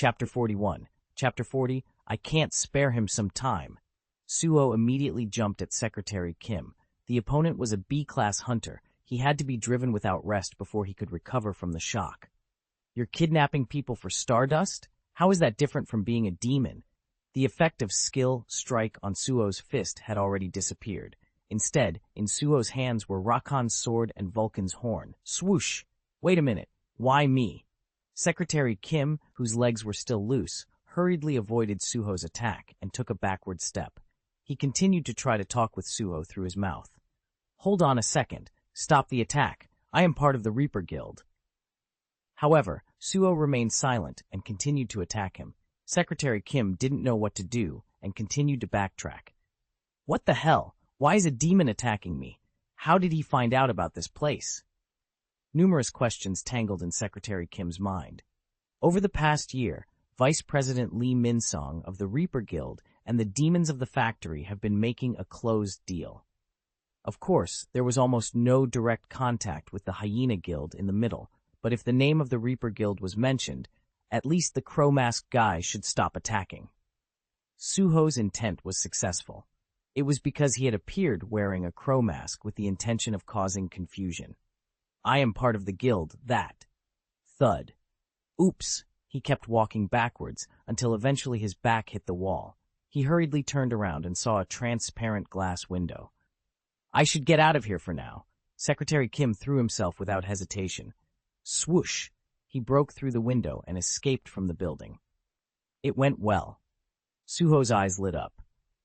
Chapter 41. Chapter 40. I can't spare him some time. Suho immediately jumped at Secretary Kim. The opponent was a B-class hunter. He had to be driven without rest before he could recover from the shock. You're kidnapping people for stardust? How is that different from being a demon? The effect of skill strike on Suho's fist had already disappeared. Instead, in Suho's hands were Rakan's sword and Vulcan's horn. Swoosh! Wait a minute. Why me? Secretary Kim, whose legs were still loose, hurriedly avoided Suho's attack and took a backward step. He continued to try to talk with Suho through his mouth. Hold on a second. Stop the attack. I am part of the Reaper Guild. However, Suho remained silent and continued to attack him. Secretary Kim didn't know what to do and continued to backtrack. What the hell? Why is a demon attacking me? How did he find out about this place? Numerous questions tangled in Secretary Kim's mind. Over the past year, Vice President Lee Min-song of the Reaper Guild and the demons of the factory have been making a closed deal. Of course, there was almost no direct contact with the Hyena Guild in the middle, but if the name of the Reaper Guild was mentioned, at least the crow-masked guy should stop attacking. Suho's intent was successful. It was because he had appeared wearing a crow mask with the intention of causing confusion. I am part of the guild, that. Thud. Oops. He kept walking backwards until eventually his back hit the wall. He hurriedly turned around and saw a transparent glass window. I should get out of here for now. Secretary Kim threw himself without hesitation. Swoosh! He broke through the window and escaped from the building. It went well. Suho's eyes lit up.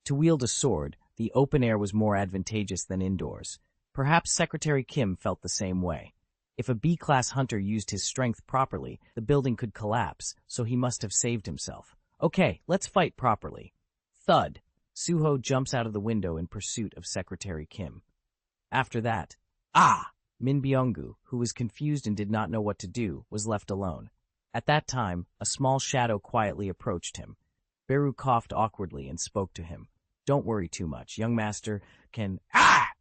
To wield a sword, the open air was more advantageous than indoors. Perhaps Secretary Kim felt the same way. If a B-class hunter used his strength properly, the building could collapse, so he must have saved himself. Okay, let's fight properly. Thud! Suho jumps out of the window in pursuit of Secretary Kim. After that, Min Byung-gu, who was confused and did not know what to do, was left alone. At that time, a small shadow quietly approached him. Beru coughed awkwardly and spoke to him. Don't worry too much. Young master can—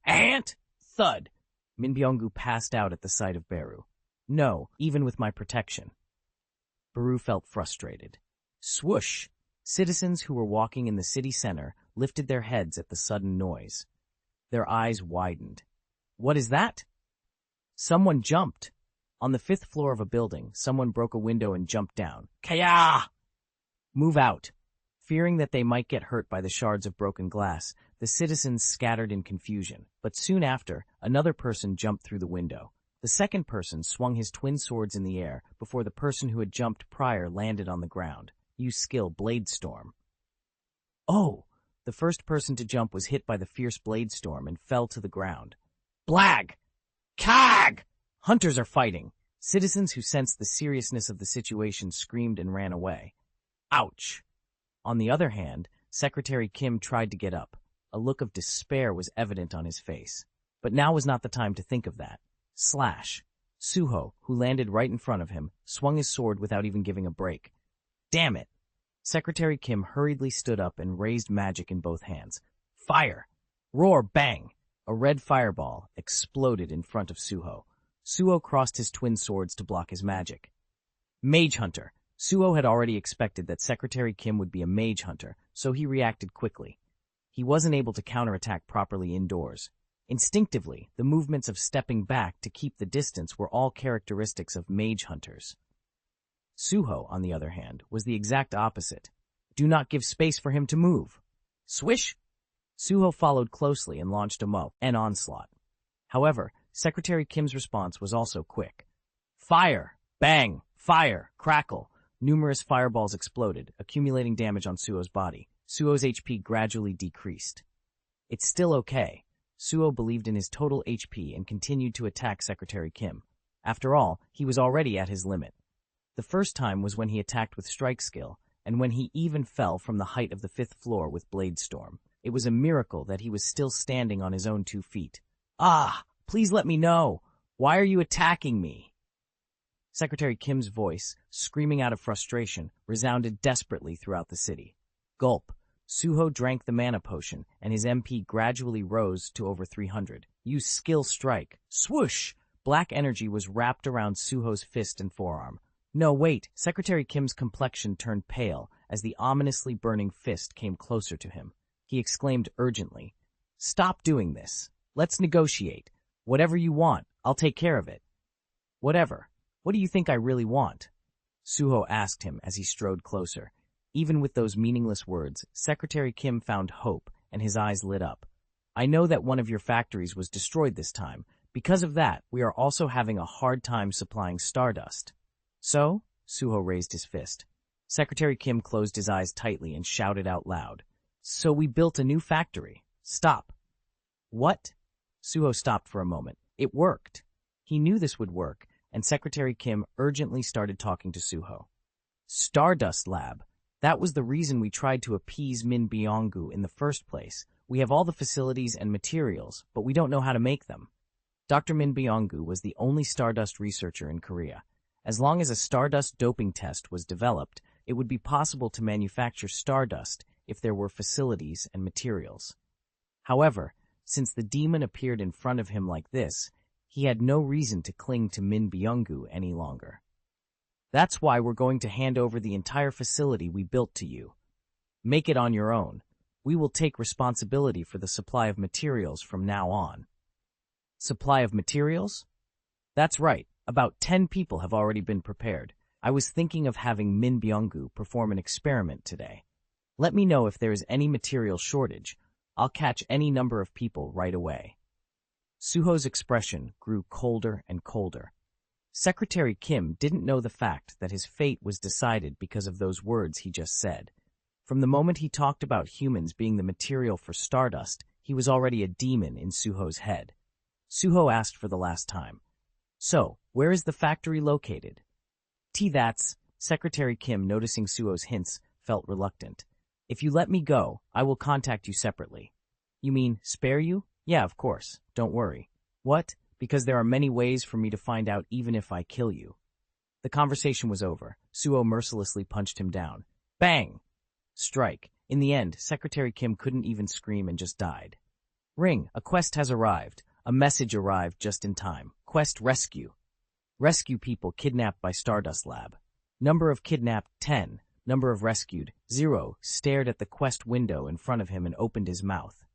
Ant! Thud! Min Byung-gu passed out at the sight of Beru. No, even with my protection. Beru felt frustrated. Swoosh! Citizens who were walking in the city center lifted their heads at the sudden noise. Their eyes widened. What is that? Someone jumped. On the 5th floor of a building, someone broke a window and jumped down. Kaya! Move out. Fearing that they might get hurt by the shards of broken glass, the citizens scattered in confusion. But soon after, another person jumped through the window. The second person swung his twin swords in the air before the person who had jumped prior landed on the ground. Use skill Blade Storm. Oh! The first person to jump was hit by the fierce Blade Storm and fell to the ground. Blag! Kag! Hunters are fighting. Citizens who sensed the seriousness of the situation screamed and ran away. Ouch! On the other hand, Secretary Kim tried to get up. A look of despair was evident on his face. But now was not the time to think of that. Slash! Suho, who landed right in front of him, swung his sword without even giving a break. Damn it! Secretary Kim hurriedly stood up and raised magic in both hands. Fire! Roar! Bang! A red fireball exploded in front of Suho. Suho crossed his twin swords to block his magic. Mage Hunter! Suho had already expected that Secretary Kim would be a mage hunter, so he reacted quickly. He wasn't able to counterattack properly indoors. Instinctively, the movements of stepping back to keep the distance were all characteristics of mage hunters. Suho, on the other hand, was the exact opposite. Do not give space for him to move. Swish! Suho followed closely and launched an onslaught. However, Secretary Kim's response was also quick. Fire! Bang! Fire! Crackle! Numerous fireballs exploded, accumulating damage on Suho's body. Suho's HP gradually decreased. It's still okay. Suho believed in his total HP and continued to attack Secretary Kim. After all, he was already at his limit. The first time was when he attacked with strike skill, and when he even fell from the height of the 5th floor with Blade Storm. It was a miracle that he was still standing on his own 2 feet. Please let me know. Why are you attacking me? Secretary Kim's voice, screaming out of frustration, resounded desperately throughout the city. Gulp. Suho drank the mana potion, and his MP gradually rose to over 300. Use skill strike. Swoosh! Black energy was wrapped around Suho's fist and forearm. No, wait. Secretary Kim's complexion turned pale as the ominously burning fist came closer to him. He exclaimed urgently, "Stop doing this. Let's negotiate. Whatever you want, I'll take care of it." "Whatever. What do you think I really want?" Suho asked him as he strode closer. Even with those meaningless words, Secretary Kim found hope, and his eyes lit up. "I know that one of your factories was destroyed this time. Because of that, we are also having a hard time supplying stardust." "So?" Suho raised his fist. Secretary Kim closed his eyes tightly and shouted out loud, "So we built a new factory. Stop." "What?" Suho stopped for a moment. It worked. He knew this would work, and Secretary Kim urgently started talking to Suho. "Stardust Lab. That was the reason we tried to appease Min Byung-gu in the first place. We have all the facilities and materials, but we don't know how to make them." Dr. Min Byung-gu was the only stardust researcher in Korea. As long as a stardust doping test was developed, it would be possible to manufacture stardust if there were facilities and materials. However, since the demon appeared in front of him like this, he had no reason to cling to Min Byung-gu any longer. "That's why we're going to hand over the entire facility we built to you. Make it on your own. We will take responsibility for the supply of materials from now on." "Supply of materials?" "That's right. About 10 people have already been prepared. I was thinking of having Min Byung-gu perform an experiment today. Let me know if there is any material shortage. I'll catch any number of people right away." Suho's expression grew colder and colder. Secretary Kim didn't know the fact that his fate was decided because of those words he just said. From the moment he talked about humans being the material for stardust, he was already a demon in Suho's head. Suho asked for the last time, "So, where is the factory located?" That's, Secretary Kim, noticing Suho's hints, felt reluctant. "If you let me go, I will contact you separately." "You mean, spare you?" "Yeah, of course. Don't worry." "What? Because there are many ways for me to find out even if I kill you." The conversation was over. Suho mercilessly punched him down. Bang! Strike. In the end, Secretary Kim couldn't even scream and just died. "Ring, a quest has arrived. A message arrived just in time. Quest rescue. Rescue people kidnapped by Stardust Lab. Number of kidnapped, 10. Number of rescued, 0. Stared at the quest window in front of him and opened his mouth.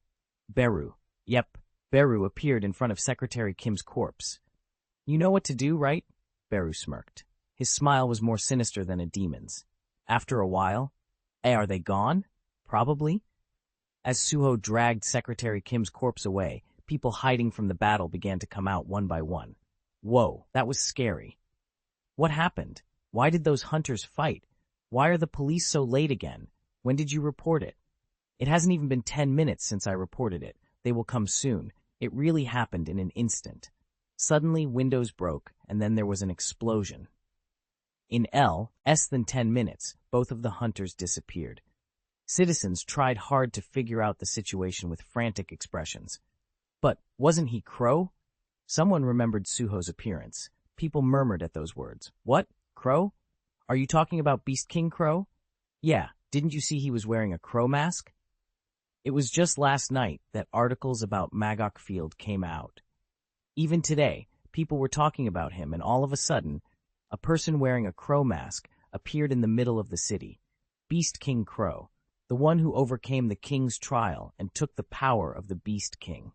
Beru. Yep. Beru appeared in front of Secretary Kim's corpse. "You know what to do, right?" Beru smirked. His smile was more sinister than a demon's. After a while, "Are they gone?" "Probably." As Suho dragged Secretary Kim's corpse away, people hiding from the battle began to come out one by one. Whoa, that was scary. What happened? Why did those hunters fight? Why are the police so late again? When did you report it? It hasn't even been 10 minutes since I reported it. They will come soon. It really happened in an instant. Suddenly, windows broke, and then there was an explosion. In less than 10 minutes, both of the hunters disappeared. Citizens tried hard to figure out the situation with frantic expressions. But wasn't he Crow? Someone remembered Suho's appearance. People murmured at those words. "What? Crow? Are you talking about Beast King Crow?" "Yeah, didn't you see he was wearing a crow mask?" It was just last night that articles about Magok Field came out. Even today, people were talking about him, and all of a sudden, a person wearing a crow mask appeared in the middle of the city. Beast King Crow, the one who overcame the king's trial and took the power of the Beast King.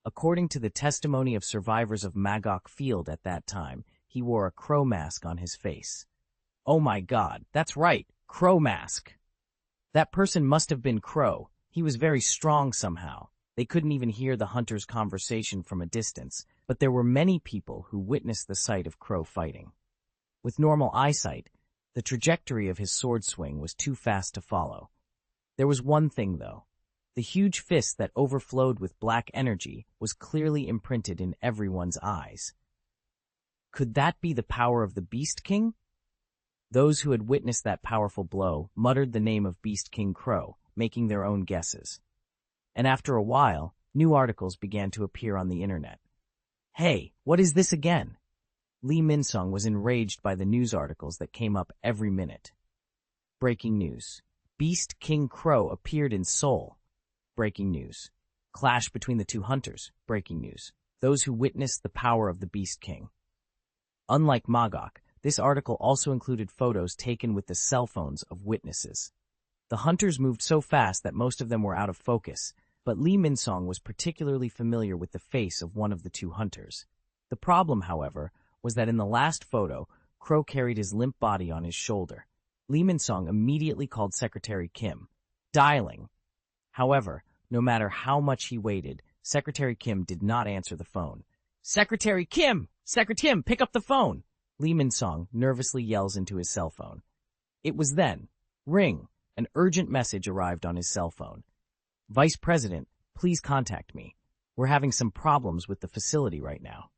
According to the testimony of survivors of Magok Field at that time, he wore a crow mask on his face. Oh my God, that's right, crow mask. That person must have been Crow. He was very strong somehow. They couldn't even hear the hunters' conversation from a distance, but there were many people who witnessed the sight of Crow fighting. With normal eyesight, the trajectory of his sword swing was too fast to follow. There was one thing, though. The huge fist that overflowed with black energy was clearly imprinted in everyone's eyes. Could that be the power of the Beast King? Those who had witnessed that powerful blow muttered the name of Beast King Crow, making their own guesses. And after a while, new articles began to appear on the internet. Hey, what is this again? Lee Min-sung was enraged by the news articles that came up every minute. Breaking news. Beast King Crow appeared in Seoul. Breaking news. Clash between the two hunters. Breaking news. Those who witnessed the power of the Beast King. Unlike Magok, This article also included photos taken with the cell phones of witnesses. The hunters moved so fast that most of them were out of focus, but Lee Min-song was particularly familiar with the face of one of the two hunters. The problem, however, was that in the last photo, Crow carried his limp body on his shoulder. Lee Min-song immediately called Secretary Kim, dialing. However, no matter how much he waited, Secretary Kim did not answer the phone. "Secretary Kim! Secretary Kim, pick up the phone!" Lee Min-song nervously yells into his cell phone. It was then. Ring. An urgent message arrived on his cell phone. "Vice President, please contact me. We're having some problems with the facility right now."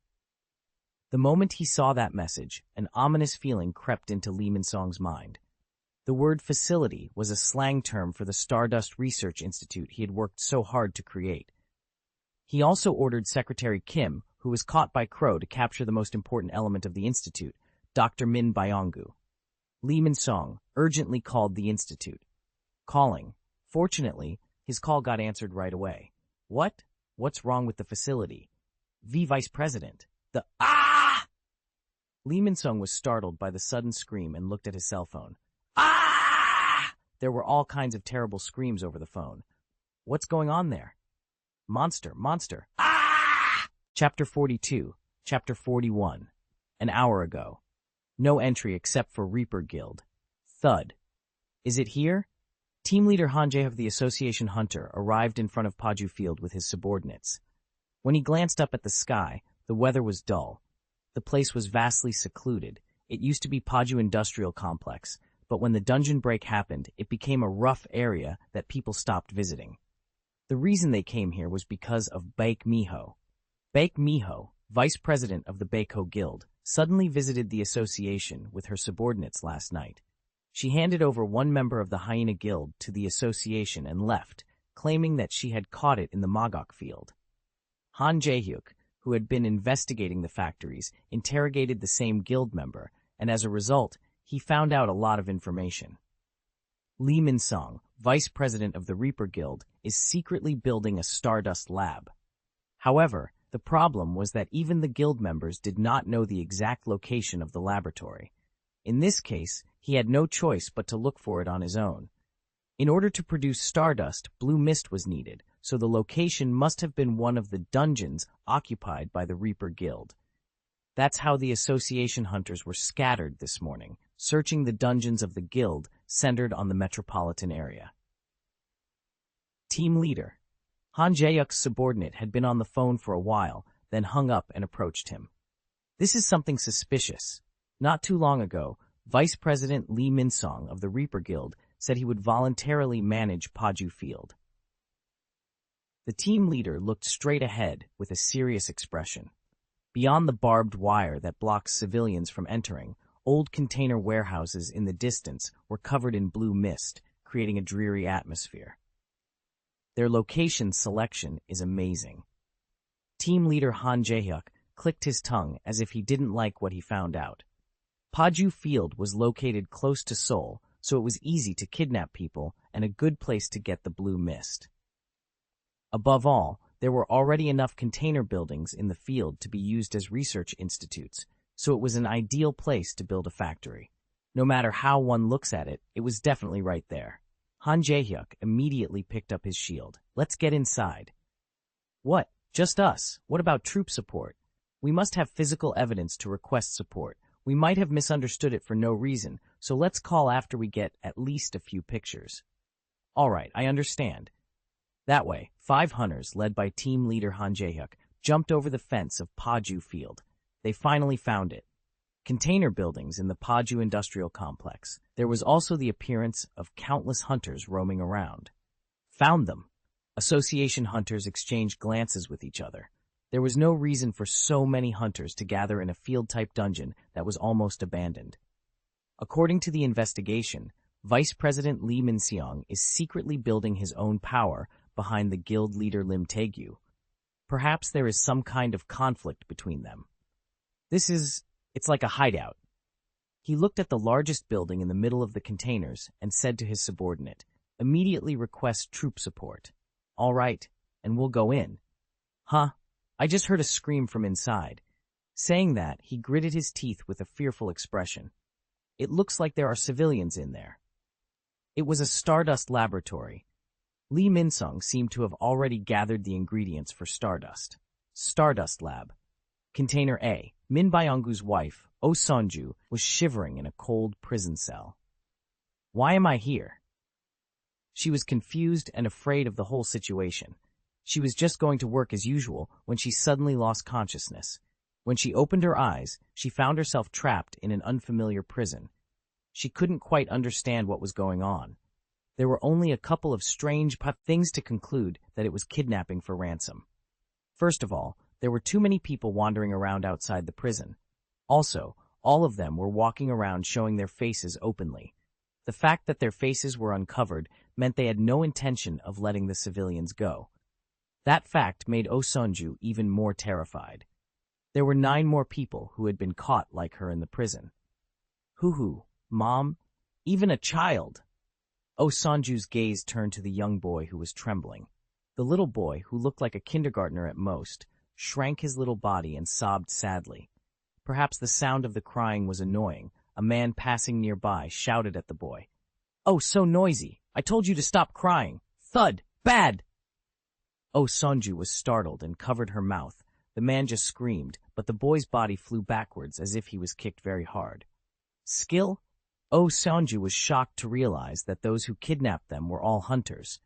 The moment he saw that message, an ominous feeling crept into Lee Min-song's mind. The word facility was a slang term for the Stardust Research Institute he had worked so hard to create. He also ordered Secretary Kim, who was caught by Crow, to capture the most important element of the institute, Dr. Min Byong-gu. Lee Min-song urgently called the institute. Calling. Fortunately, his call got answered right away. "What? What's wrong with the facility?" Vice President. The ah! Lee Min-song was startled by the sudden scream and looked at his cell phone. Ah! There were all kinds of terrible screams over the phone. What's going on there? Monster, monster. Ah! Chapter 42, Chapter 41. An hour ago. No entry except for Reaper Guild. Thud. Is it here? Team leader Han Jae of the Association Hunter arrived in front of Paju Field with his subordinates. When he glanced up at the sky, the weather was dull. The place was vastly secluded. It used to be Paju Industrial Complex, but when the dungeon break happened, it became a rough area that people stopped visiting. The reason they came here was because of Baek Miho. Baek Miho, vice president of the Baeko Guild, suddenly visited the association with her subordinates last night. She handed over one member of the Hyena Guild to the association and left, claiming that she had caught it in the Magok field. Han Jae-hyuk, who had been investigating the factories, interrogated the same guild member, and as a result, he found out a lot of information. Lee Min-song, vice president of the Reaper Guild, is secretly building a Stardust lab. However, the problem was that even the guild members did not know the exact location of the laboratory. In this case, he had no choice but to look for it on his own. In order to produce Stardust, blue mist was needed, so the location must have been one of the dungeons occupied by the Reaper Guild. That's how the association hunters were scattered this morning, searching the dungeons of the guild centered on the metropolitan area. Team leader. Han Jae-hyuk's subordinate had been on the phone for a while, then hung up and approached him. This is something suspicious. Not too long ago, Vice President Lee Min-song of the Reaper Guild said he would voluntarily manage Paju Field. The team leader looked straight ahead with a serious expression. Beyond the barbed wire that blocks civilians from entering, old container warehouses in the distance were covered in blue mist, creating a dreary atmosphere. Their location selection is amazing. Team leader Han Jae-hyuk clicked his tongue as if he didn't like what he found out. Paju Field was located close to Seoul, so it was easy to kidnap people and a good place to get the blue mist. Above all, there were already enough container buildings in the field to be used as research institutes, so it was an ideal place to build a factory. No matter how one looks at it, it was definitely right there. Han Jae-hyuk immediately picked up his shield. Let's get inside. What? Just us? What about troop support? We must have physical evidence to request support. We might have misunderstood it for no reason, so let's call after we get at least a few pictures. All right, I understand. That way, 5 hunters, led by team leader Han Jae-hyuk, jumped over the fence of Paju Field. They finally found it. Container buildings in the Paju Industrial Complex. There was also the appearance of countless hunters roaming around. Found them. Association hunters exchanged glances with each other. There was no reason for so many hunters to gather in a field-type dungeon that was almost abandoned. According to the investigation, Vice President Lee Min-song is secretly building his own power behind the guild leader Lim Tae-gyu. Perhaps there is some kind of conflict between them. It's like a hideout. He looked at the largest building in the middle of the containers and said to his subordinate, "Immediately request troop support." "All right, and we'll go in." "Huh? I just heard a scream from inside." Saying that, he gritted his teeth with a fearful expression. It looks like there are civilians in there. It was a Stardust laboratory. Lee Min-sung seemed to have already gathered the ingredients for Stardust. Stardust Lab. Container A. Min Byung-gu's wife, Oh Sunju, was shivering in a cold prison cell. Why am I here? She was confused and afraid of the whole situation. She was just going to work as usual when she suddenly lost consciousness. When she opened her eyes, she found herself trapped in an unfamiliar prison. She couldn't quite understand what was going on. There were only a couple of strange things to conclude that it was kidnapping for ransom. First of all, there were too many people wandering around outside the prison. Also, all of them were walking around showing their faces openly. The fact that their faces were uncovered meant they had no intention of letting the civilians go. That fact made Oh Sunju even more terrified. There were 9 more people who had been caught like her in the prison. Hoo-hoo, Mom, even a child. Oh Sunju's gaze turned to the young boy who was trembling. The little boy, who looked like a kindergartner at most, shrank his little body and sobbed sadly. Perhaps the sound of the crying was annoying. A man passing nearby shouted at the boy. Oh, so noisy. I told you to stop crying. Thud! Bad! Oh Sunju was startled and covered her mouth. The man just screamed, but the boy's body flew backwards as if he was kicked very hard. Skill? Oh Sunju was shocked to realize that those who kidnapped them were all hunters.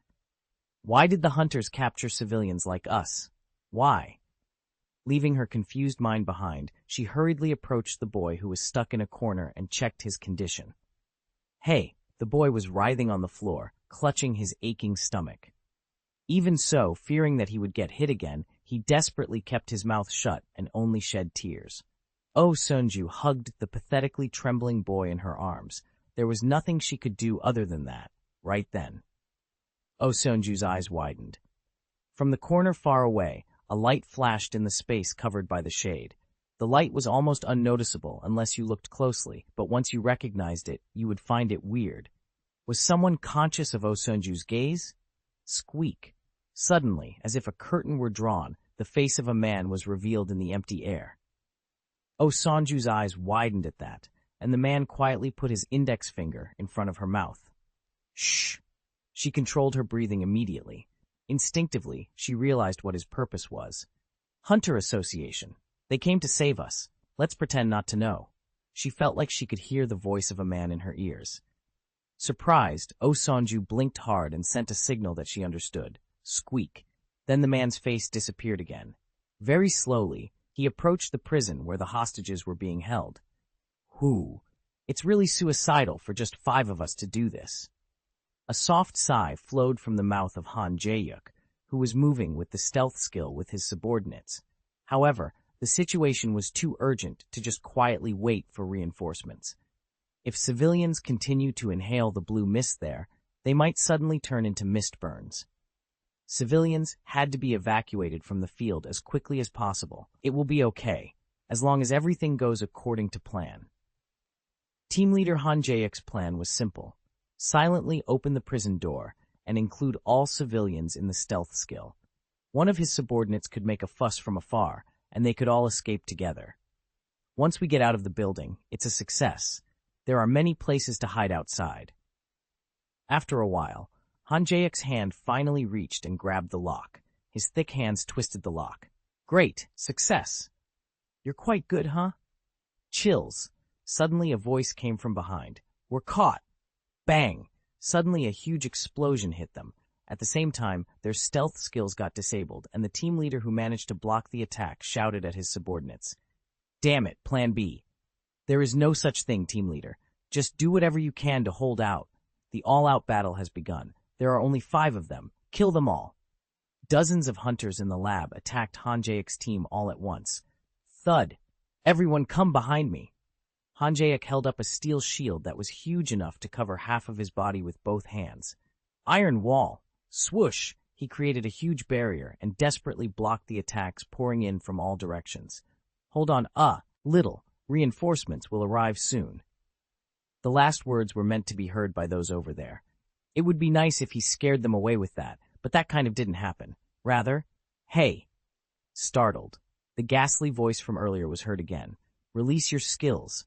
Why did the hunters capture civilians like us? Why? Leaving her confused mind behind, she hurriedly approached the boy who was stuck in a corner and checked his condition. Hey, the boy was writhing on the floor, clutching his aching stomach. Even so, fearing that he would get hit again, he desperately kept his mouth shut and only shed tears. Oh Sunju hugged the pathetically trembling boy in her arms. There was nothing she could do other than that, right then. Oh Sunju's eyes widened. From the corner far away, a light flashed in the space covered by the shade. The light was almost unnoticeable unless you looked closely, but once you recognized it, you would find it weird. Was someone conscious of Oh Sunju's gaze? Squeak. Suddenly, as if a curtain were drawn, the face of a man was revealed in the empty air. Oh Sunju's eyes widened at that, and the man quietly put his index finger in front of her mouth. Shh! She controlled her breathing immediately. Instinctively, she realized what his purpose was. Hunter Association. They came to save us. Let's pretend not to know. She felt like she could hear the voice of a man in her ears. Surprised, Oh Sunju blinked hard and sent a signal that she understood. Squeak. Then the man's face disappeared again. Very slowly, he approached the prison where the hostages were being held. Whew. It's really suicidal for just 5 of us to do this. A soft sigh flowed from the mouth of Han Jae-yuk, who was moving with the stealth skill with his subordinates. However, the situation was too urgent to just quietly wait for reinforcements. If civilians continue to inhale the blue mist there, they might suddenly turn into mist burns. Civilians had to be evacuated from the field as quickly as possible. It will be okay, as long as everything goes according to plan. Team leader Han Jae-yuk's plan was simple. Silently open the prison door and include all civilians in the stealth skill. One of his subordinates could make a fuss from afar, and they could all escape together. Once we get out of the building, it's a success. There are many places to hide outside. After a while, Han Jae-yuk's hand finally reached and grabbed the lock. His thick hands twisted the lock. Great, success. You're quite good, huh? Chills. Suddenly a voice came from behind. We're caught. Bang! Suddenly a huge explosion hit them. At the same time, their stealth skills got disabled, and the team leader who managed to block the attack shouted at his subordinates. Damn it, Plan B. There is no such thing, team leader. Just do whatever you can to hold out. The all-out battle has begun. There are only 5 of them. Kill them all. Dozens of hunters in the lab attacked Han Jae-yuk's team all at once. Thud! Everyone come behind me. Han Jae-yuk held up a steel shield that was huge enough to cover half of his body with both hands. Iron wall. Swoosh! He created a huge barrier and desperately blocked the attacks pouring in from all directions. Hold on, little. Reinforcements will arrive soon. The last words were meant to be heard by those over there. It would be nice if he scared them away with that, but that kind of didn't happen. Rather, hey. Startled. The ghastly voice from earlier was heard again. Release your skills.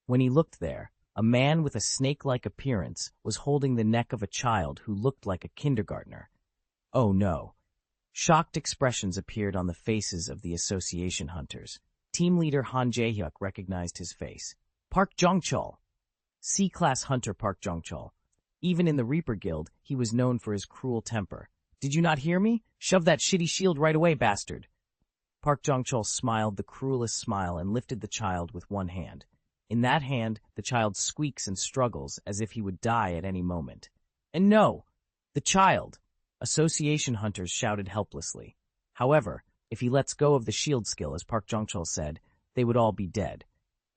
When he looked there, a man with a snake-like appearance was holding the neck of a child who looked like a kindergartner. Oh no. Shocked expressions appeared on the faces of the association hunters. Team leader Han Jae-hyuk recognized his face. Park Jong-chol. C-class hunter Park Jong-chol. Even in the Reaper Guild, he was known for his cruel temper. Did you not hear me? Shove that shitty shield right away, bastard. Park Jong-chol smiled the cruelest smile and lifted the child with one hand. In that hand, the child squeaks and struggles as if he would die at any moment. And no! The child! Association hunters shouted helplessly. However, if he lets go of the shield skill, as Park Jong-chol said, they would all be dead.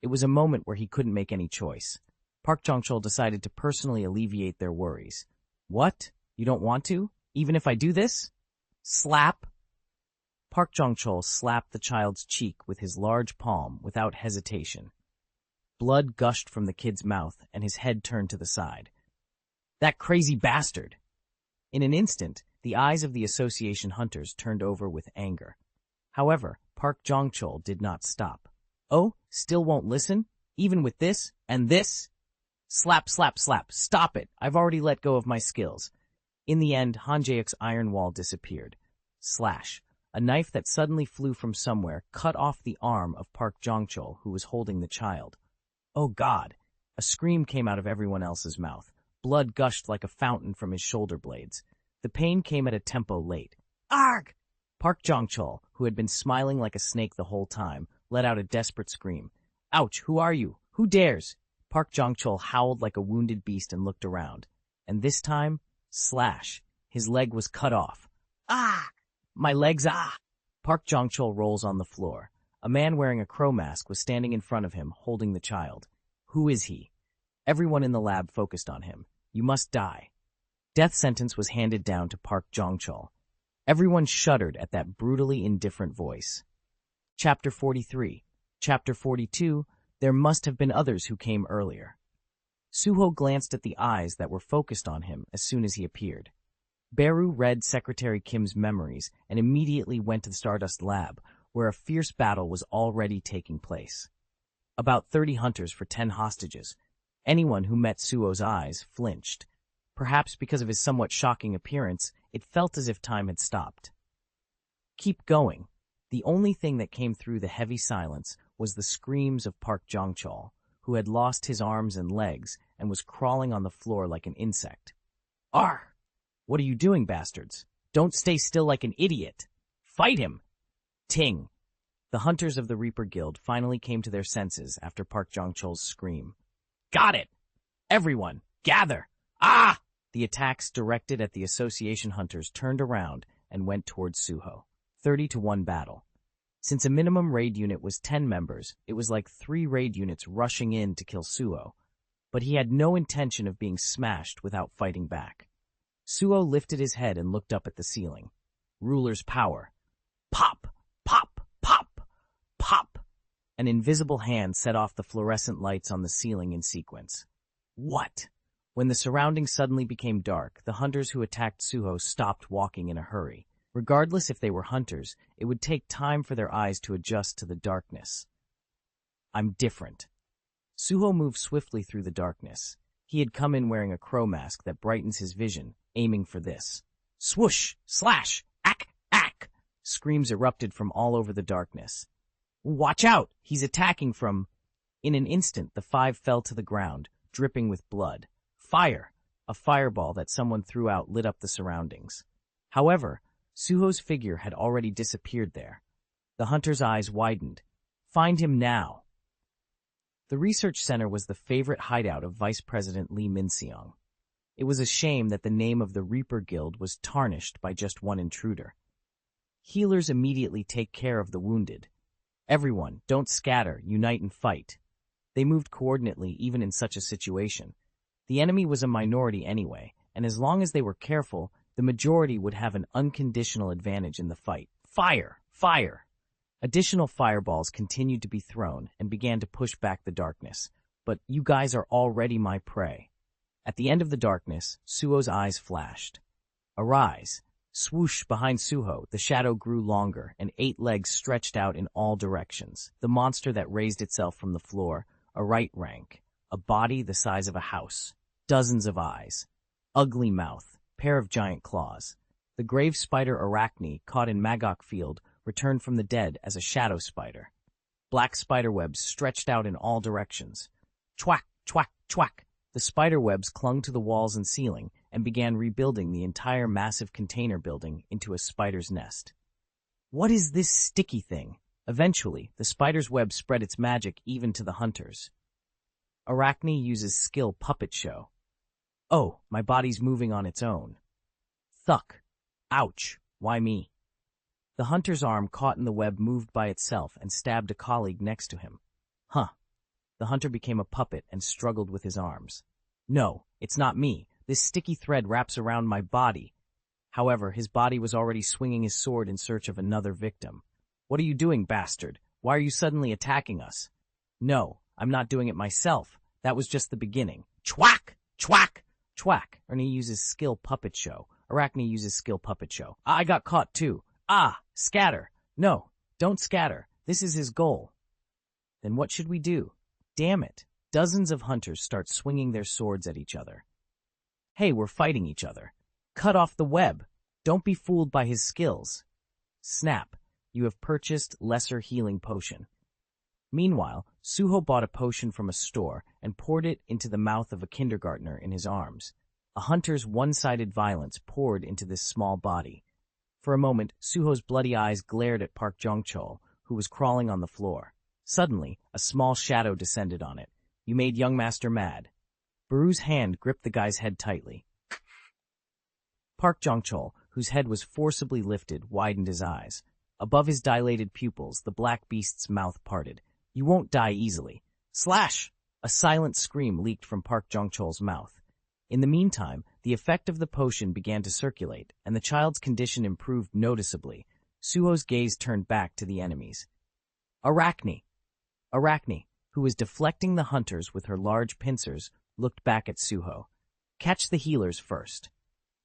It was a moment where he couldn't make any choice. Park Jong-chol decided to personally alleviate their worries. What? You don't want to? Even if I do this? Slap! Park Jong-chol slapped the child's cheek with his large palm without hesitation. Blood gushed from the kid's mouth, and his head turned to the side. That crazy bastard! In an instant, the eyes of the association hunters turned over with anger. However, Park Jong-chol did not stop. Oh, still won't listen? Even with this, and this? Slap, slap, slap, stop it! I've already let go of my skills. In the end, Han Jae-hyuk's iron wall disappeared. Slash. A knife that suddenly flew from somewhere cut off the arm of Park Jong-chol, who was holding the child. Oh God! A scream came out of everyone else's mouth. Blood gushed like a fountain from his shoulder blades. The pain came at a tempo late. Arg! Park Jong-chol, who had been smiling like a snake the whole time, let out a desperate scream. Ouch! Who are you? Who dares? Park Jong-chol howled like a wounded beast and looked around. And this time, slash! His leg was cut off. Ah! My legs, ah! Park Jong-chol rolls on the floor. A man wearing a crow mask was standing in front of him, holding the child. Who is he? Everyone in the lab focused on him. You must die. Death sentence was handed down to Park Jong-chol. Everyone shuddered at that brutally indifferent voice. Chapter 43. Chapter 42. There must have been others who came earlier. Suho glanced at the eyes that were focused on him as soon as he appeared. Beru read Secretary Kim's memories and immediately went to the Stardust Lab, where a fierce battle was already taking place. About 30 hunters for 10 hostages. Anyone who met Suho's eyes flinched. Perhaps because of his somewhat shocking appearance, it felt as if time had stopped. Keep going. The only thing that came through the heavy silence was the screams of Park Jong-chol, who had lost his arms and legs and was crawling on the floor like an insect. Arr! What are you doing, bastards? Don't stay still like an idiot. Fight him! Ting! The hunters of the Reaper Guild finally came to their senses after Park Jong-chol's scream. Got it! Everyone, gather! Ah! The attacks directed at the association hunters turned around and went towards Suho. 30-1 battle. Since a minimum raid unit was 10 members, it was like 3 raid units rushing in to kill Suho. But he had no intention of being smashed without fighting back. Suho lifted his head and looked up at the ceiling. Ruler's power. Pop! Pop! Pop! Pop! An invisible hand set off the fluorescent lights on the ceiling in sequence. What? When the surroundings suddenly became dark, the hunters who attacked Suho stopped walking in a hurry. Regardless if they were hunters, it would take time for their eyes to adjust to the darkness. I'm different. Suho moved swiftly through the darkness. He had come in wearing a crow mask that brightens his vision, aiming for this. Swoosh! Slash! Ack! Ack! Screams erupted from all over the darkness. Watch out! He's attacking from... In an instant, the 5 fell to the ground, dripping with blood. Fire! A fireball that someone threw out lit up the surroundings. However, Suho's figure had already disappeared there. The hunter's eyes widened. Find him now! The research center was the favorite hideout of Vice President Lee Min-seong. It was a shame that the name of the Reaper Guild was tarnished by just one intruder. Healers immediately take care of the wounded. Everyone, don't scatter, unite and fight. They moved coordinately even in such a situation. The enemy was a minority anyway, and as long as they were careful, the majority would have an unconditional advantage in the fight. Fire! Fire! Additional fireballs continued to be thrown and began to push back the darkness. But you guys are already my prey. At the end of the darkness, Suho's eyes flashed. Arise. Swoosh behind Suho, the shadow grew longer, and 8 legs stretched out in all directions. The monster that raised itself from the floor, a right rank, a body the size of a house, dozens of eyes, ugly mouth, pair of giant claws. The grave spider Arachne, caught in Magok Field, returned from the dead as a shadow spider. Black spider webs stretched out in all directions. Chwack, chwack, chwack. The spider webs clung to the walls and ceiling and began rebuilding the entire massive container building into a spider's nest. What is this sticky thing? Eventually, the spider's web spread its magic even to the hunters. Arachne uses skill puppet show. Oh, my body's moving on its own. Thuck. Ouch. Why me? The hunter's arm caught in the web moved by itself and stabbed a colleague next to him. Huh. The hunter became a puppet and struggled with his arms. No, it's not me. This sticky thread wraps around my body. However, his body was already swinging his sword in search of another victim. What are you doing, bastard? Why are you suddenly attacking us? No, I'm not doing it myself. That was just the beginning. Chwack! Chwack! Chwack. Arachne uses skill puppet show. Arachne uses skill puppet show. I got caught too. Ah! Scatter! No, don't scatter. This is his goal. Then what should we do? Damn it. Dozens of hunters start swinging their swords at each other. Hey, we're fighting each other. Cut off the web. Don't be fooled by his skills. Snap. You have purchased lesser healing potion. Meanwhile, Suho bought a potion from a store and poured it into the mouth of a kindergartner in his arms. A hunter's one-sided violence poured into this small body. For a moment, Suho's bloody eyes glared at Park Jong-chol, who was crawling on the floor. Suddenly, a small shadow descended on it. You made young master mad. Beru's hand gripped the guy's head tightly. Park Jong-chol, whose head was forcibly lifted, widened his eyes. Above his dilated pupils, the black beast's mouth parted. You won't die easily. Slash! A silent scream leaked from Park Jong-chol's mouth. In the meantime, the effect of the potion began to circulate, and the child's condition improved noticeably. Suho's gaze turned back to the enemies. Arachne! Arachne, who was deflecting the hunters with her large pincers, looked back at Suho. Catch the healers first.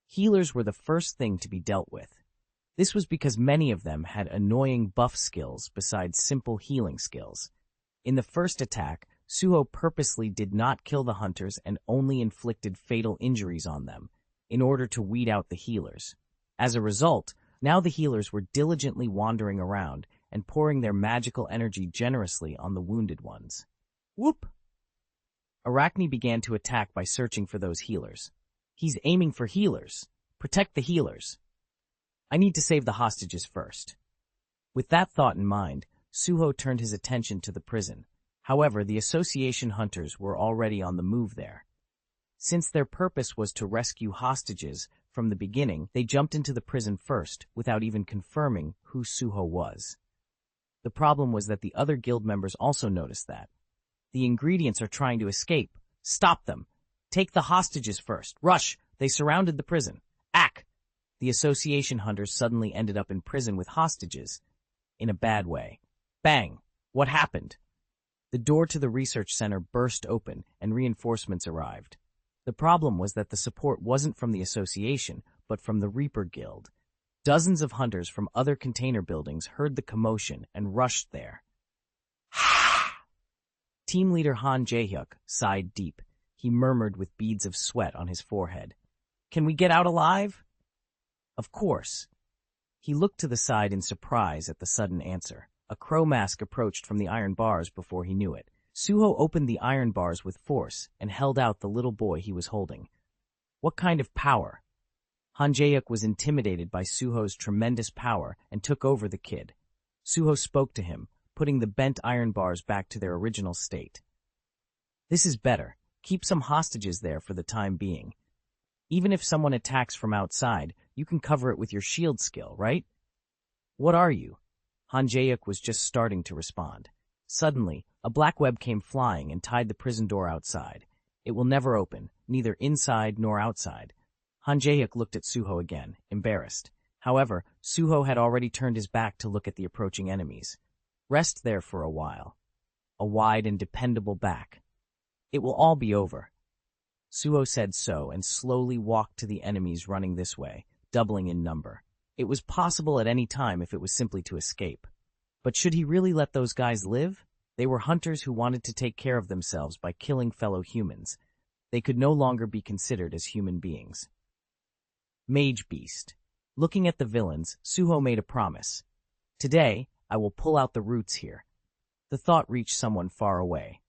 Healers were the first thing to be dealt with. This was because many of them had annoying buff skills besides simple healing skills. In the first attack, Suho purposely did not kill the hunters and only inflicted fatal injuries on them, in order to weed out the healers. As a result, now the healers were diligently wandering around and pouring their magical energy generously on the wounded ones. Whoop! Arachne began to attack by searching for those healers. He's aiming for healers. Protect the healers. I need to save the hostages first. With that thought in mind, Suho turned his attention to the prison. However, the association hunters were already on the move there. Since their purpose was to rescue hostages from the beginning, they jumped into the prison first, without even confirming who Suho was. The problem was that the other guild members also noticed that. The ingredients are trying to escape. Stop them. Take the hostages first. Rush! They surrounded the prison. Ack! The association hunters suddenly ended up in prison with hostages. In a bad way. Bang! What happened? The door to the research center burst open and reinforcements arrived. The problem was that the support wasn't from the association, but from the Reaper Guild. Dozens of hunters from other container buildings heard the commotion and rushed there. Team leader Han Jae-hyuk sighed deep. He murmured with beads of sweat on his forehead. Can we get out alive? Of course. He looked to the side in surprise at the sudden answer. A crow mask approached from the iron bars before he knew it. Suho opened the iron bars with force and held out the little boy he was holding. What kind of power? Han Jae-hyuk was intimidated by Suho's tremendous power and took over the kid. Suho spoke to him, putting the bent iron bars back to their original state. This is better. Keep some hostages there for the time being. Even if someone attacks from outside, you can cover it with your shield skill, right? What are you? Han Jae-hyuk was just starting to respond. Suddenly, a black web came flying and tied the prison door outside. It will never open, neither inside nor outside. Han Jae-hyuk looked at Suho again, embarrassed. However, Suho had already turned his back to look at the approaching enemies. Rest there for a while. A wide and dependable back. It will all be over. Suho said so and slowly walked to the enemies running this way. doubling in number. It was possible at any time if it was simply to escape. But should he really let those guys live? They were hunters who wanted to take care of themselves by killing fellow humans. They could no longer be considered as human beings. Mage Beast. Looking at the villains, Suho made a promise. Today, I will pull out the roots here. The thought reached someone far away.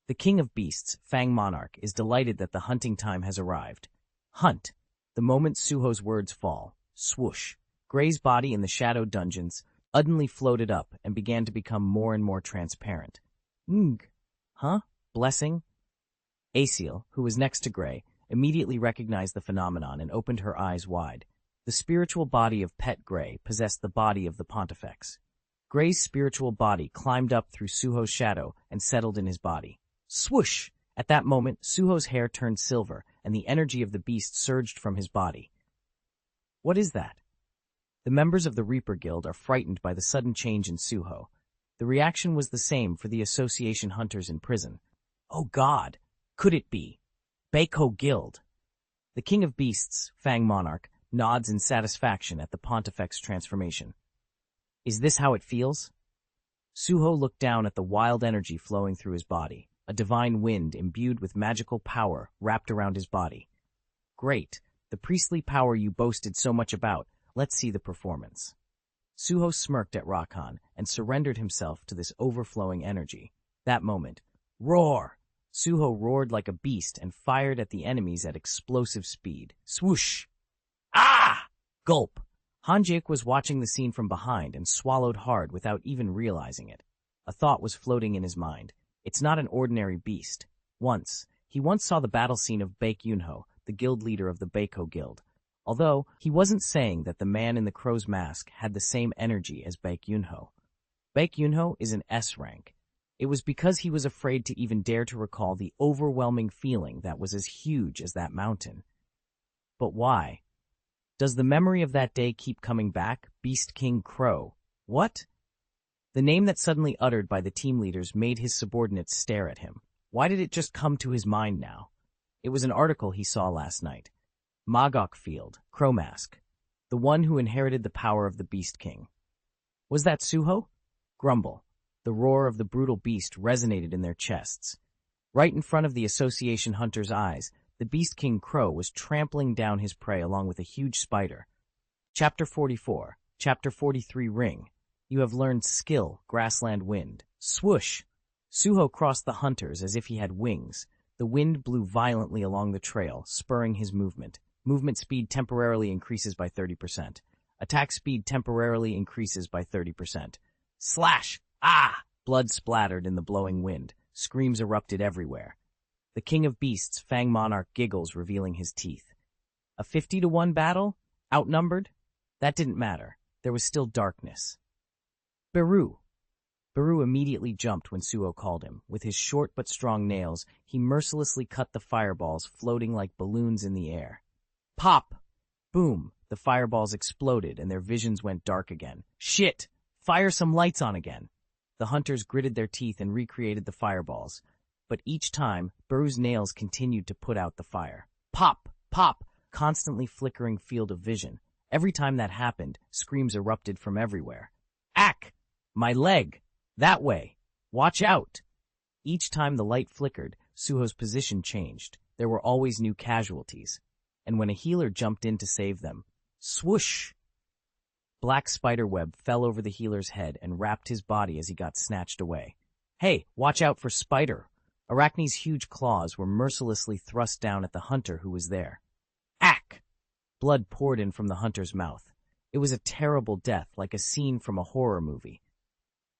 The king of beasts, Fang Monarch, is delighted that the hunting time has arrived. Hunt. The moment Suho's words fall. Swoosh. Gray's body in the shadowed dungeons suddenly floated up and began to become more and more transparent. Huh? Blessing? Aciel, who was next to Gray, immediately recognized the phenomenon and opened her eyes wide. The spiritual body of Pet Gray possessed the body of the Pontifex. Gray's spiritual body climbed up through Suho's shadow and settled in his body. Swoosh! At that moment, Suho's hair turned silver, and the energy of the beast surged from his body. What is that? The members of the Reaper Guild are frightened by the sudden change in Suho. The reaction was the same for the association hunters in prison. Oh God! Could it be? Beiko Guild! The king of beasts, Fang Monarch, nods in satisfaction at the Pontifex transformation. Is this how it feels? Suho looked down at the wild energy flowing through his body. A divine wind imbued with magical power wrapped around his body. Great, the priestly power you boasted so much about. Let's see the performance. Suho smirked at Rakan and surrendered himself to this overflowing energy. That moment, roar! Suho roared like a beast and fired at the enemies at explosive speed. Swoosh! Ah! Gulp! Hanjik was watching the scene from behind and swallowed hard without even realizing it. A thought was floating in his mind. It's not an ordinary beast. He once saw the battle scene of Baek Yunho, the guild leader of the Beiko Guild. Although, he wasn't saying that the man in the crow's mask had the same energy as Baek Yunho. Baek Yunho is an S rank. It was because he was afraid to even dare to recall the overwhelming feeling that was as huge as that mountain. But why? Does the memory of that day keep coming back? Beast King Crow. What? The name that suddenly uttered by the team leaders made his subordinates stare at him. Why did it just come to his mind now? It was an article he saw last night. Magok Field, Crow Mask, the one who inherited the power of the Beast King. Was that Suho? Grumble. The roar of the brutal beast resonated in their chests. Right in front of the association hunter's eyes, the Beast King Crow was trampling down his prey along with a huge spider. Chapter 44, Chapter 43 Ring. You have learned skill, Grassland Wind. Swoosh! Suho crossed the hunters as if he had wings. The wind blew violently along the trail, spurring his movement. Movement speed temporarily increases by 30%. Attack speed temporarily increases by 30%. Slash! Ah! Blood splattered in the blowing wind. Screams erupted everywhere. The king of beasts, Fang Monarch, giggles, revealing his teeth. A 50-to-1 battle? Outnumbered? That didn't matter. There was still darkness. Beru. Beru immediately jumped when Suho called him. With his short but strong nails, he mercilessly cut the fireballs floating like balloons in the air. Pop! Boom! The fireballs exploded and their visions went dark again. Shit! Fire some lights on again! The hunters gritted their teeth and recreated the fireballs. But each time, Beru's nails continued to put out the fire. Pop! Pop! Constantly flickering field of vision. Every time that happened, screams erupted from everywhere. Ack! My leg! That way! Watch out! Each time the light flickered, Suho's position changed. There were always new casualties. And when a healer jumped in to save them, swoosh! Black spiderweb fell over the healer's head and wrapped his body as he got snatched away. Hey, watch out for Spider! Arachne's huge claws were mercilessly thrust down at the hunter who was there. Ack! Blood poured in from the hunter's mouth. It was a terrible death, like a scene from a horror movie.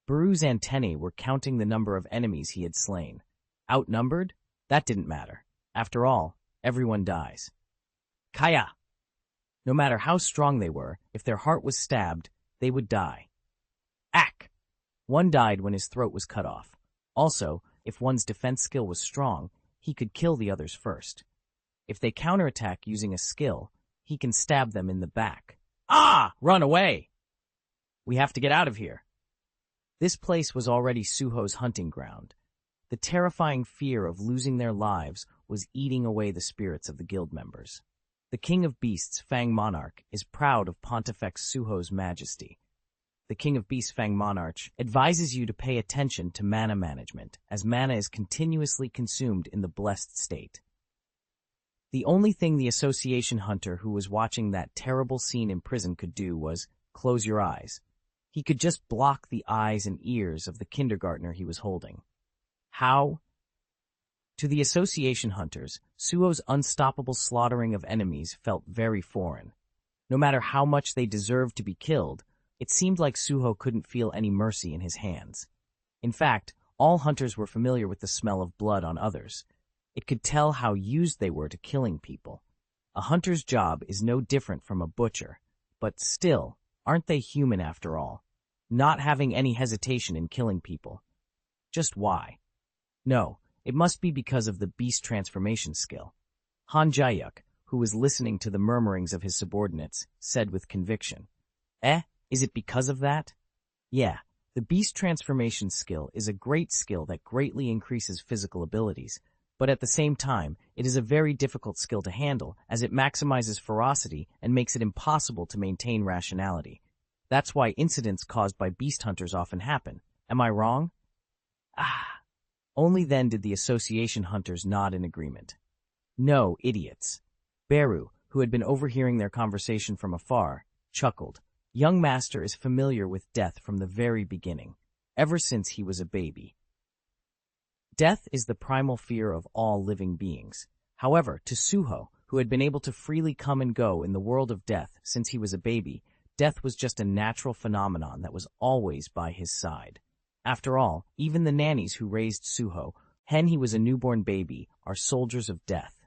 Beru's antennae were counting the number of enemies he had slain. Outnumbered? That didn't matter. After all, everyone dies. Kaya! No matter how strong they were, if their heart was stabbed, they would die. Ack! One died when his throat was cut off. Also, if one's defense skill was strong, he could kill the others first. If they counterattack using a skill, he can stab them in the back. Ah! Run away! We have to get out of here. This place was already Suho's hunting ground. The terrifying fear of losing their lives was eating away the spirits of the guild members. The king of beasts, Fang Monarch, is proud of Pontifex Suho's majesty. The king of beasts, Fang Monarch, advises you to pay attention to mana management, as mana is continuously consumed in the blessed state. The only thing the association hunter who was watching that terrible scene in prison could do was close your eyes. He could just block the eyes and ears of the kindergartner he was holding. How? To the association hunters, Suho's unstoppable slaughtering of enemies felt very foreign. No matter how much they deserved to be killed, it seemed like Suho couldn't feel any mercy in his hands. In fact, all hunters were familiar with the smell of blood on others. It could tell how used they were to killing people. A hunter's job is no different from a butcher, but still, aren't they human after all? Not having any hesitation in killing people. Just why? No, it must be because of the beast transformation skill. Han Jae-yuk, who was listening to the murmurings of his subordinates, said with conviction. Is it because of that? Yeah, the beast transformation skill is a great skill that greatly increases physical abilities, but at the same time, it is a very difficult skill to handle as it maximizes ferocity and makes it impossible to maintain rationality. That's why incidents caused by beast hunters often happen. Am I wrong? Only then did the association hunters nod in agreement. No, idiots. Beru, who had been overhearing their conversation from afar, chuckled. Young master is familiar with death from the very beginning, ever since he was a baby. Death is the primal fear of all living beings. However, to Suho, who had been able to freely come and go in the world of death since he was a baby, death was just a natural phenomenon that was always by his side. After all, even the nannies who raised Suho, when he was a newborn baby, are soldiers of death.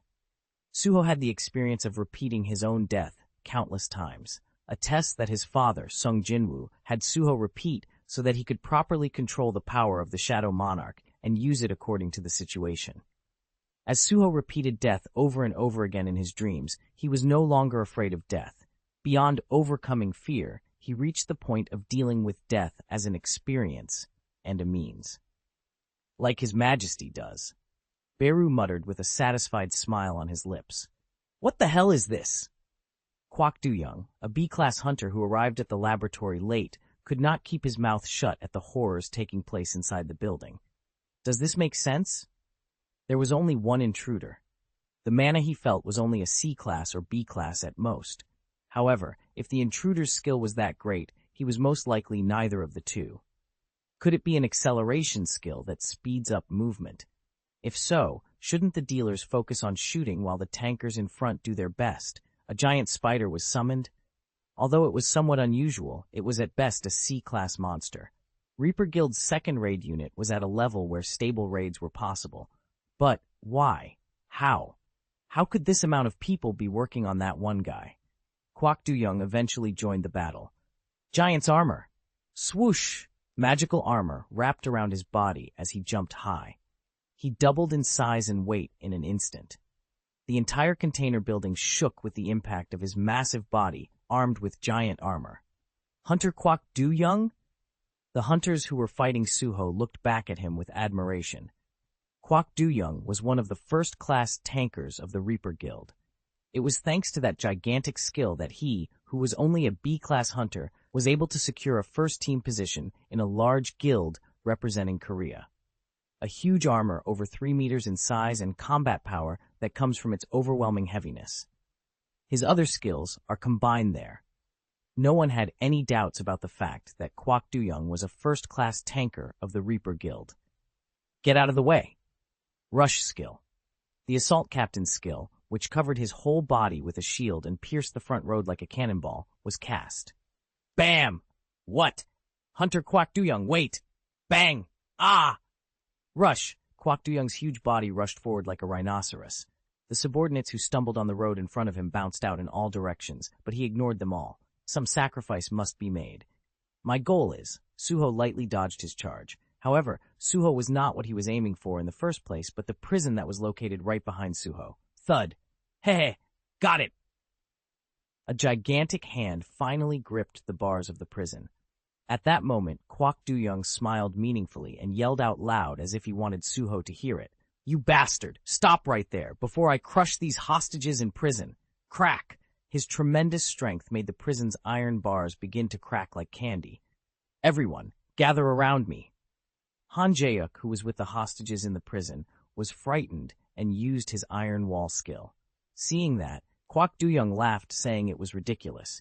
Suho had the experience of repeating his own death countless times, a test that his father, Sung Jinwoo, had Suho repeat so that he could properly control the power of the Shadow Monarch and use it according to the situation. As Suho repeated death over and over again in his dreams, he was no longer afraid of death. Beyond overcoming fear, he reached the point of dealing with death as an experience and a means. Like his majesty does. Beru muttered with a satisfied smile on his lips. What the hell is this? Kwak Du-young, a B-class hunter who arrived at the laboratory late, could not keep his mouth shut at the horrors taking place inside the building. Does this make sense? There was only one intruder. The mana he felt was only a C-class or B-class at most. However, if the intruder's skill was that great, he was most likely neither of the two. Could it be an acceleration skill that speeds up movement? If so, shouldn't the dealers focus on shooting while the tankers in front do their best? A giant spider was summoned. Although it was somewhat unusual, it was at best a C-class monster. Reaper Guild's second raid unit was at a level where stable raids were possible. But why? How? How could this amount of people be working on that one guy? Kwak Du-young eventually joined the battle. Giant's armor. Swoosh! Magical armor wrapped around his body as he jumped high. He doubled in size and weight in an instant. The entire container building shook with the impact of his massive body armed with giant armor. Hunter Kwak Du-young? The hunters who were fighting Suho looked back at him with admiration. Kwak Du-young was one of the first-class tankers of the Reaper Guild. It was thanks to that gigantic skill that he, who was only a B-class hunter, was able to secure a first-team position in a large guild representing Korea. A huge armor over 3 meters in size and combat power that comes from its overwhelming heaviness. His other skills are combined there. No one had any doubts about the fact that Kwak Du-young was a first-class tanker of the Reaper Guild. Get out of the way. Rush skill. The assault captain's skill, which covered his whole body with a shield and pierced the front road like a cannonball, was cast. Bam! What? Hunter Kwak Du-young, wait! Bang! Ah! Rush! Kwak Du-young's huge body rushed forward like a rhinoceros. The subordinates who stumbled on the road in front of him bounced out in all directions, but he ignored them all. Some sacrifice must be made. My goal is, Suho lightly dodged his charge. However, Suho was not what he was aiming for in the first place, but the prison that was located right behind Suho. Thud. Hey, got it! A gigantic hand finally gripped the bars of the prison. At that moment, Kwak Du-young smiled meaningfully and yelled out loud as if he wanted Suho to hear it. You bastard! Stop right there, before I crush these hostages in prison! Crack! His tremendous strength made the prison's iron bars begin to crack like candy. Everyone, gather around me. Han Jae-uk, who was with the hostages in the prison, was frightened and used his iron wall skill. Seeing that, Kwak Do-young laughed, saying it was ridiculous.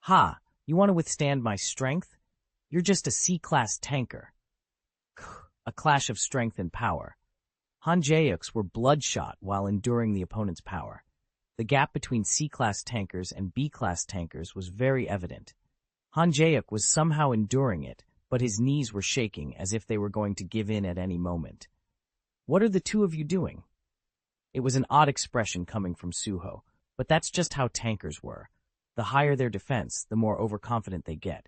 Ha! You want to withstand my strength? You're just a C-class tanker. A clash of strength and power. Han Jae-uk's were bloodshot while enduring the opponent's power. The gap between C-class tankers and B-class tankers was very evident. Han Jae-uk was somehow enduring it, but his knees were shaking as if they were going to give in at any moment. What are the two of you doing? It was an odd expression coming from Suho, but that's just how tankers were. The higher their defense, the more overconfident they get.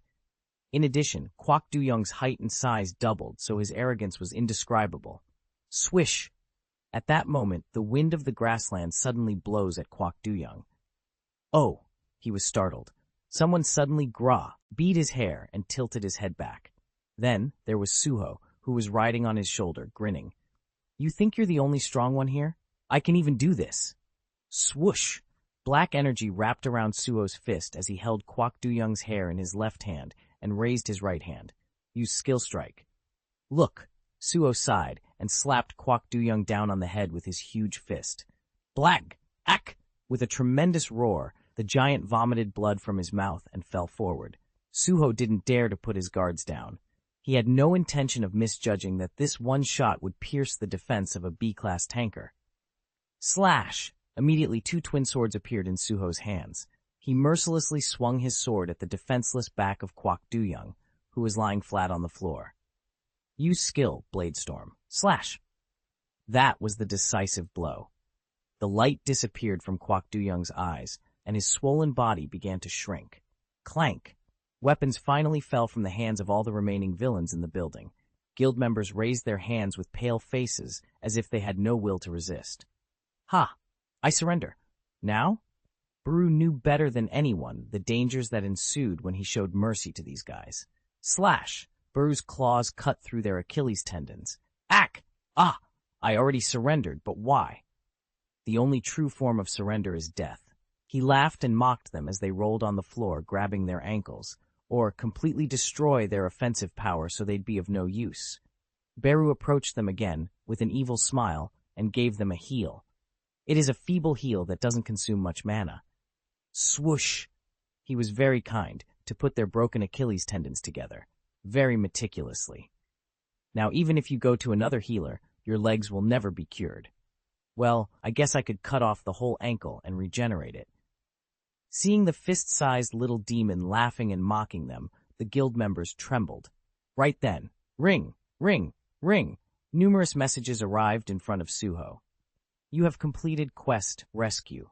In addition, Kwak Do-young's height and size doubled, so his arrogance was indescribable. Swish! At that moment, the wind of the grassland suddenly blows at Kwak Do-young. Oh! He was startled. Someone suddenly beat his hair and tilted his head back. Then, there was Suho, who was riding on his shoulder, grinning. You think you're the only strong one here? I can even do this. Swoosh! Black energy wrapped around Suho's fist as he held Kwak Do-young's hair in his left hand and raised his right hand. Use skill strike. Look! Suho sighed and slapped Kwak Do-young down on the head with his huge fist. Blag! Ack! With a tremendous roar, the giant vomited blood from his mouth and fell forward. Suho didn't dare to put his guards down. He had no intention of misjudging that this one shot would pierce the defense of a B-class tanker. Slash! Immediately 2 twin swords appeared in Suho's hands. He mercilessly swung his sword at the defenseless back of Kwak Do-young, who was lying flat on the floor. Use skill, Bladestorm. Slash! That was the decisive blow. The light disappeared from Kwak Do-young's eyes, and his swollen body began to shrink. Clank! Weapons finally fell from the hands of all the remaining villains in the building. Guild members raised their hands with pale faces, as if they had no will to resist. Ha! I surrender. Now? Beru knew better than anyone the dangers that ensued when he showed mercy to these guys. Slash! Beru's claws cut through their Achilles tendons. Ack! Ah! I already surrendered, but why? The only true form of surrender is death. He laughed and mocked them as they rolled on the floor, grabbing their ankles, or completely destroy their offensive power so they'd be of no use. Beru approached them again with an evil smile and gave them a heal. It is a feeble heal that doesn't consume much mana. Swoosh! He was very kind to put their broken Achilles tendons together, very meticulously. Now even if you go to another healer, your legs will never be cured. Well, I guess I could cut off the whole ankle and regenerate it. Seeing the fist-sized little demon laughing and mocking them, the guild members trembled. Right then, ring, ring, ring, numerous messages arrived in front of Suho. You have completed quest rescue.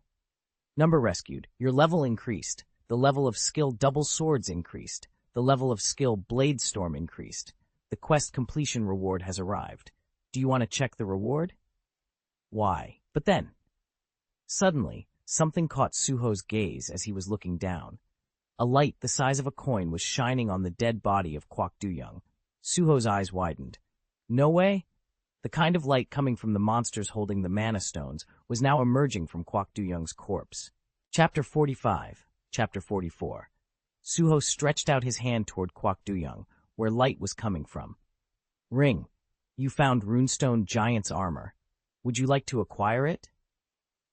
Number rescued, your level increased. The level of skill double swords increased. The level of skill Bladestorm increased. The quest completion reward has arrived. Do you want to check the reward? Why? But then, suddenly, something caught Suho's gaze as he was looking down. A light the size of a coin was shining on the dead body of Kwak Do-young. Suho's eyes widened. No way? The kind of light coming from the monsters holding the mana stones was now emerging from Kwak Do-young's corpse. Chapter 45, Chapter 44. Suho stretched out his hand toward Kwak Do-young, where light was coming from. Ring. You found runestone giant's armor. Would you like to acquire it?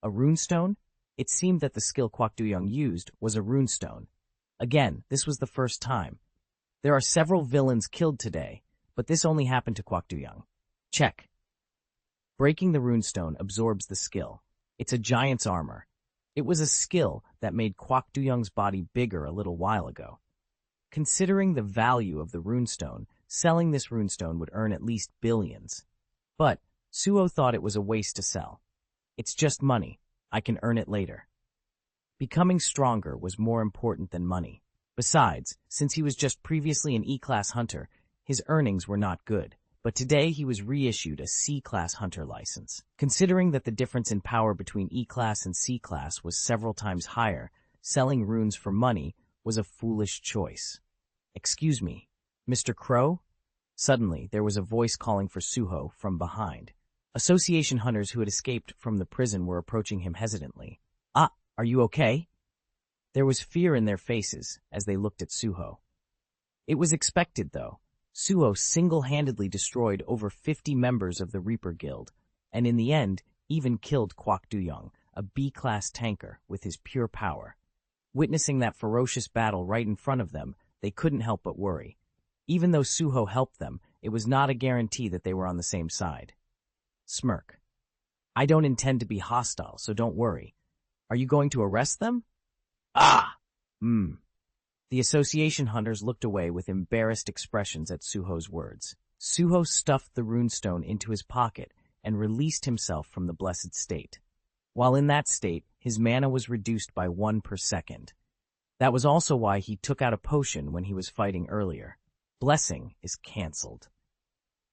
A runestone? It seemed that the skill Kwak Do-young used was a runestone. Again, this was the first time. There are several villains killed today, but this only happened to Kwak Do-young. Check. Breaking the runestone absorbs the skill. It's a giant's armor. It was a skill that made Kwak Do-young's body bigger a little while ago. Considering the value of the runestone, selling this runestone would earn at least billions. But Suho thought it was a waste to sell. It's just money. I can earn it later. Becoming stronger was more important than money. Besides, since he was just previously an E-class hunter, his earnings were not good. But today he was reissued a C-class hunter license. Considering that the difference in power between E-class and C-class was several times higher, selling runes for money was a foolish choice. Excuse me, Mr. Crow? Suddenly, there was a voice calling for Suho from behind. Association hunters who had escaped from the prison were approaching him hesitantly. Ah, Are you okay? There was fear in their faces as they looked at Suho. It was expected, though. Suho single-handedly destroyed over 50 members of the Reaper Guild, and in the end, even killed Kwak Duyong, a B-class tanker, with his pure power. Witnessing that ferocious battle right in front of them, they couldn't help but worry. Even though Suho helped them, it was not a guarantee that they were on the same side. Smirk. I don't intend to be hostile, so don't worry. Are you going to arrest them? Ah! The association hunters looked away with embarrassed expressions at Suho's words. Suho stuffed the runestone into his pocket and released himself from the blessed state. While in that state, his mana was reduced by 1 per second. That was also why he took out a potion when he was fighting earlier. Blessing is cancelled.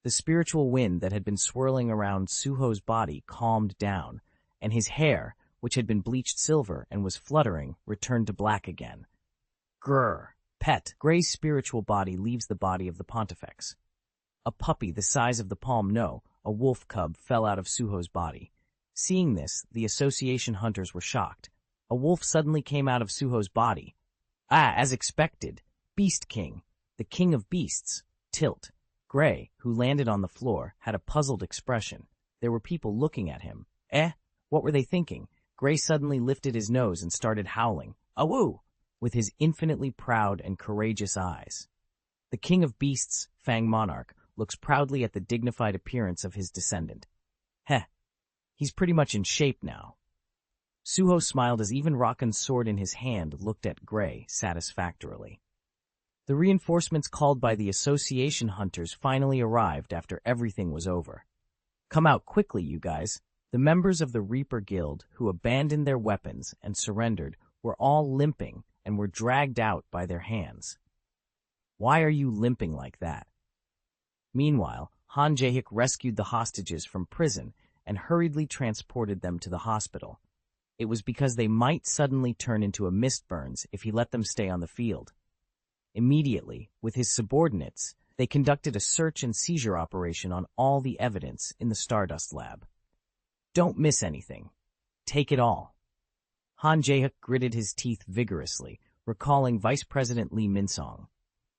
The spiritual wind that had been swirling around Suho's body calmed down, and his hair, which had been bleached silver and was fluttering, returned to black again. Grrr. Pet. Gray's spiritual body leaves the body of the Pontifex. A puppy the size of the palm, no, a wolf cub, fell out of Suho's body. Seeing this, the association hunters were shocked. A wolf suddenly came out of Suho's body. As expected. Beast King. The king of beasts. Tilt. Gray, who landed on the floor, had a puzzled expression. There were people looking at him. What were they thinking? Gray suddenly lifted his nose and started howling. Awoo! With his infinitely proud and courageous eyes. The king of beasts, Fang Monarch, looks proudly at the dignified appearance of his descendant. He's pretty much in shape now. Suho smiled as even Rakan's sword in his hand looked at Gray satisfactorily. The reinforcements called by the association hunters finally arrived after everything was over. Come out quickly, you guys. The members of the Reaper Guild who abandoned their weapons and surrendered were all limping and were dragged out by their hands. Why are you limping like that? Meanwhile, Han Jae-hyuk rescued the hostages from prison and hurriedly transported them to the hospital. It was because they might suddenly turn into a mistburns if he let them stay on the field. Immediately, with his subordinates, they conducted a search and seizure operation on all the evidence in the Stardust Lab. Don't miss anything. Take it all. Han Jae-hyuk gritted his teeth vigorously, recalling Vice President Lee Min-song.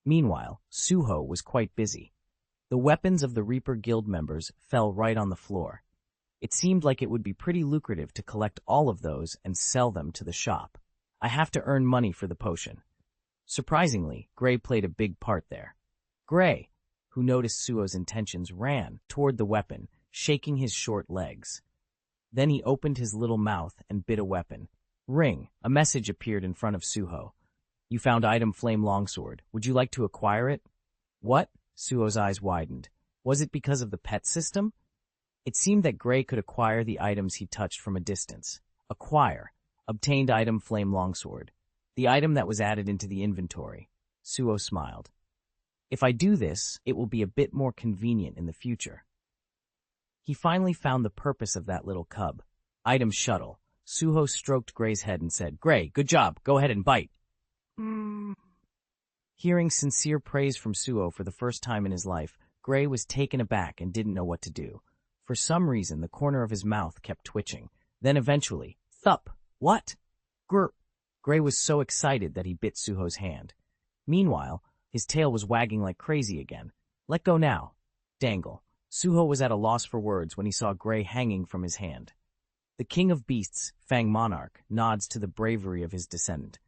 Meanwhile, Suho was quite busy. The weapons of the Reaper Guild members fell right on the floor. It seemed like it would be pretty lucrative to collect all of those and sell them to the shop. I have to earn money for the potion. Surprisingly, Gray played a big part there. Gray, who noticed Suho's intentions, ran toward the weapon, shaking his short legs. Then he opened his little mouth and bit a weapon. Ring. A message appeared in front of Suho. You found item Flame Longsword. Would you like to acquire it? What? Suho's eyes widened. Was it because of the pet system? It seemed that Gray could acquire the items he touched from a distance. Acquire. Obtained item Flame Longsword. The item that was added into the inventory. Suho smiled. If I do this, it will be a bit more convenient in the future. He finally found the purpose of that little cub. Item Shuttle. Suho stroked Gray's head and said, Gray, good job. Go ahead and bite. Hearing sincere praise from Suho for the first time in his life, Gray was taken aback and didn't know what to do. For some reason, the corner of his mouth kept twitching. Then eventually, thup! What? Grr! Gray was so excited that he bit Suho's hand. Meanwhile, his tail was wagging like crazy again. Let go now. Dangle. Suho was at a loss for words when he saw Gray hanging from his hand. The king of beasts, Fang Monarch, nods to the bravery of his descendant.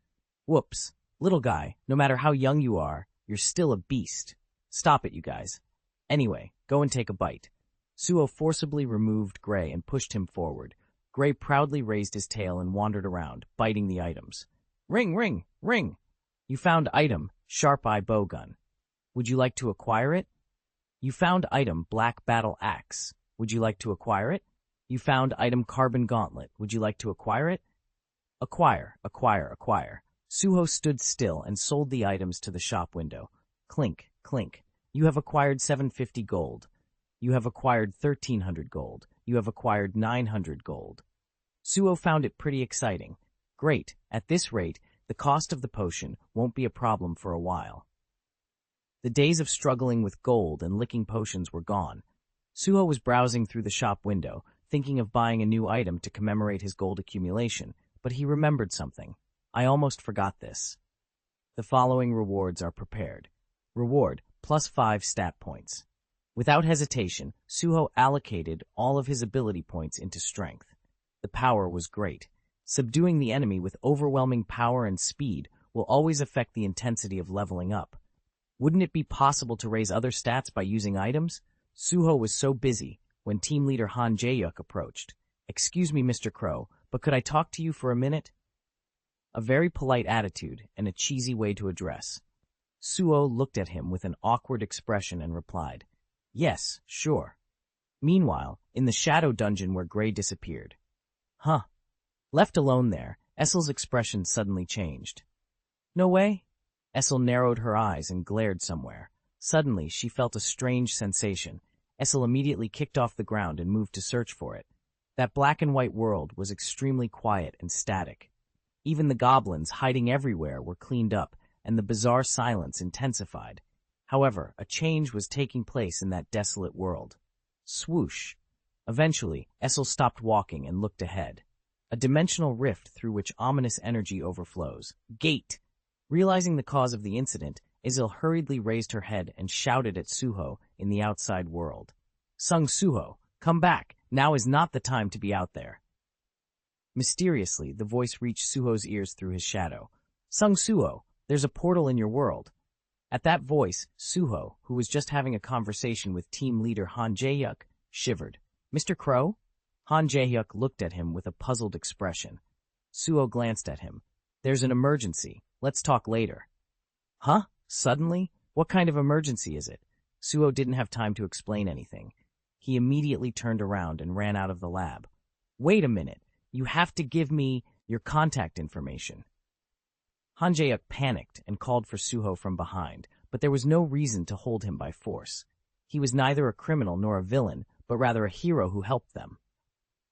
Whoops. Little guy, no matter how young you are, you're still a beast. Stop it, you guys. Anyway, go and take a bite. Suho forcibly removed Gray and pushed him forward. Gray proudly raised his tail and wandered around, biting the items. Ring, ring, ring! You found item, Sharp Eye Bowgun. Would you like to acquire it? You found item, Black Battle Axe. Would you like to acquire it? You found item, Carbon Gauntlet. Would you like to acquire it? Acquire, acquire, acquire. Suho stood still and sold the items to the shop window. Clink, clink. You have acquired 750 gold. You have acquired 1,300 gold. You have acquired 900 gold. Suho found it pretty exciting. Great, at this rate, the cost of the potion won't be a problem for a while. The days of struggling with gold and licking potions were gone. Suho was browsing through the shop window, thinking of buying a new item to commemorate his gold accumulation, but he remembered something. I almost forgot this. The following rewards are prepared. Reward, +5 stat points. Without hesitation, Suho allocated all of his ability points into strength. The power was great. Subduing the enemy with overwhelming power and speed will always affect the intensity of leveling up. Wouldn't it be possible to raise other stats by using items? Suho was so busy when team leader Han Jae-yuk approached. "Excuse me, Mr. Crow, but could I talk to you for a minute?" A very polite attitude and a cheesy way to address. Suho looked at him with an awkward expression and replied, "Yes, sure." Meanwhile, in the shadow dungeon where Gray disappeared. Huh. Left alone there, Essel's expression suddenly changed. "No way?" Essel narrowed her eyes and glared somewhere. Suddenly, she felt a strange sensation. Essel immediately kicked off the ground and moved to search for it. That black and white world was extremely quiet and static. Even the goblins hiding everywhere were cleaned up, and the bizarre silence intensified. However, a change was taking place in that desolate world. Swoosh! Eventually, Essel stopped walking and looked ahead. A dimensional rift through which ominous energy overflows. Gate! Realizing the cause of the incident, Isil hurriedly raised her head and shouted at Suho in the outside world. "Sung Suho, come back! Now is not the time to be out there." Mysteriously, the voice reached Suho's ears through his shadow. "Sung Suho, there's a portal in your world." At that voice, Suho, who was just having a conversation with team leader Han Jae-yuk, shivered. "Mr. Crow?" Han Jae-yuk looked at him with a puzzled expression. Suho glanced at him. "There's an emergency. Let's talk later." "Huh? Suddenly? What kind of emergency is it?" Suho didn't have time to explain anything. He immediately turned around and ran out of the lab. "Wait a minute. You have to give me your contact information." Han Jae-yuk panicked and called for Suho from behind, but there was no reason to hold him by force. He was neither a criminal nor a villain, but rather a hero who helped them.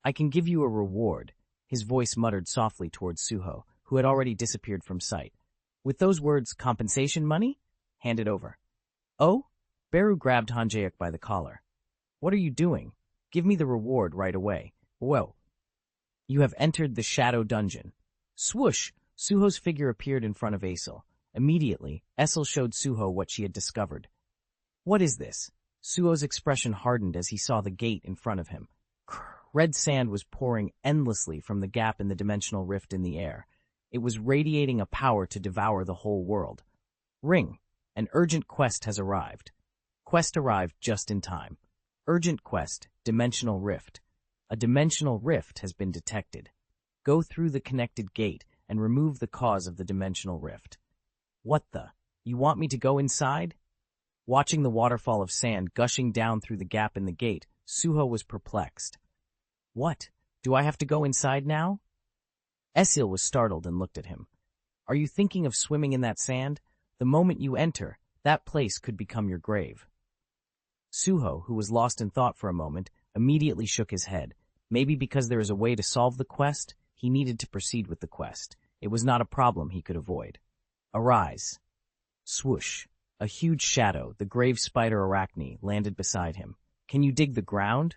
"I can give you a reward," his voice muttered softly towards Suho, who had already disappeared from sight. With those words, "compensation money?" "Hand it over." "Oh?" Beru grabbed Han Jae-yuk by the collar. "What are you doing? Give me the reward right away." "Whoa. You have entered the shadow dungeon." Swoosh! Suho's figure appeared in front of Essel. Immediately, Essel showed Suho what she had discovered. "What is this?" Suho's expression hardened as he saw the gate in front of him. Red sand was pouring endlessly from the gap in the dimensional rift in the air. It was radiating a power to devour the whole world. "Ring. An urgent quest has arrived." Quest arrived just in time. Urgent quest, dimensional rift. A dimensional rift has been detected. Go through the connected gate and remove the cause of the dimensional rift. What the? You want me to go inside? Watching the waterfall of sand gushing down through the gap in the gate, Suho was perplexed. What? Do I have to go inside now? Essil was startled and looked at him. Are you thinking of swimming in that sand? The moment you enter, that place could become your grave. Suho, who was lost in thought for a moment, immediately shook his head. Maybe because there is a way to solve the quest, he needed to proceed with the quest. It was not a problem he could avoid. Arise. Swoosh. A huge shadow, the grave spider Arachne, landed beside him. Can you dig the ground?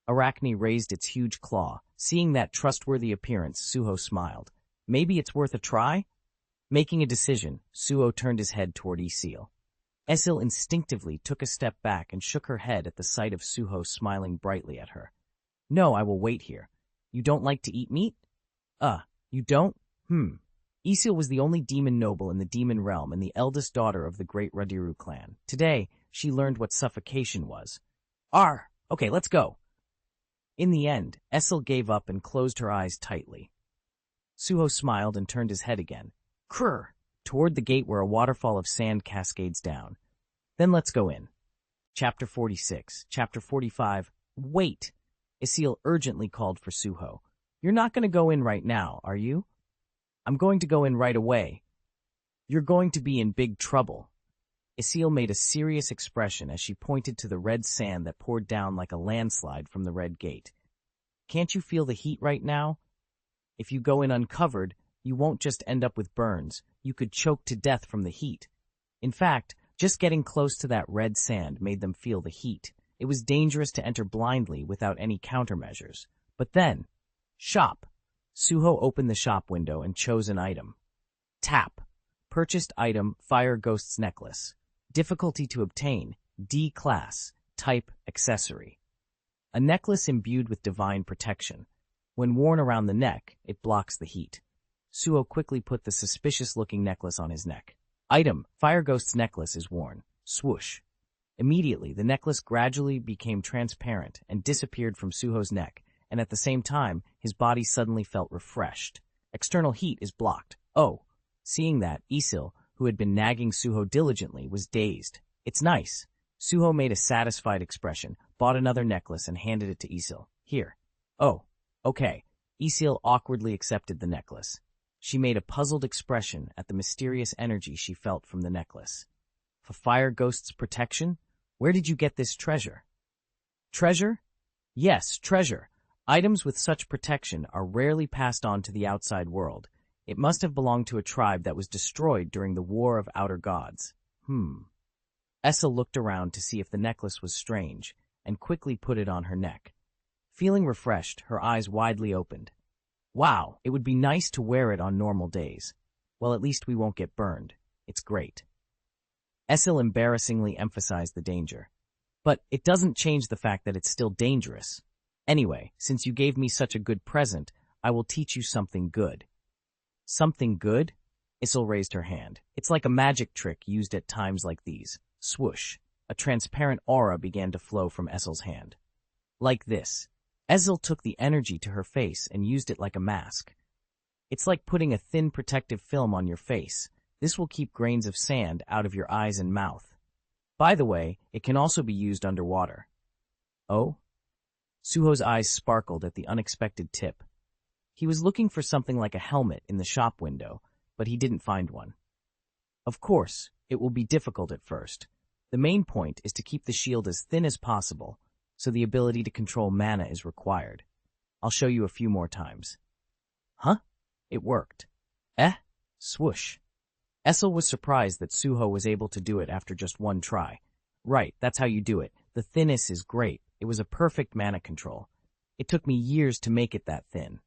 Arachne raised its huge claw. Seeing that trustworthy appearance, Suho smiled. Maybe it's worth a try? Making a decision, Suho turned his head toward Essil. Essil instinctively took a step back and shook her head at the sight of Suho smiling brightly at her. No, I will wait here. You don't like to eat meat? You don't? Essil was the only demon noble in the demon realm and the eldest daughter of the great Radiru clan. Today, she learned what suffocation was. Okay, let's go. In the end, Essil gave up and closed her eyes tightly. Suho smiled and turned his head again. Krr! Toward the gate where a waterfall of sand cascades down. Then let's go in. Chapter 46. Chapter 45. Wait! Essil urgently called for Suho. You're not going to go in right now, are you? I'm going to go in right away. You're going to be in big trouble. Essil made a serious expression as she pointed to the red sand that poured down like a landslide from the red gate. Can't you feel the heat right now? If you go in uncovered, you won't just end up with burns. You could choke to death from the heat. In fact, just getting close to that red sand made them feel the heat. It was dangerous to enter blindly without any countermeasures. But then, shop! Suho opened the shop window and chose an item. Tap. Purchased item, Fire Ghost's Necklace. Difficulty to obtain, D class. Type, accessory. A necklace imbued with divine protection. When worn around the neck, it blocks the heat. Suho quickly put the suspicious-looking necklace on his neck. Item, Fire Ghost's Necklace is worn. Swoosh. Immediately, the necklace gradually became transparent and disappeared from Suho's neck, and at the same time, his body suddenly felt refreshed. External heat is blocked. Oh. Seeing that, Isil, who had been nagging Suho diligently, was dazed. It's nice. Suho made a satisfied expression, bought another necklace, and handed it to Isil. Here. Oh, okay. Isil awkwardly accepted the necklace. She made a puzzled expression at the mysterious energy she felt from the necklace. For Fire Ghost's protection? Where did you get this treasure? Treasure? Yes, treasure. Items with such protection are rarely passed on to the outside world. It must have belonged to a tribe that was destroyed during the War of Outer Gods. Essa looked around to see if the necklace was strange, and quickly put it on her neck. Feeling refreshed, her eyes widely opened. Wow, it would be nice to wear it on normal days. Well, at least we won't get burned. It's great. Essil embarrassingly emphasized the danger. But it doesn't change the fact that it's still dangerous. Anyway, since you gave me such a good present, I will teach you something good. Something good? Issel raised her hand. It's like a magic trick used at times like these. Swoosh. A transparent aura began to flow from Essel's hand. Like this. Essel took the energy to her face and used it like a mask. It's like putting a thin protective film on your face. This will keep grains of sand out of your eyes and mouth. By the way, it can also be used underwater. Oh? Suho's eyes sparkled at the unexpected tip. He was looking for something like a helmet in the shop window, but he didn't find one. Of course, it will be difficult at first. The main point is to keep the shield as thin as possible, so the ability to control mana is required. I'll show you a few more times. Huh? It worked. Swoosh. Essel was surprised that Suho was able to do it after just one try. Right, that's how you do it. The thinness is great. It was a perfect mana control. It took me years to make it that thin.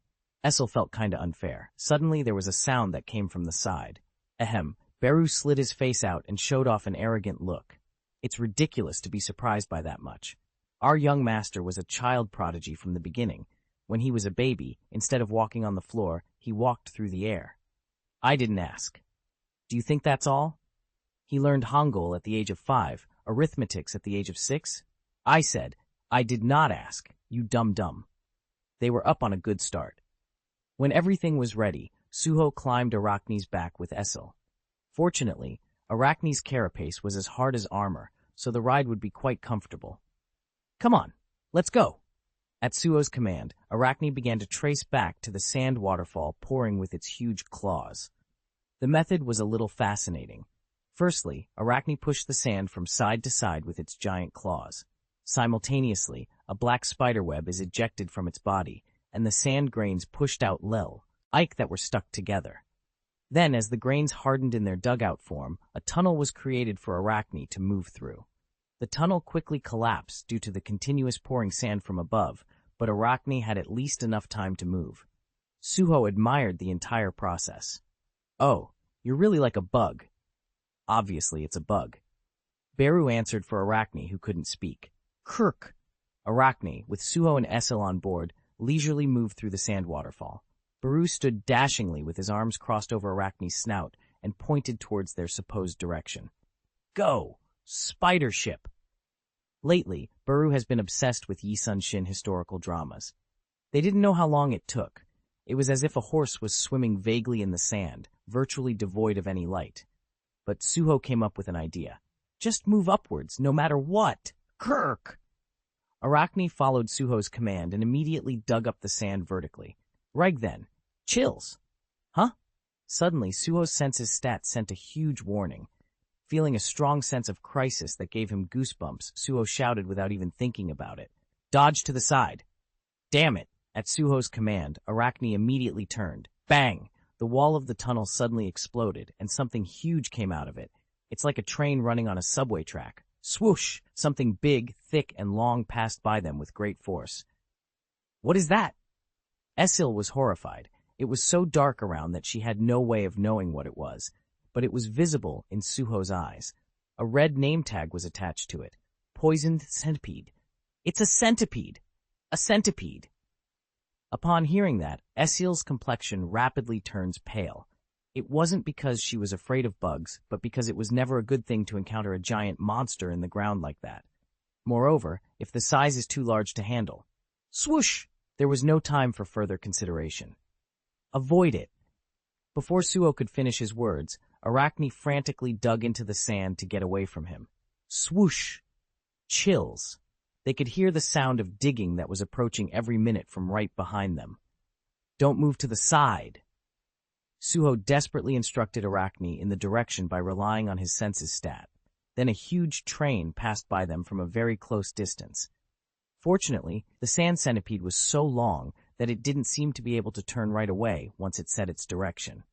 Essel felt kinda unfair. Suddenly there was a sound that came from the side. Ahem. Beru slid his face out and showed off an arrogant look. It's ridiculous to be surprised by that much. Our young master was a child prodigy from the beginning. When he was a baby, instead of walking on the floor, he walked through the air. I didn't ask. Do you think that's all? He learned Hangul at the age of 5, arithmetics at the age of 6. I said, I did not ask, you dumb. They were up on a good start. When everything was ready, Suho climbed Arachne's back with Essel. Fortunately, Arachne's carapace was as hard as armor, so the ride would be quite comfortable. Come on, let's go. At Suho's command, Arachne began to trace back to the sand waterfall pouring with its huge claws. The method was a little fascinating. Firstly, Arachne pushed the sand from side to side with its giant claws. Simultaneously, a black spiderweb is ejected from its body, and the sand grains pushed out Ike that were stuck together. Then, as the grains hardened in their dugout form, a tunnel was created for Arachne to move through. The tunnel quickly collapsed due to the continuous pouring sand from above, but Arachne had at least enough time to move. Suho admired the entire process. Oh, you're really like a bug. Obviously, it's a bug. Beru answered for Arachne, who couldn't speak. Kirk. Arachne, with Suho and Essel on board, leisurely moved through the sand waterfall. Beru stood dashingly with his arms crossed over Arachne's snout and pointed towards their supposed direction. Go! Spider ship! Lately, Beru has been obsessed with Yi Sun Shin historical dramas. They didn't know how long it took. It was as if a horse was swimming vaguely in the sand, virtually devoid of any light. But Suho came up with an idea. Just move upwards, no matter what! Kirk! Arachne followed Suho's command and immediately dug up the sand vertically. Right then. Chills! Huh? Suddenly, Suho's senses stat sent a huge warning. Feeling a strong sense of crisis that gave him goosebumps, Suho shouted without even thinking about it. Dodge to the side! Damn it! At Suho's command, Arachne immediately turned. Bang! The wall of the tunnel suddenly exploded, and something huge came out of it. It's like a train running on a subway track. Swoosh! Something big, thick, and long passed by them with great force. What is that? Essil was horrified. It was so dark around that she had no way of knowing what it was, but it was visible in Suho's eyes. A red name tag was attached to it. Poisoned centipede. It's a centipede! A centipede! Upon hearing that, Esil's complexion rapidly turns pale. It wasn't because she was afraid of bugs, but because it was never a good thing to encounter a giant monster in the ground like that. Moreover, if the size is too large to handle. Swoosh! There was no time for further consideration. Avoid it. Before Suho could finish his words, Arachne frantically dug into the sand to get away from him. Swoosh! Chills. They could hear the sound of digging that was approaching every minute from right behind them. Don't move to the side. Suho desperately instructed Arachne in the direction by relying on his senses stat. Then a huge train passed by them from a very close distance. Fortunately, the sand centipede was so long that it didn't seem to be able to turn right away once it set its direction.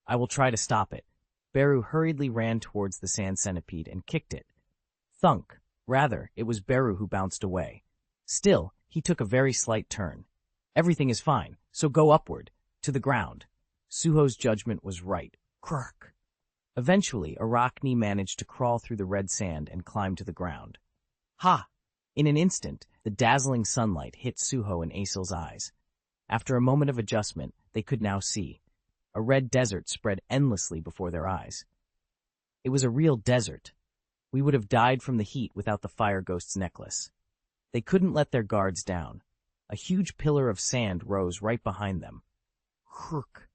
I will try to stop it. Beru hurriedly ran towards the sand centipede and kicked it. Thunk. Rather, it was Beru who bounced away. Still, he took a very slight turn. Everything is fine, so go upward, to the ground. Suho's judgment was right. Krrk. Eventually, Arachne managed to crawl through the red sand and climb to the ground. Ha! In an instant, the dazzling sunlight hit Suho and Asil's eyes. After a moment of adjustment, they could now see. A red desert spread endlessly before their eyes. It was a real desert. We would have died from the heat without the fire ghost's necklace. They couldn't let their guards down. A huge pillar of sand rose right behind them. Krrk.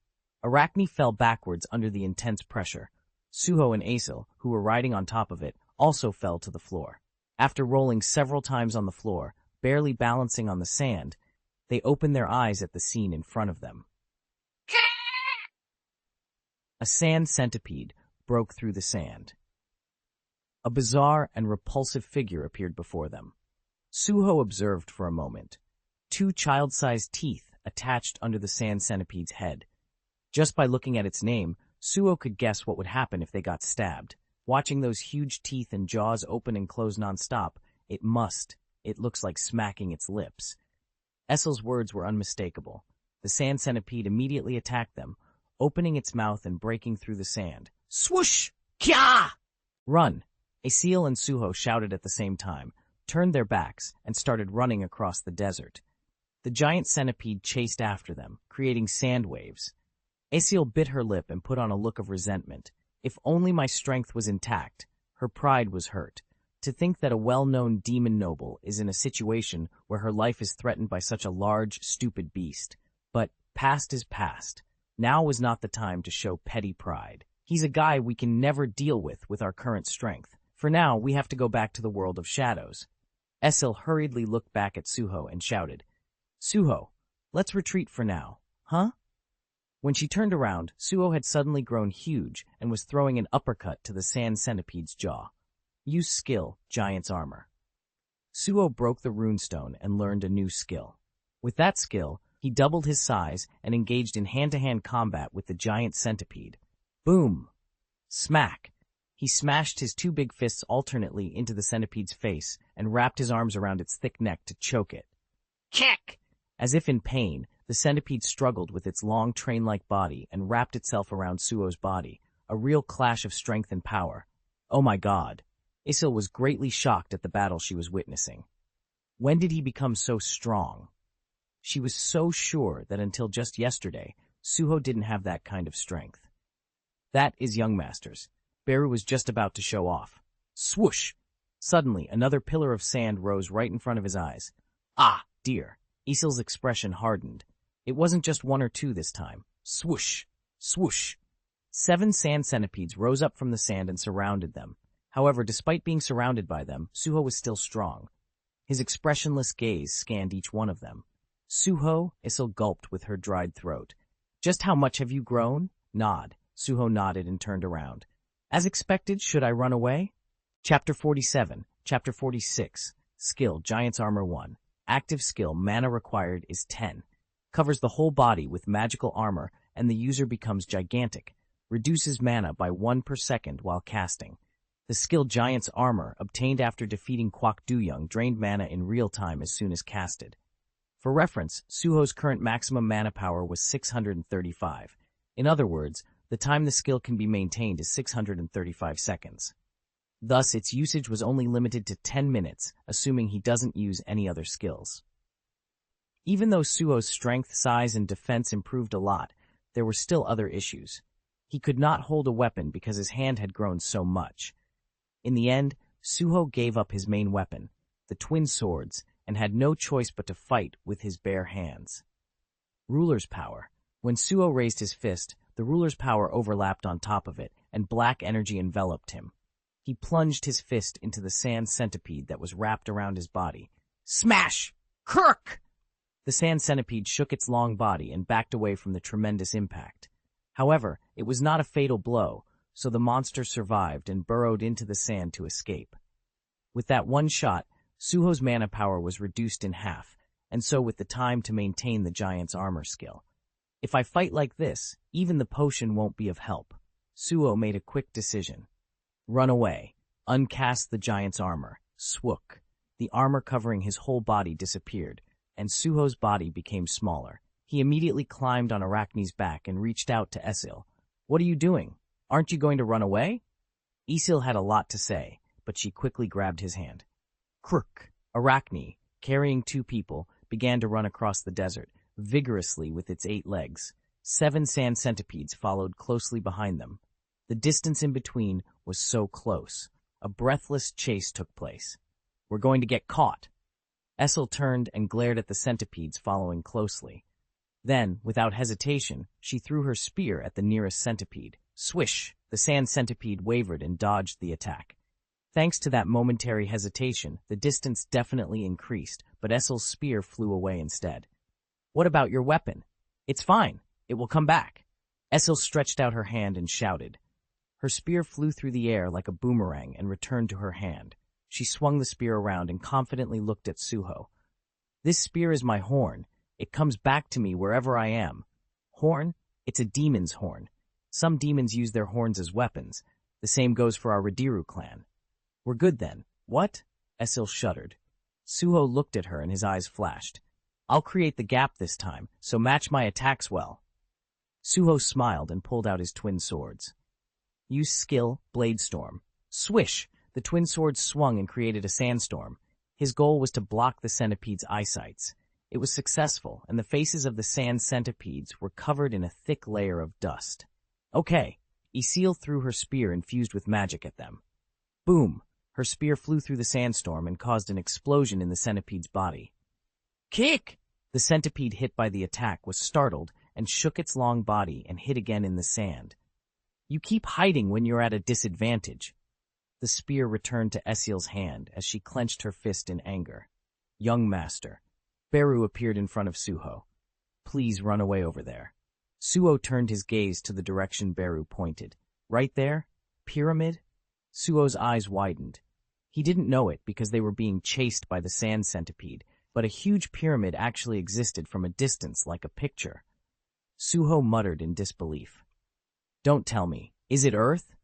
Arachne fell backwards under the intense pressure. Suho and Asil, who were riding on top of it, also fell to the floor. After rolling several times on the floor, barely balancing on the sand, they opened their eyes at the scene in front of them. A sand centipede broke through the sand. A bizarre and repulsive figure appeared before them. Suho observed for a moment. 2 child-sized teeth attached under the sand centipede's head. Just by looking at its name, Suho could guess what would happen if they got stabbed. Watching those huge teeth and jaws open and close nonstop, it looks like smacking its lips. Esil's words were unmistakable. The sand centipede immediately attacked them, opening its mouth and breaking through the sand. Swoosh! Kya! Run! Asil and Suho shouted at the same time, turned their backs, and started running across the desert. The giant centipede chased after them, creating sand waves. Asil bit her lip and put on a look of resentment. If only my strength was intact. Her pride was hurt. To think that a well-known demon noble is in a situation where her life is threatened by such a large, stupid beast. But past is past. Now was not the time to show petty pride. He's a guy we can never deal with our current strength. For now, we have to go back to the world of shadows. Asil hurriedly looked back at Suho and shouted, Suho, let's retreat for now, huh? When she turned around, Suho had suddenly grown huge and was throwing an uppercut to the sand centipede's jaw. Use skill, Giant's Armor. Suho broke the runestone and learned a new skill. With that skill, he doubled his size and engaged in hand-to-hand combat with the giant centipede. Boom! Smack! He smashed his 2 big fists alternately into the centipede's face and wrapped his arms around its thick neck to choke it. Kick! As if in pain, the centipede struggled with its long train-like body and wrapped itself around Suho's body, a real clash of strength and power. Oh my god! Asil was greatly shocked at the battle she was witnessing. When did he become so strong? She was so sure that until just yesterday, Suho didn't have that kind of strength. That is young masters. Beru was just about to show off. Swoosh! Suddenly, another pillar of sand rose right in front of his eyes. Ah, dear! Asil's expression hardened. It wasn't just 1 or 2 this time. Swoosh! Swoosh! 7 sand centipedes rose up from the sand and surrounded them. However, despite being surrounded by them, Suho was still strong. His expressionless gaze scanned each one of them. Suho, Asil gulped with her dried throat. Just how much have you grown? Nod. Suho nodded and turned around. As expected, should I run away? Chapter 47, Chapter 46, Skill, Giant's Armor 1. Active skill, mana required is 10. Covers the whole body with magical armor and the user becomes gigantic. Reduces mana by 1 per second while casting. The skill Giant's Armor, obtained after defeating Kwak Duyung, drained mana in real time as soon as casted. For reference, Suho's current maximum mana power was 635. In other words, the time the skill can be maintained is 635 seconds. Thus, its usage was only limited to 10 minutes, assuming he doesn't use any other skills. Even though Suho's strength, size, and defense improved a lot, there were still other issues. He could not hold a weapon because his hand had grown so much. In the end, Suho gave up his main weapon, the twin swords, and had no choice but to fight with his bare hands. Ruler's power. When Suho raised his fist, the ruler's power overlapped on top of it, and black energy enveloped him. He plunged his fist into the sand centipede that was wrapped around his body. Smash! Kirk! The sand centipede shook its long body and backed away from the tremendous impact. However, it was not a fatal blow, so the monster survived and burrowed into the sand to escape. With that one shot, Suho's mana power was reduced in half, and so with the time to maintain the giant's armor skill. If I fight like this, even the potion won't be of help. Suho made a quick decision. Run away. Uncast the giant's armor. Swook. The armor covering his whole body disappeared, and Suho's body became smaller. He immediately climbed on Arachne's back and reached out to Esil. What are you doing? Aren't you going to run away? Esil had a lot to say, but she quickly grabbed his hand. Crook. Arachne, carrying 2 people, began to run across the desert, vigorously with its 8 legs. 7 sand centipedes followed closely behind them. The distance in between was so close. A breathless chase took place. We're going to get caught. Esil turned and glared at the centipedes following closely. Then, without hesitation, she threw her spear at the nearest centipede. Swish! The sand centipede wavered and dodged the attack. Thanks to that momentary hesitation, the distance definitely increased, but Esil's spear flew away instead. What about your weapon? It's fine. It will come back. Esil stretched out her hand and shouted. Her spear flew through the air like a boomerang and returned to her hand. She swung the spear around and confidently looked at Suho. This spear is my horn. It comes back to me wherever I am. Horn? It's a demon's horn. Some demons use their horns as weapons. The same goes for our Radiru clan. We're good then. What? Esil shuddered. Suho looked at her and his eyes flashed. I'll create the gap this time, so match my attacks well. Suho smiled and pulled out his twin swords. Use skill, Blade Storm. Swish! The twin swords swung and created a sandstorm. His goal was to block the centipede's eyesights. It was successful, and the faces of the sand centipedes were covered in a thick layer of dust. Okay. Esil threw her spear infused with magic at them. Boom! Her spear flew through the sandstorm and caused an explosion in the centipede's body. Kick! The centipede hit by the attack was startled and shook its long body and hid again in the sand. You keep hiding when you're at a disadvantage. The spear returned to Esil's hand as she clenched her fist in anger. Young master. Beru appeared in front of Suho. Please run away over there. Suho turned his gaze to the direction Beru pointed. Right there? Pyramid? Suho's eyes widened. He didn't know it because they were being chased by the sand centipede, but a huge pyramid actually existed from a distance like a picture. Suho muttered in disbelief. Don't tell me. Is it Earth?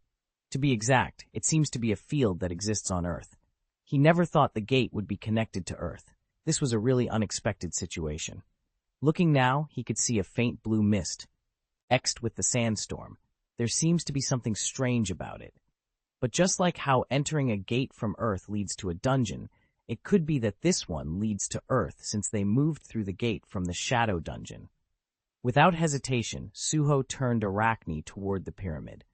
To be exact, it seems to be a field that exists on Earth. He never thought the gate would be connected to Earth. This was a really unexpected situation. Looking now, he could see a faint blue mist, X'd with the sandstorm. There seems to be something strange about it. But just like how entering a gate from Earth leads to a dungeon, it could be that this one leads to Earth since they moved through the gate from the Shadow Dungeon. Without hesitation, Suho turned Arachne toward the pyramid.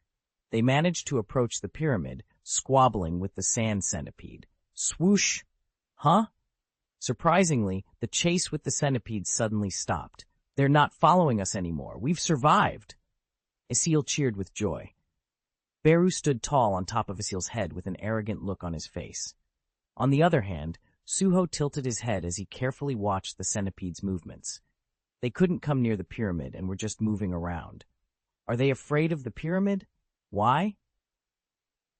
They managed to approach the pyramid, squabbling with the sand centipede. Swoosh! Huh? Surprisingly, the chase with the centipedes suddenly stopped. They're not following us anymore. We've survived! Esil cheered with joy. Beru stood tall on top of Isil's head with an arrogant look on his face. On the other hand, Suho tilted his head as he carefully watched the centipede's movements. They couldn't come near the pyramid and were just moving around. Are they afraid of the pyramid? Why?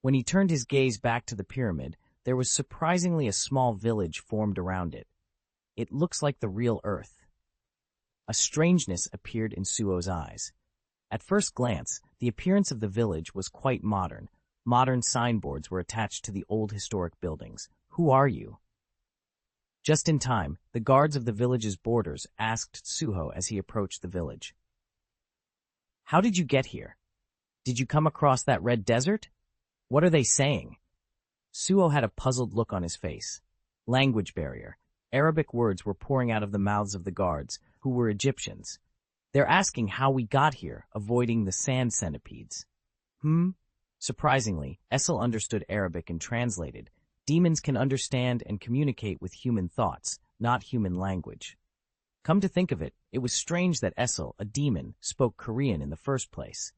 When he turned his gaze back to the pyramid, there was surprisingly a small village formed around it. It looks like the real Earth. A strangeness appeared in Suho's eyes. At first glance, the appearance of the village was quite modern. Modern signboards were attached to the old historic buildings. Who are you? Just in time, the guards of the village's borders asked Suho as he approached the village. "How did you get here? Did you come across that red desert? What are they saying?" Suho had a puzzled look on his face. Language barrier. Arabic words were pouring out of the mouths of the guards, who were Egyptians. "They're asking how we got here, avoiding the sand centipedes." Surprisingly, Essel understood Arabic and translated. Demons can understand and communicate with human thoughts, not human language. Come to think of it, it was strange that Essel, a demon, spoke Korean in the first place.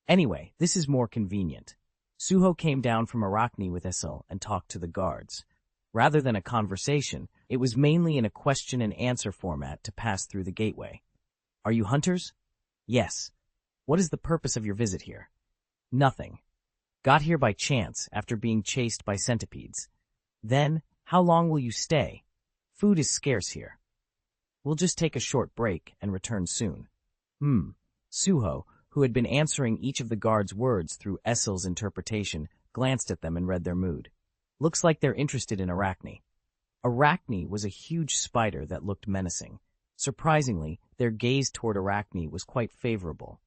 Anyway, this is more convenient. Suho came down from Arachne with Essel and talked to the guards. Rather than a conversation, it was mainly in a question-and-answer format to pass through the gateway. "Are you hunters?" "Yes." "What is the purpose of your visit here?" "Nothing. Got here by chance after being chased by centipedes." "Then, how long will you stay? Food is scarce here." "We'll just take a short break and return soon." Suho, who had been answering each of the guards' words through Essel's interpretation, glanced at them and read their mood. Looks like they're interested in Arachne. Arachne was a huge spider that looked menacing. Surprisingly, their gaze toward Arachne was quite favorable.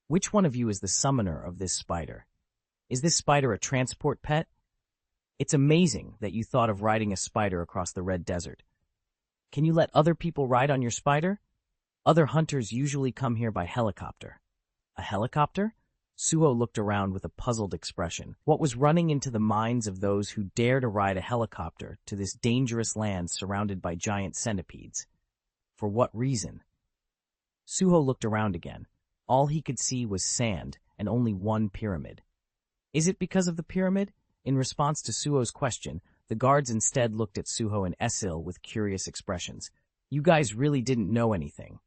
"Which one of you is the summoner of this spider? Is this spider a transport pet? It's amazing that you thought of riding a spider across the red desert. Can you let other people ride on your spider? Other hunters usually come here by helicopter." "A helicopter?" Suho looked around with a puzzled expression. What was running into the minds of those who dare to ride a helicopter to this dangerous land surrounded by giant centipedes? For what reason? Suho looked around again. All he could see was sand and only one pyramid. Is it because of the pyramid? In response to Suho's question, the guards instead looked at Suho and Essil with curious expressions. "You guys really didn't know anything."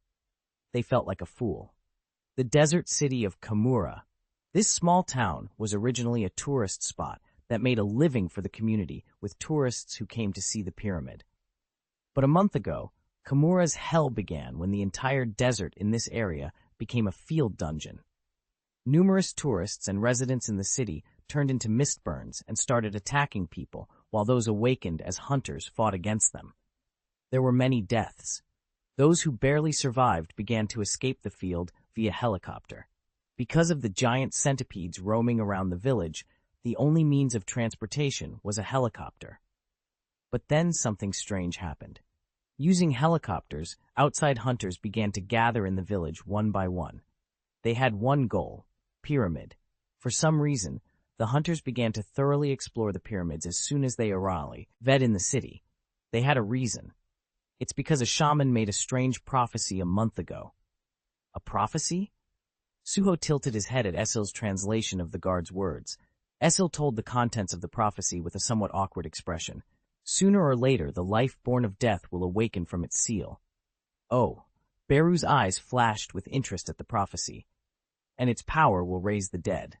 They felt like a fool. The desert city of Kamura. This small town was originally a tourist spot that made a living for the community with tourists who came to see the pyramid. But a month ago, Kamura's hell began when the entire desert in this area became a field dungeon. Numerous tourists and residents in the city turned into mistburns and started attacking people, while those awakened as hunters fought against them. There were many deaths. Those who barely survived began to escape the field via helicopter. Because of the giant centipedes roaming around the village, the only means of transportation was a helicopter. But then something strange happened. Using helicopters, outside hunters began to gather in the village one by one. They had one goal: pyramid. For some reason, the hunters began to thoroughly explore the pyramids as soon as they arrived in the city. They had a reason. It's because a shaman made a strange prophecy a month ago. A prophecy? Suho tilted his head at Essil's translation of the guard's words. Essil told the contents of the prophecy with a somewhat awkward expression. Sooner or later, the life born of death will awaken from its seal. Oh, Beru's eyes flashed with interest at the prophecy. And its power will raise the dead.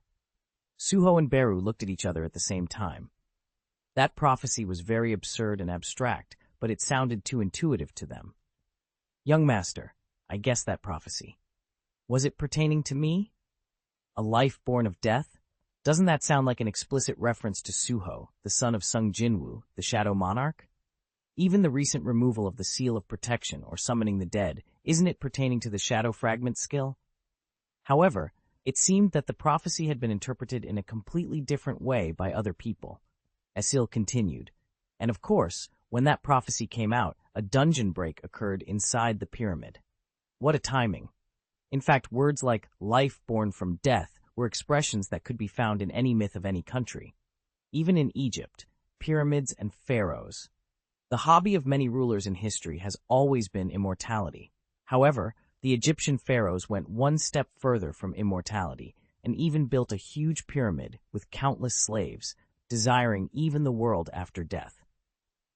Suho and Beru looked at each other at the same time. That prophecy was very absurd and abstract, but it sounded too intuitive to them. "Young master, I guessed that prophecy. Was it pertaining to me? A life born of death? Doesn't that sound like an explicit reference to Suho, the son of Sung Jinwoo, the Shadow Monarch? Even the recent removal of the Seal of Protection or summoning the dead, isn't it pertaining to the Shadow Fragment skill?" However, it seemed that the prophecy had been interpreted in a completely different way by other people. Essil continued, and of course, when that prophecy came out, a dungeon break occurred inside the pyramid. What a timing. In fact, words like life born from death were expressions that could be found in any myth of any country. Even in Egypt, pyramids and pharaohs. The hobby of many rulers in history has always been immortality. However, the Egyptian pharaohs went one step further from immortality and even built a huge pyramid with countless slaves, desiring even the world after death.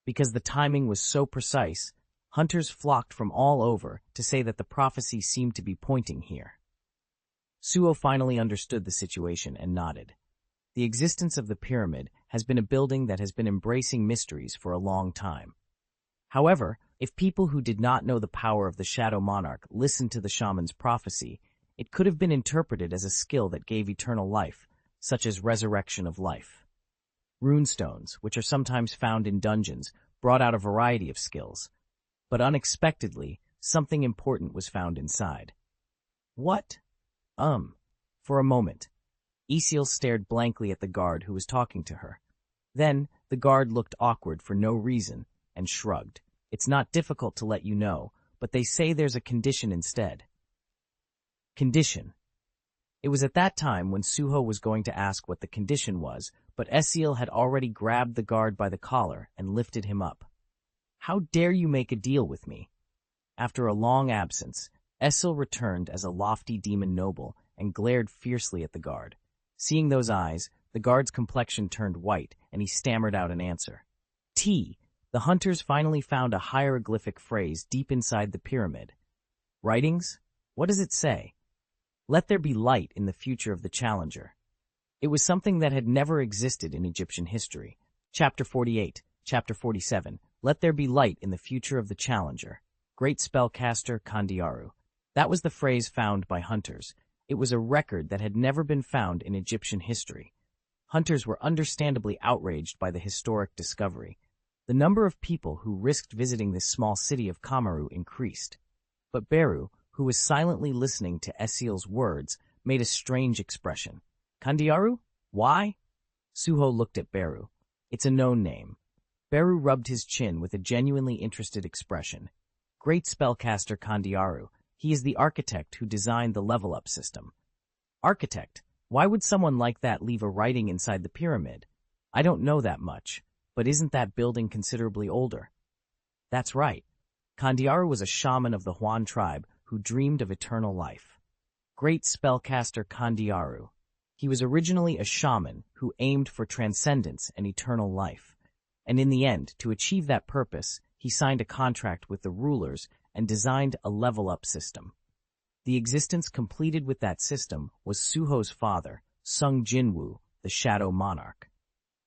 Because the timing was so precise, hunters flocked from all over to say that the prophecy seemed to be pointing here. Suho finally understood the situation and nodded. The existence of the pyramid has been a building that has been embracing mysteries for a long time. However, if people who did not know the power of the Shadow Monarch listened to the shaman's prophecy, it could have been interpreted as a skill that gave eternal life, such as resurrection of life. Runestones, which are sometimes found in dungeons, brought out a variety of skills. But unexpectedly, something important was found inside. What? For a moment, Isil stared blankly at the guard who was talking to her. Then, the guard looked awkward for no reason and shrugged. It's not difficult to let you know, but they say there's a condition instead. Condition. It was at that time when Suho was going to ask what the condition was, but Isil had already grabbed the guard by the collar and lifted him up. How dare you make a deal with me? After a long absence, Isil returned as a lofty demon noble and glared fiercely at the guard. Seeing those eyes, the guard's complexion turned white, and he stammered out an answer. The hunters finally found a hieroglyphic phrase deep inside the pyramid. Writings? What does it say? Let there be light in the future of the challenger. It was something that had never existed in Egyptian history. Chapter 48, Chapter 47, Let there be light in the future of the challenger. Great spellcaster Kandiaru. That was the phrase found by hunters. It was a record that had never been found in Egyptian history. Hunters were understandably outraged by the historic discovery. The number of people who risked visiting this small city of Kamaru increased. But Beru, who was silently listening to Isil's words, made a strange expression. Kandiaru? Why? Suho looked at Beru. It's a known name. Beru rubbed his chin with a genuinely interested expression. Great spellcaster Kandiaru. He is the architect who designed the level-up system. Architect? Why would someone like that leave a writing inside the pyramid? I don't know that much, but isn't that building considerably older? That's right. Kandiaru was a shaman of the Huan tribe who dreamed of eternal life. Great spellcaster Kandiaru. He was originally a shaman who aimed for transcendence and eternal life. And in the end, to achieve that purpose, he signed a contract with the rulers and designed a level-up system. The existence completed with that system was Suho's father, Sung Jinwoo, the Shadow Monarch.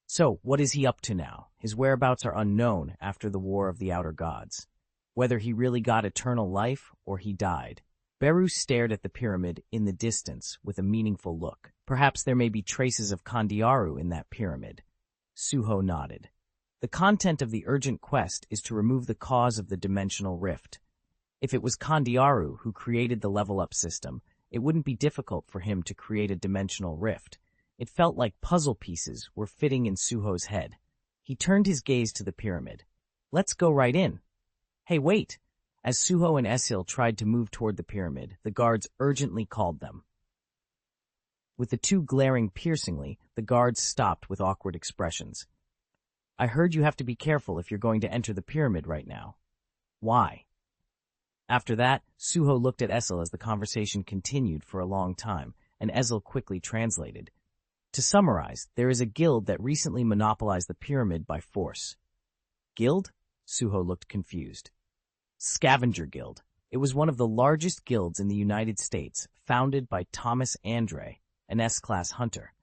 So, what is he up to now? His whereabouts are unknown after the War of the Outer Gods. Whether he really got eternal life or he died. Beru stared at the pyramid in the distance with a meaningful look. Perhaps there may be traces of Kandiaru in that pyramid. Suho nodded. The content of the urgent quest is to remove the cause of the dimensional rift. If it was Kandiaru who created the level-up system, it wouldn't be difficult for him to create a dimensional rift. It felt like puzzle pieces were fitting in Suho's head. He turned his gaze to the pyramid. Let's go right in. Hey, wait! As Suho and Isil tried to move toward the pyramid, the guards urgently called them. With the two glaring piercingly, the guards stopped with awkward expressions. I heard you have to be careful if you're going to enter the pyramid right now. Why? After that, Suho looked at Isil as the conversation continued for a long time, and Isil quickly translated. To summarize, there is a guild that recently monopolized the pyramid by force. Guild? Suho looked confused. Scavenger Guild. It was one of the largest guilds in the United States, founded by Thomas Andre, an S-class hunter.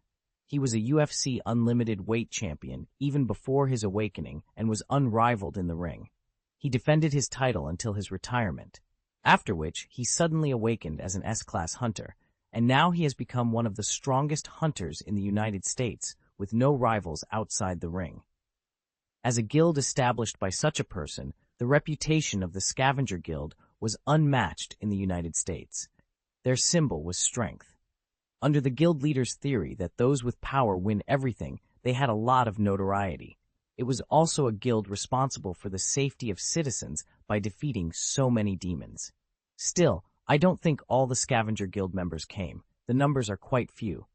He was a UFC unlimited weight champion even before his awakening and was unrivaled in the ring. He defended his title until his retirement, after which he suddenly awakened as an S-class hunter, and now he has become one of the strongest hunters in the United States, with no rivals outside the ring. As a guild established by such a person, the reputation of the Scavenger Guild was unmatched in the United States. Their symbol was strength. Under the guild leader's theory that those with power win everything, they had a lot of notoriety. It was also a guild responsible for the safety of citizens by defeating so many demons. Still, I don't think all the Scavenger Guild members came. The numbers are quite few.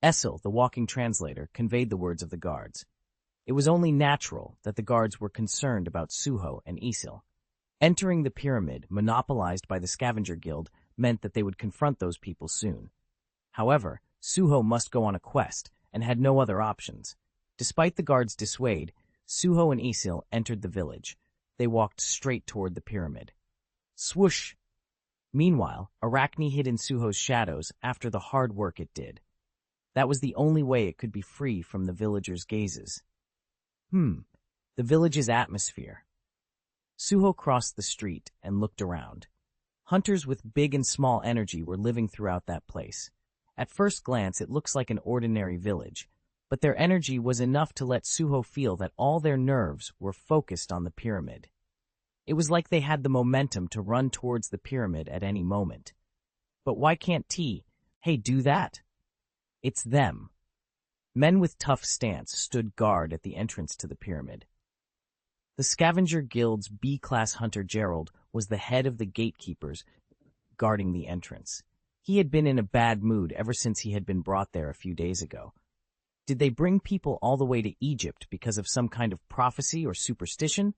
Isil, the walking translator, conveyed the words of the guards. It was only natural that the guards were concerned about Suho and Isil. Entering the pyramid, monopolized by the Scavenger Guild, meant that they would confront those people soon. However, Suho must go on a quest and had no other options. Despite the guards' dissuade, Suho and Isil entered the village. They walked straight toward the pyramid. Swoosh! Meanwhile, Arachne hid in Suho's shadows after the hard work it did. That was the only way it could be free from the villagers' gazes. The village's atmosphere. Suho crossed the street and looked around. Hunters with big and small energy were living throughout that place. At first glance, it looks like an ordinary village, but their energy was enough to let Suho feel that all their nerves were focused on the pyramid. It was like they had the momentum to run towards the pyramid at any moment. But why can't Hey, do that? It's them. Men with tough stance stood guard at the entrance to the pyramid. The Scavenger Guild's B-class hunter Gerald was the head of the gatekeepers guarding the entrance. He had been in a bad mood ever since he had been brought there a few days ago. Did they bring people all the way to Egypt because of some kind of prophecy or superstition?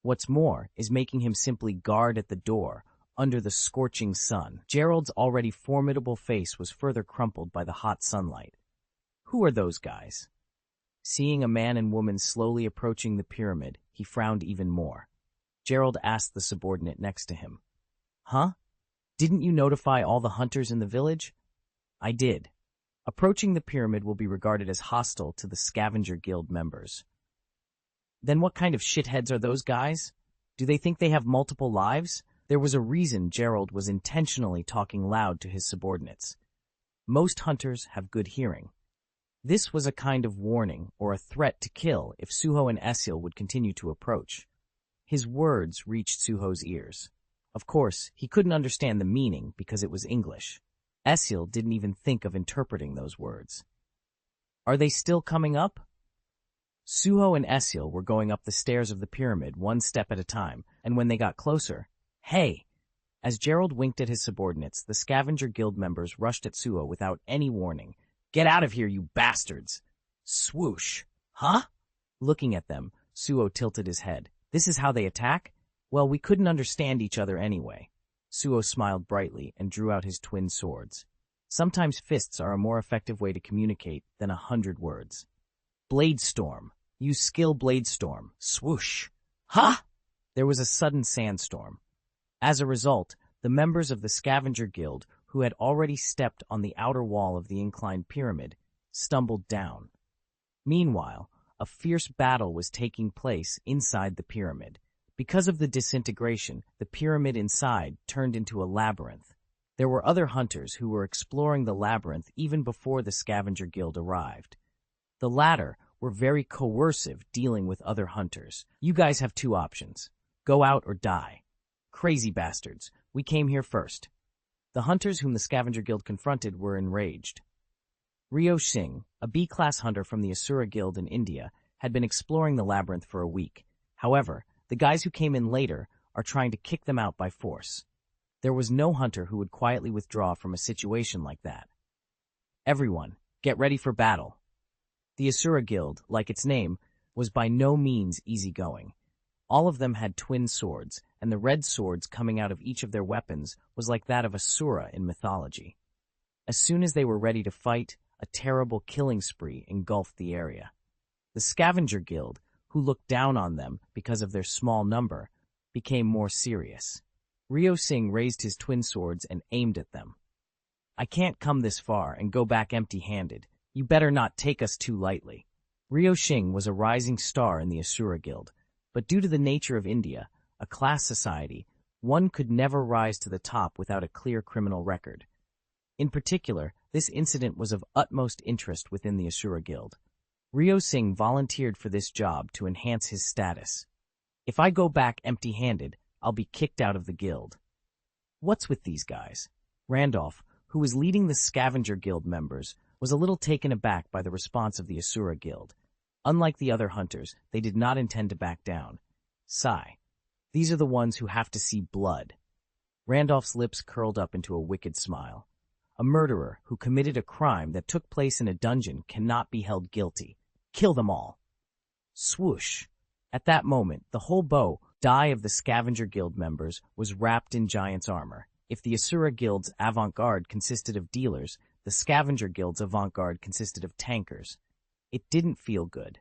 What's more is making him simply guard at the door under the scorching sun. Gerald's already formidable face was further crumpled by the hot sunlight. Who are those guys? Seeing a man and woman slowly approaching the pyramid, he frowned even more. Gerald asked the subordinate next to him. Huh? Didn't you notify all the hunters in the village? I did. Approaching the pyramid will be regarded as hostile to the Scavenger Guild members. Then what kind of shitheads are those guys? Do they think they have multiple lives? There was a reason Gerald was intentionally talking loud to his subordinates. Most hunters have good hearing. This was a kind of warning or a threat to kill if Suho and Esil would continue to approach. His words reached Suho's ears. Of course, he couldn't understand the meaning because it was English. Esil didn't even think of interpreting those words. Are they still coming up? Suho and Esil were going up the stairs of the pyramid one step at a time, and when they got closer, hey! As Gerald winked at his subordinates, the Scavenger Guild members rushed at Suho without any warning. Get out of here, you bastards! Swoosh! Huh? Looking at them, Suho tilted his head. This is how they attack? Well, we couldn't understand each other anyway. Suho smiled brightly and drew out his twin swords. Sometimes fists are a more effective way to communicate than 100 words. Blade Storm. Use skill Blade Storm. Swoosh. Huh? There was a sudden sandstorm. As a result, the members of the Scavenger Guild, who had already stepped on the outer wall of the inclined pyramid, stumbled down. Meanwhile, a fierce battle was taking place inside the pyramid. Because of the disintegration, the pyramid inside turned into a labyrinth. There were other hunters who were exploring the labyrinth even before the Scavenger Guild arrived. The latter were very coercive dealing with other hunters. You guys have two options. Go out or die. Crazy bastards. We came here first. The hunters whom the Scavenger Guild confronted were enraged. Ryo Singh, a B-class hunter from the Asura Guild in India, had been exploring the labyrinth for a week. However, the guys who came in later are trying to kick them out by force. There was no hunter who would quietly withdraw from a situation like that. Everyone, get ready for battle. The Asura Guild, like its name, was by no means easygoing. All of them had twin swords, and the red swords coming out of each of their weapons was like that of Asura in mythology. As soon as they were ready to fight, a terrible killing spree engulfed the area. The Scavenger Guild, who looked down on them because of their small number, became more serious. Ryo Singh raised his twin swords and aimed at them. I can't come this far and go back empty-handed. You better not take us too lightly. Ryo Singh was a rising star in the Asura Guild, but due to the nature of India, a class society, one could never rise to the top without a clear criminal record. In particular, this incident was of utmost interest within the Asura Guild. Ryo Singh volunteered for this job to enhance his status. If I go back empty-handed, I'll be kicked out of the guild. What's with these guys? Randolph, who was leading the Scavenger Guild members, was a little taken aback by the response of the Asura Guild. Unlike the other hunters, they did not intend to back down. Sigh. These are the ones who have to see blood. Randolph's lips curled up into a wicked smile. A murderer who committed a crime that took place in a dungeon cannot be held guilty. Kill them all. Swoosh. At that moment, the whole die of the Scavenger Guild members was wrapped in giant's armor. If the Asura Guild's avant-garde consisted of dealers, the Scavenger Guild's avant-garde consisted of tankers. It didn't feel good.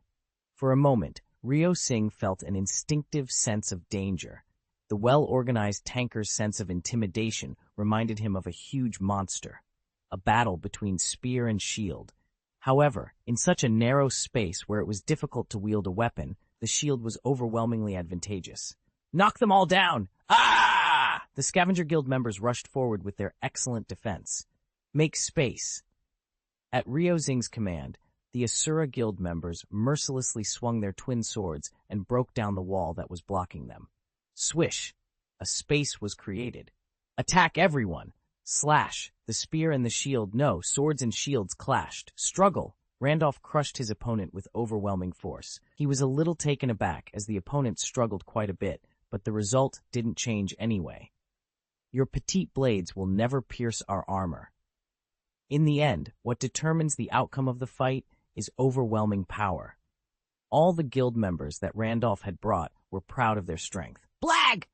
For a moment, Ryo Singh felt an instinctive sense of danger. The well-organized tanker's sense of intimidation reminded him of a huge monster, a battle between spear and shield. However, in such a narrow space where it was difficult to wield a weapon, the shield was overwhelmingly advantageous. Knock them all down! Ah! The Scavenger Guild members rushed forward with their excellent defense. Make space. At Ryo Singh's command, The Asura Guild members mercilessly swung their twin swords and broke down the wall that was blocking them. Swish! A space was created. Attack everyone! Slash! The spear and the shield, no, swords and shields clashed. Struggle! Randolph crushed his opponent with overwhelming force. He was a little taken aback as the opponent struggled quite a bit, but the result didn't change anyway. Your petite blades will never pierce our armor. In the end, what determines the outcome of the fight is overwhelming power. All the guild members that Randolph had brought were proud of their strength. Blag!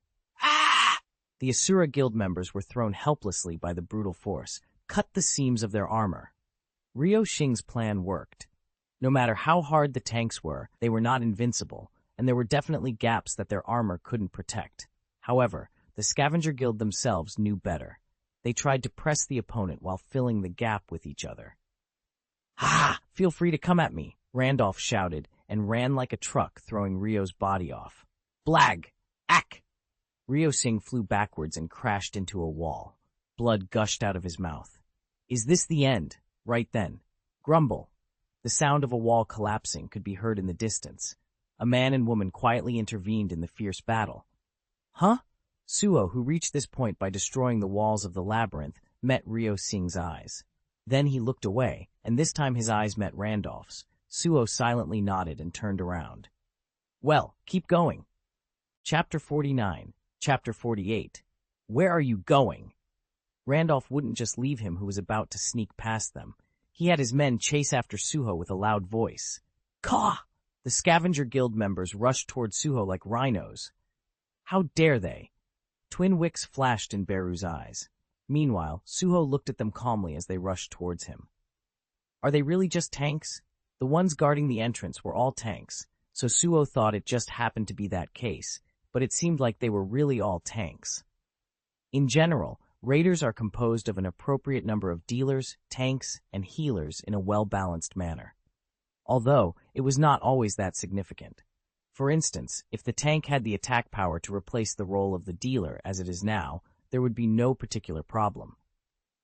Ah! The Asura Guild members were thrown helplessly by the brutal force, cut the seams of their armor. Ryo Xing's plan worked. No matter how hard the tanks were, they were not invincible, and there were definitely gaps that their armor couldn't protect. However, the Scavenger Guild themselves knew better. They tried to press the opponent while filling the gap with each other. Ha! Feel free to come at me, Randolph shouted, and ran like a truck, throwing Ryo's body off. Blag! Ack! Ryo Xing flew backwards and crashed into a wall. Blood gushed out of his mouth. Is this the end? Right then. Grumble. The sound of a wall collapsing could be heard in the distance. A man and woman quietly intervened in the fierce battle. Huh? Suho, who reached this point by destroying the walls of the labyrinth, met Ryo Xing's eyes. Then he looked away, and this time his eyes met Randolph's. Suho silently nodded and turned around. Well, keep going. Chapter 49, Chapter 48. Where are you going? Randolph wouldn't just leave him who was about to sneak past them. He had his men chase after Suho with a loud voice. Caw! The Scavenger Guild members rushed toward Suho like rhinos. How dare they? Twin wicks flashed in Beru's eyes. Meanwhile, Suho looked at them calmly as they rushed towards him. Are they really just tanks? The ones guarding the entrance were all tanks, so Suho thought it just happened to be that case, but it seemed like they were really all tanks. In general, raiders are composed of an appropriate number of dealers, tanks, and healers in a well-balanced manner. Although, it was not always that significant. For instance, if the tank had the attack power to replace the role of the dealer as it is now, there would be no particular problem.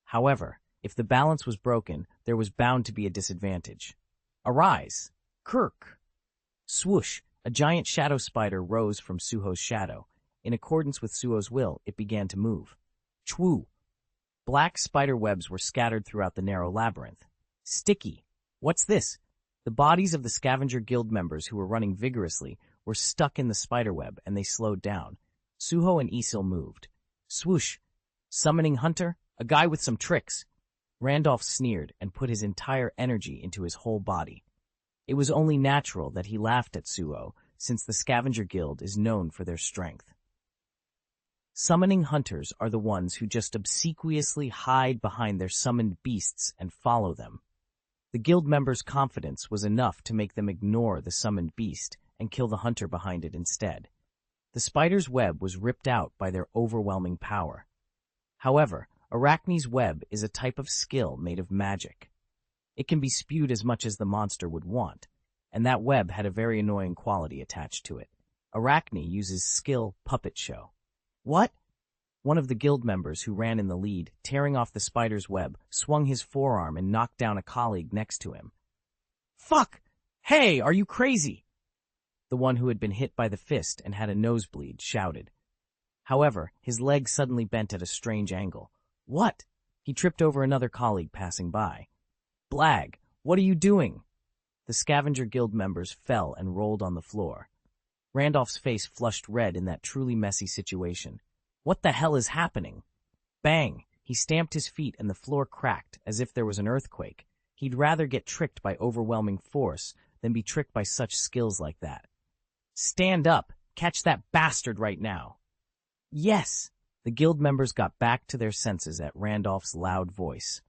However, if the balance was broken, there was bound to be a disadvantage. Arise! Kirk! Swoosh! A giant shadow spider rose from Suho's shadow. In accordance with Suho's will, it began to move. Chwoo! Black spider webs were scattered throughout the narrow labyrinth. Sticky! What's this? The bodies of the Scavenger Guild members who were running vigorously were stuck in the spiderweb, and they slowed down. Suho and Isil moved. Swoosh! Summoning hunter? A guy with some tricks. Randolph sneered and put his entire energy into his whole body. It was only natural that he laughed at Suho, since the Scavenger Guild is known for their strength. Summoning hunters are the ones who just obsequiously hide behind their summoned beasts and follow them. The guild members' confidence was enough to make them ignore the summoned beast and kill the hunter behind it instead. The spider's web was ripped out by their overwhelming power. However, Arachne's web is a type of skill made of magic. It can be spewed as much as the monster would want, and that web had a very annoying quality attached to it. Arachne uses skill puppet show. What? One of the guild members who ran in the lead, tearing off the spider's web, swung his forearm and knocked down a colleague next to him. Fuck! Hey, are you crazy? The one who had been hit by the fist and had a nosebleed shouted. However, his leg suddenly bent at a strange angle. What? He tripped over another colleague passing by. Blag, what are you doing? The Scavenger Guild members fell and rolled on the floor. Randolph's face flushed red in that truly messy situation. What the hell is happening? Bang! He stamped his feet and the floor cracked as if there was an earthquake. He'd rather get tricked by overwhelming force than be tricked by such skills like that. Stand up! Catch that bastard right now! Yes! The guild members got back to their senses at Randolph's loud voice.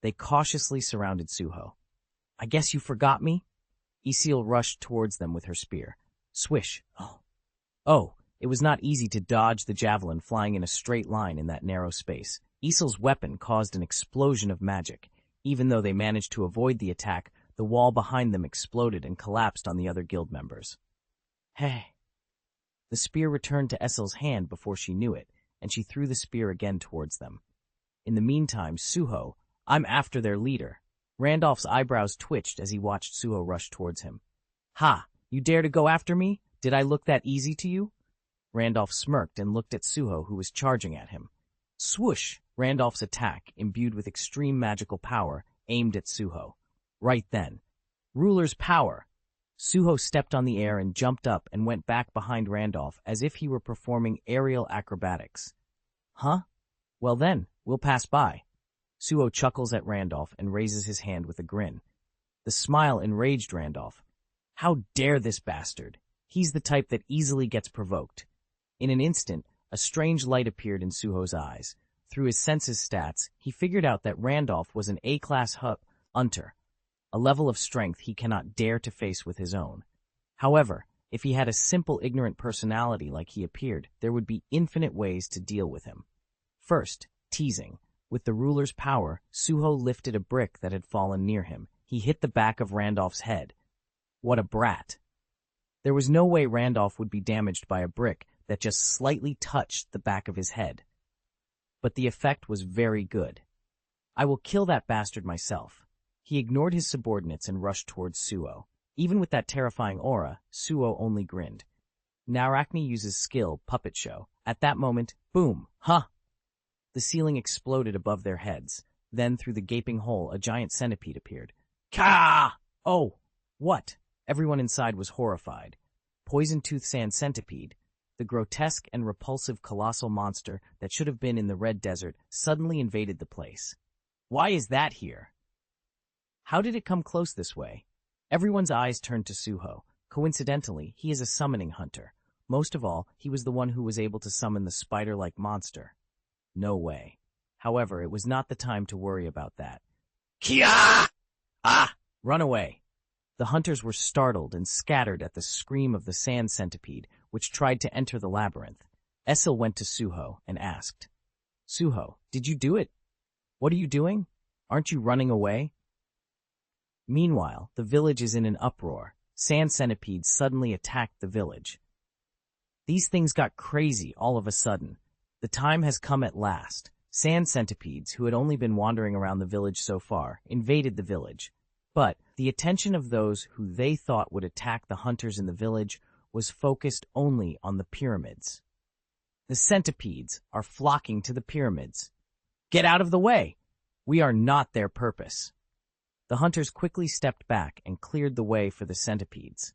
They cautiously surrounded Suho. I guess you forgot me? Isil rushed towards them with her spear. Swish! Oh! It was not easy to dodge the javelin flying in a straight line in that narrow space. Isil's weapon caused an explosion of magic. Even though they managed to avoid the attack, the wall behind them exploded and collapsed on the other guild members. Hey! The spear returned to Essel's hand before she knew it, and she threw the spear again towards them. In the meantime, Suho, I'm after their leader. Randolph's eyebrows twitched as he watched Suho rush towards him. Ha! You dare to go after me? Did I look that easy to you? Randolph smirked and looked at Suho, who was charging at him. Swoosh! Randolph's attack, imbued with extreme magical power, aimed at Suho. Right then. Ruler's power! Suho stepped on the air and jumped up and went back behind Randolph as if he were performing aerial acrobatics. Huh? Well then, we'll pass by. Suho chuckles at Randolph and raises his hand with a grin. The smile enraged Randolph. How dare this bastard? He's the type that easily gets provoked. In an instant, a strange light appeared in Suho's eyes. Through his senses stats, he figured out that Randolph was an A-class hunter, a level of strength he cannot dare to face with his own. However, if he had a simple ignorant personality like he appeared, there would be infinite ways to deal with him. First, teasing. With the ruler's power, Suho lifted a brick that had fallen near him. He hit the back of Randolph's head. What a brat. There was no way Randolph would be damaged by a brick that just slightly touched the back of his head. But the effect was very good. I will kill that bastard myself. He ignored his subordinates and rushed towards Suho. Even with that terrifying aura, Suho only grinned. Narakni uses skill, puppet show. At that moment, boom, huh! The ceiling exploded above their heads. Then, through the gaping hole, a giant centipede appeared. Ka! Oh, what? Everyone inside was horrified. Poison-tooth sand centipede, the grotesque and repulsive colossal monster that should have been in the Red Desert, suddenly invaded the place. Why is that here? How did it come close this way? Everyone's eyes turned to Suho. Coincidentally, he is a summoning hunter. Most of all, he was the one who was able to summon the spider-like monster. No way. However, it was not the time to worry about that. Kia! Ah! Run away! The hunters were startled and scattered at the scream of the sand centipede, which tried to enter the labyrinth. Essil went to Suho and asked, Suho, did you do it? What are you doing? Aren't you running away? Meanwhile, the village is in an uproar. Sand centipedes suddenly attacked the village. These things got crazy all of a sudden. The time has come at last. Sand centipedes, who had only been wandering around the village so far, invaded the village. But the attention of those who they thought would attack the hunters in the village was focused only on the pyramids. The centipedes are flocking to the pyramids. Get out of the way! We are not their purpose. The hunters quickly stepped back and cleared the way for the centipedes.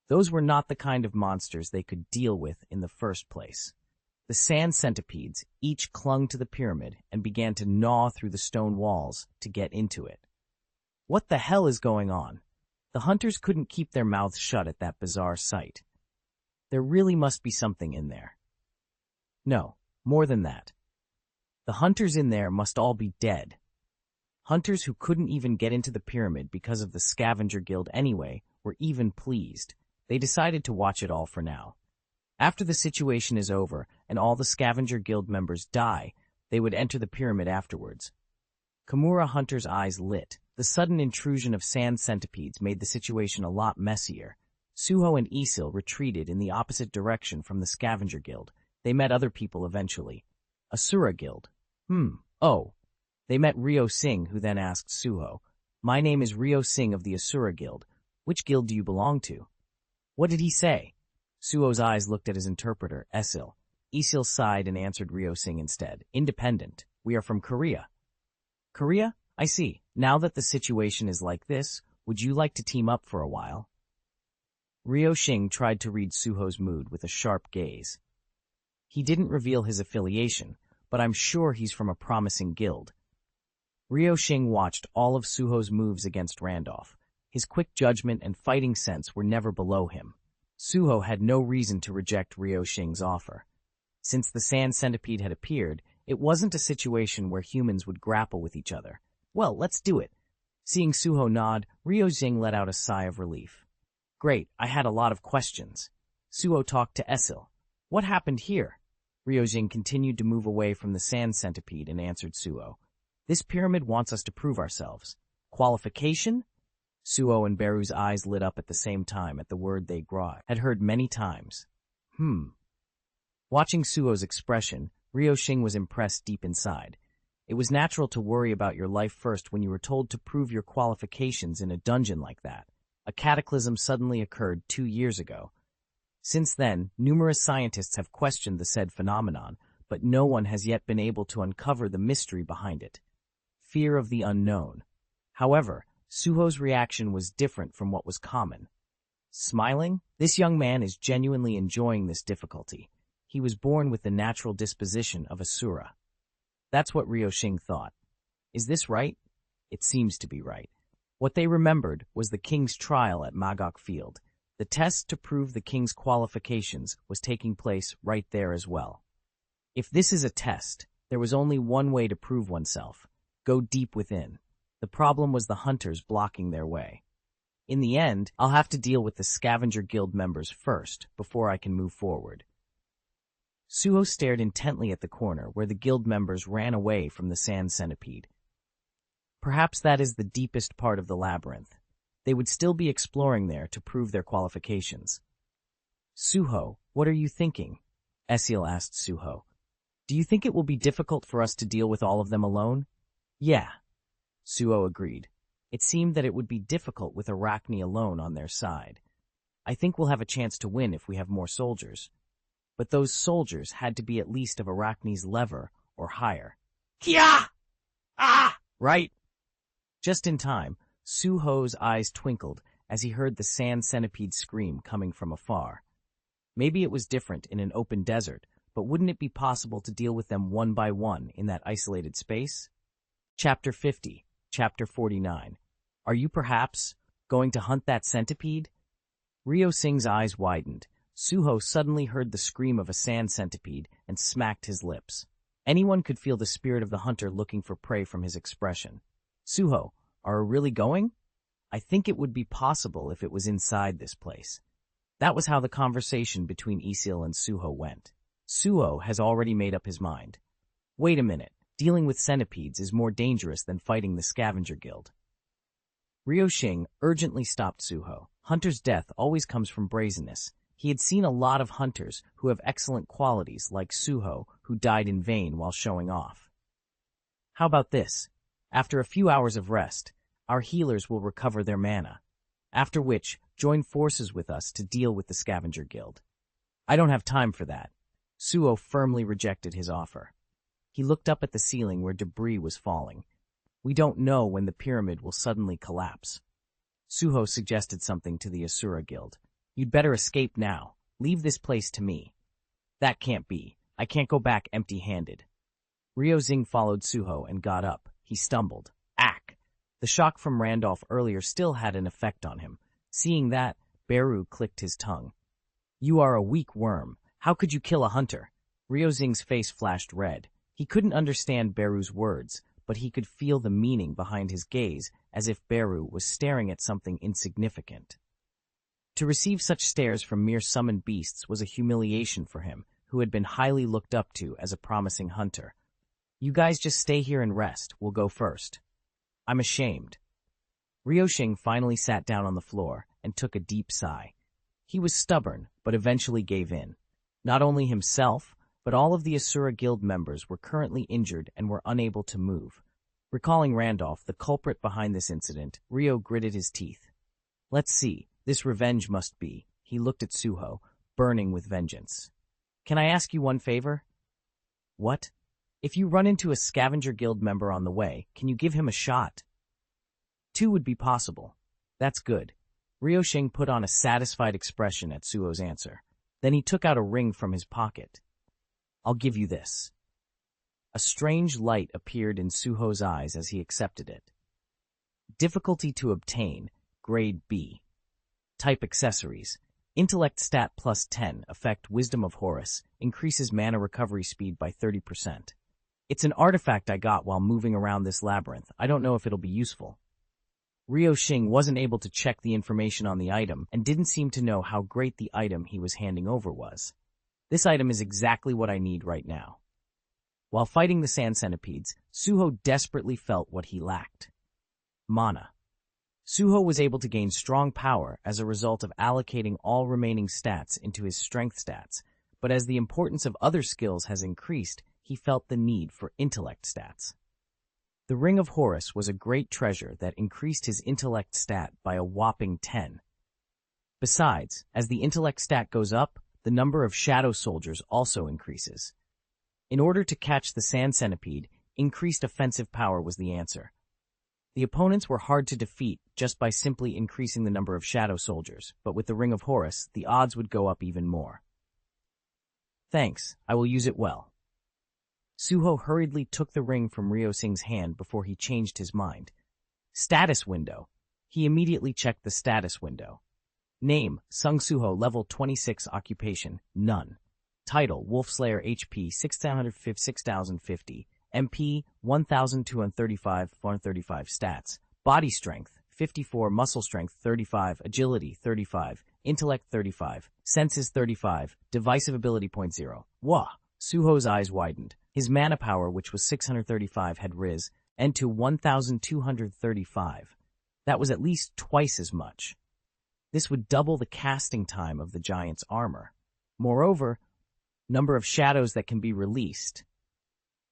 Those were not the kind of monsters they could deal with in the first place. The sand centipedes each clung to the pyramid and began to gnaw through the stone walls to get into it. What the hell is going on? The hunters couldn't keep their mouths shut at that bizarre sight. There really must be something in there. No, more than that. The hunters in there must all be dead. Hunters who couldn't even get into the pyramid because of the scavenger guild anyway were even pleased. They decided to watch it all for now. After the situation is over and all the scavenger guild members die, they would enter the pyramid afterwards. Kimura Hunter's eyes lit. The sudden intrusion of sand centipedes made the situation a lot messier. Suho and Isil retreated in the opposite direction from the scavenger guild. They met other people eventually. Asura guild. Oh. They met Ryo Singh, who then asked Suho, My name is Ryo Singh of the Asura guild. Which guild do you belong to? What did he say? Suho's eyes looked at his interpreter, Isil. Isil sighed and answered Ryo Singh instead. Independent. We are from Korea. Korea? I see. Now that the situation is like this, would you like to team up for a while? Ryo Singh tried to read Suho's mood with a sharp gaze. He didn't reveal his affiliation, but I'm sure he's from a promising guild. Ryo Singh watched all of Suho's moves against Randolph. His quick judgment and fighting sense were never below him. Suho had no reason to reject Ryo Singh's offer. Since the sand centipede had appeared, it wasn't a situation where humans would grapple with each other. Well, let's do it. Seeing Suho nod, Ryo Singh let out a sigh of relief. Great, I had a lot of questions. Suho talked to Isil. What happened here? Ryo Singh continued to move away from the sand centipede and answered Suho. This pyramid wants us to prove ourselves. Qualification? Suho and Beru's eyes lit up at the same time at the word they had heard many times. Watching Suho's expression, Ryo Singh was impressed deep inside. It was natural to worry about your life first when you were told to prove your qualifications in a dungeon like that. A cataclysm suddenly occurred 2 years ago. Since then, numerous scientists have questioned the said phenomenon, but no one has yet been able to uncover the mystery behind it. Fear of the unknown. However, Suho's reaction was different from what was common. Smiling, this young man is genuinely enjoying this difficulty. He was born with the natural disposition of Asura. That's what Ryoshing thought. Is this right? It seems to be right. What they remembered was the king's trial at Magok Field. The test to prove the king's qualifications was taking place right there as well. If this is a test, there was only one way to prove oneself. Go deep within. The problem was the hunters blocking their way. In the end, I'll have to deal with the Scavenger Guild members first, before I can move forward. Suho stared intently at the corner where the guild members ran away from the sand centipede. Perhaps that is the deepest part of the labyrinth. They would still be exploring there to prove their qualifications. Suho, what are you thinking? Esiel asked Suho. Do you think it will be difficult for us to deal with all of them alone? Yeah. Suho agreed. It seemed that it would be difficult with Arachne alone on their side. I think we'll have a chance to win if we have more soldiers. But those soldiers had to be at least of Arachne's level or higher. Kia! Ah! Right? Just in time, Suho's eyes twinkled as he heard the sand centipede scream coming from afar. Maybe it was different in an open desert, but wouldn't it be possible to deal with them one by one in that isolated space? Chapter 50, Chapter 49. Are you perhaps going to hunt that centipede? Ryoshing's eyes widened. Suho suddenly heard the scream of a sand centipede and smacked his lips. Anyone could feel the spirit of the hunter looking for prey from his expression. Suho, are we really going? I think it would be possible if it was inside this place. That was how the conversation between Esiel and Suho went. Suho has already made up his mind. Wait a minute, dealing with centipedes is more dangerous than fighting the Scavenger Guild. Ryoshing urgently stopped Suho. Hunter's death always comes from brazenness. He had seen a lot of hunters who have excellent qualities like Suho who died in vain while showing off. How about this? After a few hours of rest, our healers will recover their mana, after which join forces with us to deal with the Scavenger Guild. I don't have time for that. Suho firmly rejected his offer. He looked up at the ceiling where debris was falling. We don't know when the pyramid will suddenly collapse. Suho suggested something to the Asura Guild. You'd better escape now. Leave this place to me. That can't be. I can't go back empty-handed. Ryoshing followed Suho and got up. He stumbled. Ack! The shock from Randolph earlier still had an effect on him. Seeing that, Beru clicked his tongue. You are a weak worm. How could you kill a hunter? Ryoshing's face flashed red. He couldn't understand Beru's words, but he could feel the meaning behind his gaze as if Beru was staring at something insignificant. To receive such stares from mere summoned beasts was a humiliation for him, who had been highly looked up to as a promising hunter. You guys just stay here and rest. We'll go first. I'm ashamed. Ryoshing finally sat down on the floor and took a deep sigh. He was stubborn, but eventually gave in. Not only himself, but all of the Asura Guild members were currently injured and were unable to move. Recalling Randolph, the culprit behind this incident, Ryo gritted his teeth. Let's see. This revenge must be. He looked at Suho, burning with vengeance. Can I ask you one favor? What? If you run into a Scavenger Guild member on the way, can you give him a shot? 2 would be possible. That's good. Ryoshing put on a satisfied expression at Suho's answer. Then he took out a ring from his pocket. I'll give you this. A strange light appeared in Suho's eyes as he accepted it. Difficulty to obtain, grade B. Type accessories. Intellect stat plus 10, effect Wisdom of Horus, increases mana recovery speed by 30%. It's an artifact I got while moving around this labyrinth. I don't know if it'll be useful. Ryoshing wasn't able to check the information on the item and didn't seem to know how great the item he was handing over was. This item is exactly what I need right now. While fighting the sand centipedes, Suho desperately felt what he lacked. Mana. Suho was able to gain strong power as a result of allocating all remaining stats into his strength stats, but as the importance of other skills has increased, he felt the need for intellect stats. The Ring of Horus was a great treasure that increased his intellect stat by a whopping 10. Besides, as the intellect stat goes up, the number of shadow soldiers also increases. In order to catch the sand centipede, increased offensive power was the answer. The opponents were hard to defeat just by simply increasing the number of shadow soldiers, but with the Ring of Horus, the odds would go up even more. Thanks, I will use it well. Suho hurriedly took the ring from Ryosing's hand before he changed his mind. Status window. He immediately checked the status window. Name, Sung Suho, level 26, occupation, none. Title, Wolfslayer, HP, 6050, MP, 1235, 435, stats. Body strength, 54, muscle strength, 35, agility, 35, intellect, 35, senses, 35, divisive ability, 0.0. Wah! Suho's eyes widened. His mana power, which was 635, had risen to 1,235. That was at least twice as much. This would double the casting time of the giant's armor. Moreover, number of shadows that can be released.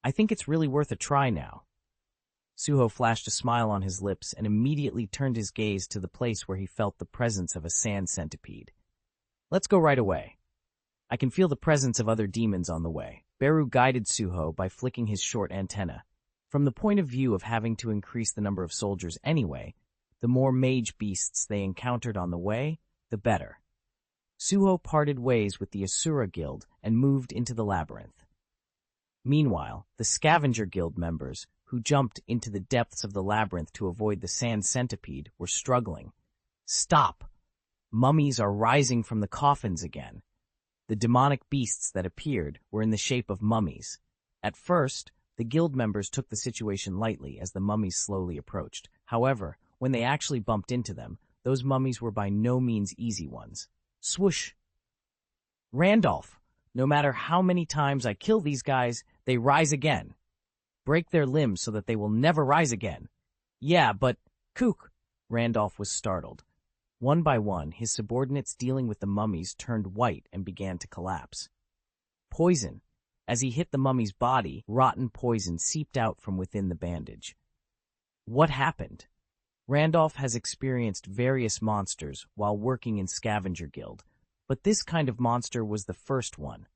I think it's really worth a try now. Suho flashed a smile on his lips and immediately turned his gaze to the place where he felt the presence of a sand centipede. Let's go right away. I can feel the presence of other demons on the way. Beru guided Suho by flicking his short antenna. From the point of view of having to increase the number of soldiers anyway, the more mage beasts they encountered on the way, the better. Suho parted ways with the Asura Guild and moved into the labyrinth. Meanwhile, the Scavenger Guild members, who jumped into the depths of the labyrinth to avoid the sand centipede, were struggling. Stop! Mummies are rising from the coffins again. The demonic beasts that appeared were in the shape of mummies. At first, the guild members took the situation lightly as the mummies slowly approached. However, when they actually bumped into them, those mummies were by no means easy ones. Swoosh! Randolph, no matter how many times I kill these guys, they rise again. Break their limbs so that they will never rise again. Yeah, but, kook! Randolph was startled. One by one, his subordinates dealing with the mummies turned white and began to collapse. Poison. As he hit the mummy's body, rotten poison seeped out from within the bandage. What happened? Randolph has experienced various monsters while working in Scavenger Guild, but this kind of monster was the first one.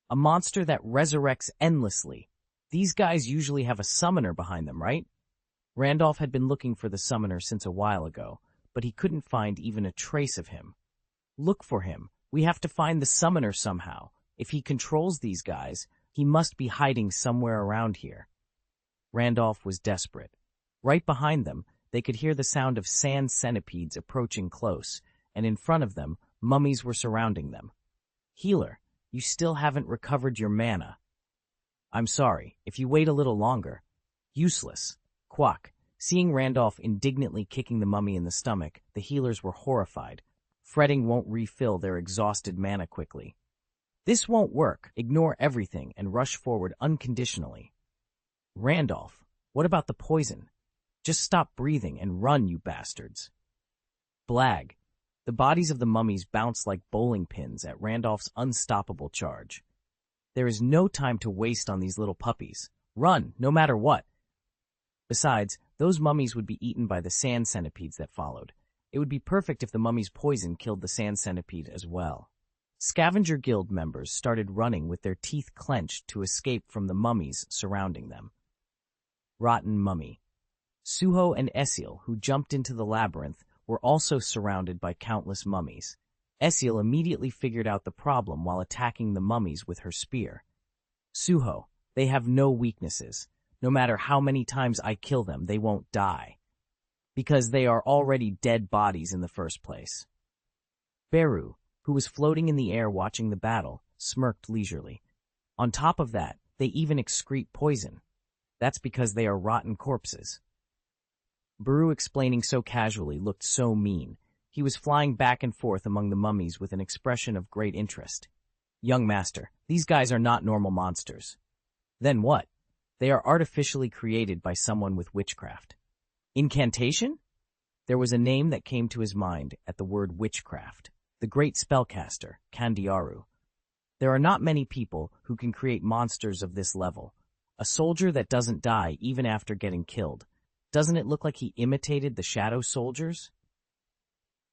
A monster that resurrects endlessly. These guys usually have a summoner behind them, right? Randolph had been looking for the summoner since a while ago, but he couldn't find even a trace of him. Look for him. We have to find the summoner somehow. If he controls these guys, he must be hiding somewhere around here. Randolph was desperate. Right behind them, they could hear the sound of sand centipedes approaching close, and in front of them, mummies were surrounding them. Healer, you still haven't recovered your mana. I'm sorry, if you wait a little longer. Useless. Quack. Seeing Randolph indignantly kicking the mummy in the stomach, the healers were horrified. Fretting won't refill their exhausted mana quickly. This won't work. Ignore everything and rush forward unconditionally. Randolph, what about the poison? Just stop breathing and run, you bastards. Blag. The bodies of the mummies bounced like bowling pins at Randolph's unstoppable charge. There is no time to waste on these little puppies. Run, no matter what. Besides, those mummies would be eaten by the sand centipedes that followed. It would be perfect if the mummy's poison killed the sand centipede as well. Scavenger Guild members started running with their teeth clenched to escape from the mummies surrounding them. Rotten mummy. Suho and Esiel, who jumped into the labyrinth, were also surrounded by countless mummies. Esiel immediately figured out the problem while attacking the mummies with her spear. Suho, they have no weaknesses. No matter how many times I kill them, they won't die. Because they are already dead bodies in the first place. Beru, who was floating in the air watching the battle, smirked leisurely. On top of that, they even excrete poison. That's because they are rotten corpses. Beru, explaining so casually, looked so mean. He was flying back and forth among the mummies with an expression of great interest. Young master, these guys are not normal monsters. Then what? They are artificially created by someone with witchcraft. Incantation? There was a name that came to his mind at the word witchcraft. The great spellcaster, Kandiaru. There are not many people who can create monsters of this level. A soldier that doesn't die even after getting killed. Doesn't it look like he imitated the shadow soldiers?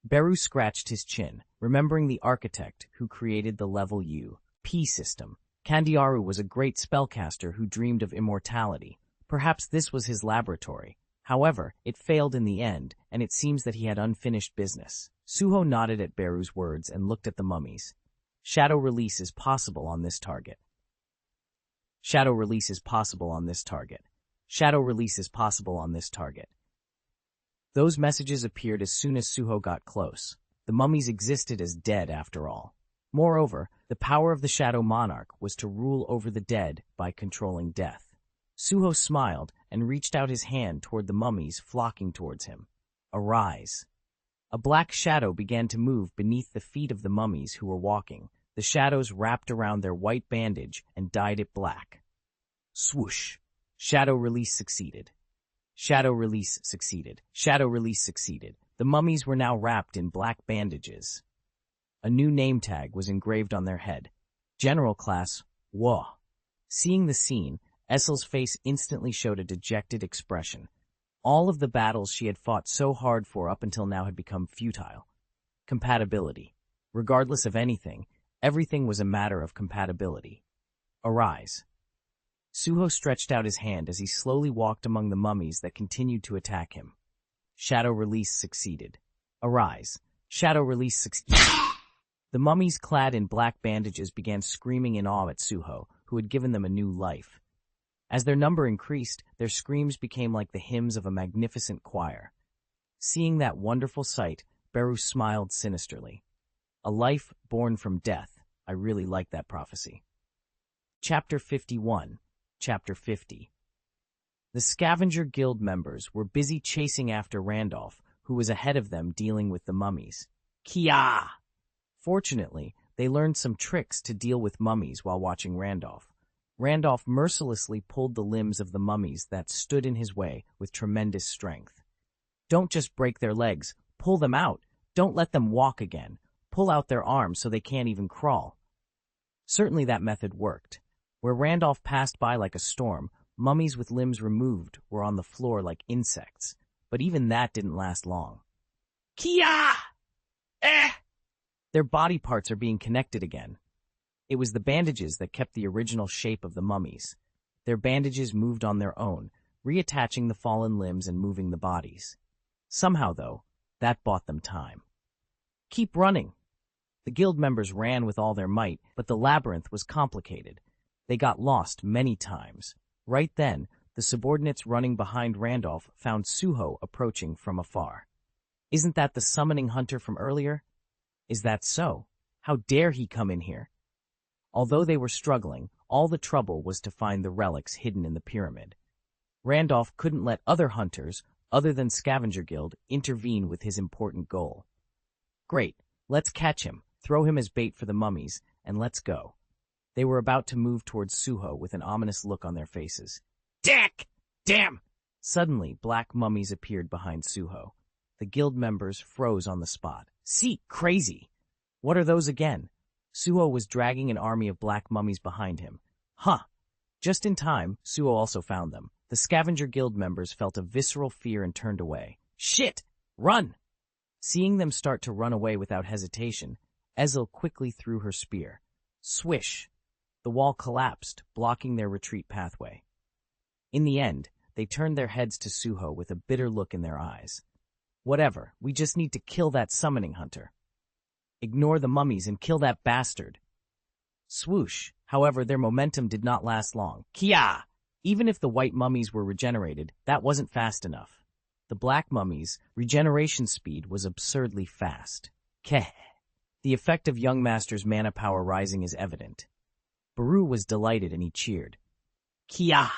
Beru scratched his chin, remembering the architect who created the level U-P system. Candiaru was a great spellcaster who dreamed of immortality. Perhaps this was his laboratory. However, it failed in the end, and it seems that he had unfinished business. Suho nodded at Beru's words and looked at the mummies. Shadow release is possible on this target. Shadow release is possible on this target. Shadow release is possible on this target. Those messages appeared as soon as Suho got close. The mummies existed as dead after all. Moreover, the power of the Shadow Monarch was to rule over the dead by controlling death. Suho smiled and reached out his hand toward the mummies flocking towards him. Arise. A black shadow began to move beneath the feet of the mummies who were walking. The shadows wrapped around their white bandage and dyed it black. Swoosh. Shadow release succeeded. Shadow release succeeded. Shadow release succeeded. The mummies were now wrapped in black bandages. A new name tag was engraved on their head. General Class, Wah. Seeing the scene, Essel's face instantly showed a dejected expression. All of the battles she had fought so hard for up until now had become futile. Compatibility. Regardless of anything, everything was a matter of compatibility. Arise. Suho stretched out his hand as he slowly walked among the mummies that continued to attack him. Shadow release succeeded. Arise. Shadow release succeeded. The mummies clad in black bandages began screaming in awe at Suho, who had given them a new life. As their number increased, their screams became like the hymns of a magnificent choir. Seeing that wonderful sight, Beru smiled sinisterly. A life born from death. I really like that prophecy. Chapter 51. Chapter 50. The Scavenger Guild members were busy chasing after Randolph, who was ahead of them dealing with the mummies. Kia! Fortunately, they learned some tricks to deal with mummies while watching Randolph. Randolph mercilessly pulled the limbs of the mummies that stood in his way with tremendous strength. Don't just break their legs, pull them out. Don't let them walk again. Pull out their arms so they can't even crawl. Certainly that method worked. Where Randolph passed by like a storm, mummies with limbs removed were on the floor like insects. But even that didn't last long. Kia! Their body parts are being connected again. It was the bandages that kept the original shape of the mummies. Their bandages moved on their own, reattaching the fallen limbs and moving the bodies. Somehow, though, that bought them time. Keep running. The guild members ran with all their might, but the labyrinth was complicated. They got lost many times. Right then, the subordinates running behind Randolph found Suho approaching from afar. Isn't that the summoning hunter from earlier? Is that so? How dare he come in here? Although they were struggling, all the trouble was to find the relics hidden in the pyramid. Randolph couldn't let other hunters, other than Scavenger Guild, intervene with his important goal. Great, let's catch him, throw him as bait for the mummies, and let's go. They were about to move towards Suho with an ominous look on their faces. Dick! Damn! Suddenly, black mummies appeared behind Suho. The guild members froze on the spot. See, crazy! What are those again? Suho was dragging an army of black mummies behind him. Huh! Just in time, Suho also found them. The Scavenger Guild members felt a visceral fear and turned away. Shit! Run! Seeing them start to run away without hesitation, Ezel quickly threw her spear. Swish! The wall collapsed, blocking their retreat pathway. In the end, they turned their heads to Suho with a bitter look in their eyes. Whatever, we just need to kill that summoning hunter. Ignore the mummies and kill that bastard. Swoosh! However, their momentum did not last long. Kia! Even if the white mummies were regenerated, that wasn't fast enough. The black mummies' regeneration speed was absurdly fast. Keh! The effect of young master's mana power rising is evident. Beru was delighted and he cheered. Kia!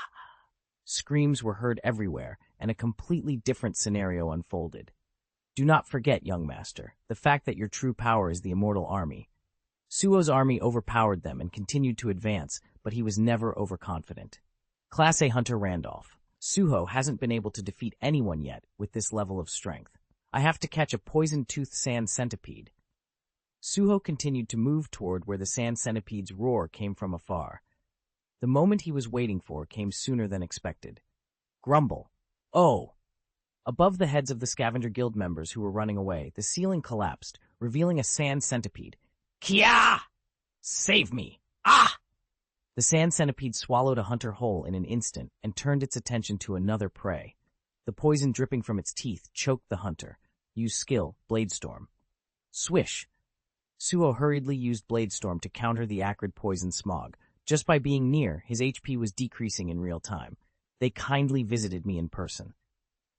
Screams were heard everywhere, and a completely different scenario unfolded. Do not forget, young master, the fact that your true power is the immortal army. Suho's army overpowered them and continued to advance, but he was never overconfident. Class A Hunter Randolph. Suho hasn't been able to defeat anyone yet with this level of strength. I have to catch a poison-toothed sand centipede. Suho continued to move toward where the sand centipede's roar came from afar. The moment he was waiting for came sooner than expected. Grumble. Oh! Above the heads of the Scavenger Guild members who were running away, the ceiling collapsed, revealing a sand centipede. Kia! Save me! Ah! The sand centipede swallowed a hunter whole in an instant and turned its attention to another prey. The poison dripping from its teeth choked the hunter. Use skill, Bladestorm. Swish! Suho hurriedly used Bladestorm to counter the acrid poison smog. Just by being near, his HP was decreasing in real time. They kindly visited me in person.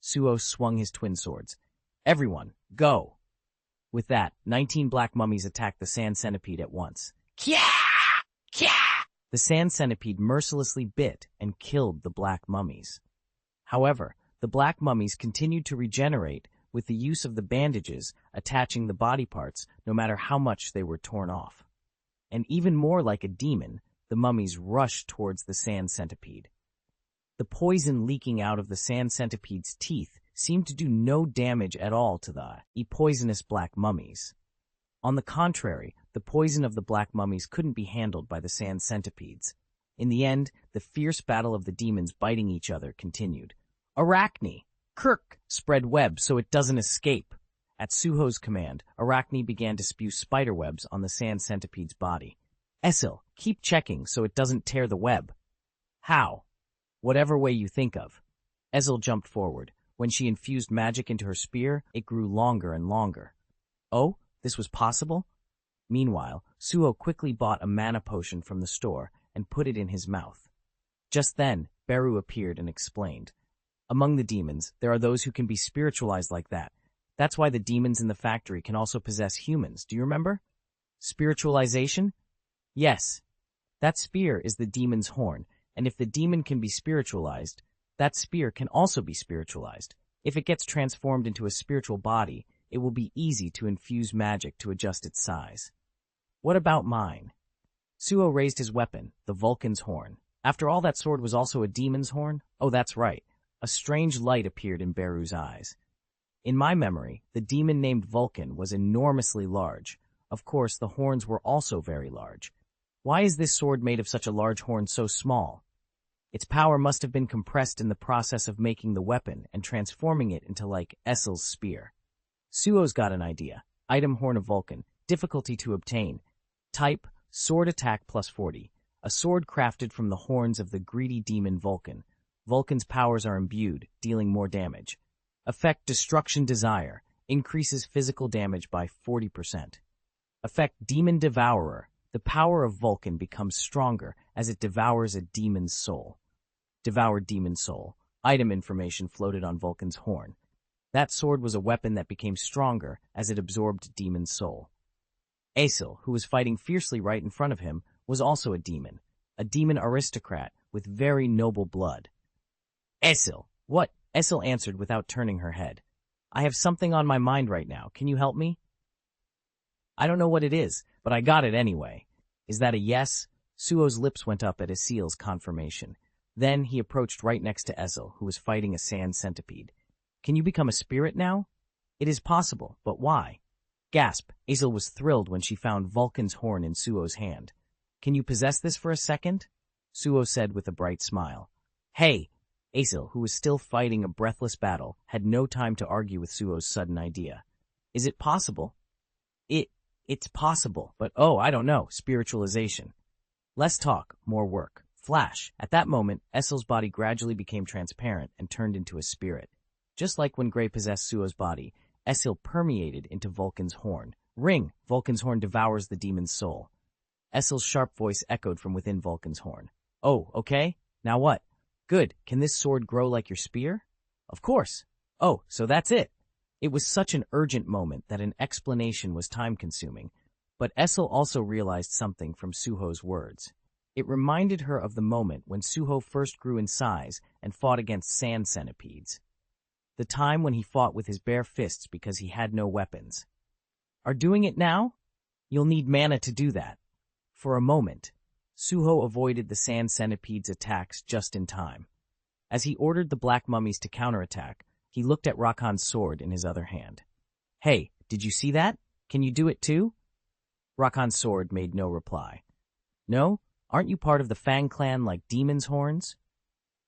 Suho swung his twin swords. Everyone, go! With that, 19 black mummies attacked the sand centipede at once. Kya! Kya! The sand centipede mercilessly bit and killed the black mummies. However, the black mummies continued to regenerate with the use of the bandages attaching the body parts no matter how much they were torn off. And even more like a demon, the mummies rushed towards the sand centipede. The poison leaking out of the sand centipede's teeth seemed to do no damage at all to the poisonous black mummies. On the contrary, the poison of the black mummies couldn't be handled by the sand centipedes. In the end, the fierce battle of the demons biting each other continued. Arachne! Kirk! Spread web so it doesn't escape! At Suho's command, Arachne began to spew spiderwebs on the sand centipede's body. Esil, keep checking so it doesn't tear the web. How? Whatever way you think of. Esil jumped forward. When she infused magic into her spear, it grew longer and longer. Oh, this was possible? Meanwhile, Suho quickly bought a mana potion from the store and put it in his mouth. Just then, Beru appeared and explained. Among the demons, there are those who can be spiritualized like that. That's why the demons in the factory can also possess humans, do you remember? Spiritualization? Yes. That spear is the demon's horn, and if the demon can be spiritualized, that spear can also be spiritualized. If it gets transformed into a spiritual body, it will be easy to infuse magic to adjust its size. What about mine? Suho raised his weapon, the Vulcan's horn. After all, that sword was also a demon's horn? Oh, that's right. A strange light appeared in Beru's eyes. In my memory, the demon named Vulcan was enormously large. Of course, the horns were also very large. Why is this sword made of such a large horn so small? Its power must have been compressed in the process of making the weapon and transforming it into like Esil's spear. Suho's got an idea. Item Horn of Vulcan. Difficulty to obtain. Type, sword attack plus 40. A sword crafted from the horns of the greedy demon Vulcan. Vulcan's powers are imbued, dealing more damage. Effect Destruction Desire. Increases physical damage by 40%. Effect Demon Devourer. The power of Vulcan becomes stronger as it devours a demon's soul. Devoured demon soul. Item information floated on Vulcan's horn. That sword was a weapon that became stronger as it absorbed demon's soul. Esil, who was fighting fiercely right in front of him, was also a demon aristocrat with very noble blood. Esil, what? Esil answered without turning her head. I have something on my mind right now. Can you help me? I don't know what it is, but I got it anyway. Is that a yes? Suho's lips went up at Esil's confirmation. Then he approached right next to Esil, who was fighting a sand centipede. Can you become a spirit now? It is possible, but why? Gasp! Esil was thrilled when she found Vulcan's horn in Suho's hand. Can you possess this for a second? Suho said with a bright smile. Hey! Esil, who was still fighting a breathless battle, had no time to argue with Suho's sudden idea. Is it possible? It's possible, but oh, I don't know, spiritualization. Less talk, more work. Flash. At that moment, Esil's body gradually became transparent and turned into a spirit. Just like when Grey possessed Suho's body, Esil permeated into Vulcan's horn. Ring! Vulcan's horn devours the demon's soul. Esil's sharp voice echoed from within Vulcan's horn. Oh, okay. Now what? Good. Can this sword grow like your spear? Of course. Oh, so that's it. It was such an urgent moment that an explanation was time-consuming, but Esil also realized something from Suho's words. It reminded her of the moment when Suho first grew in size and fought against sand centipedes. The time when he fought with his bare fists because he had no weapons. Are doing it now? You'll need mana to do that. For a moment, Suho avoided the sand centipede's attacks just in time. As he ordered the black mummies to counterattack, he looked at Rakan's sword in his other hand. Hey, did you see that? Can you do it too? Rakan's sword made no reply. No? Aren't you part of the Fang clan like demon's horns?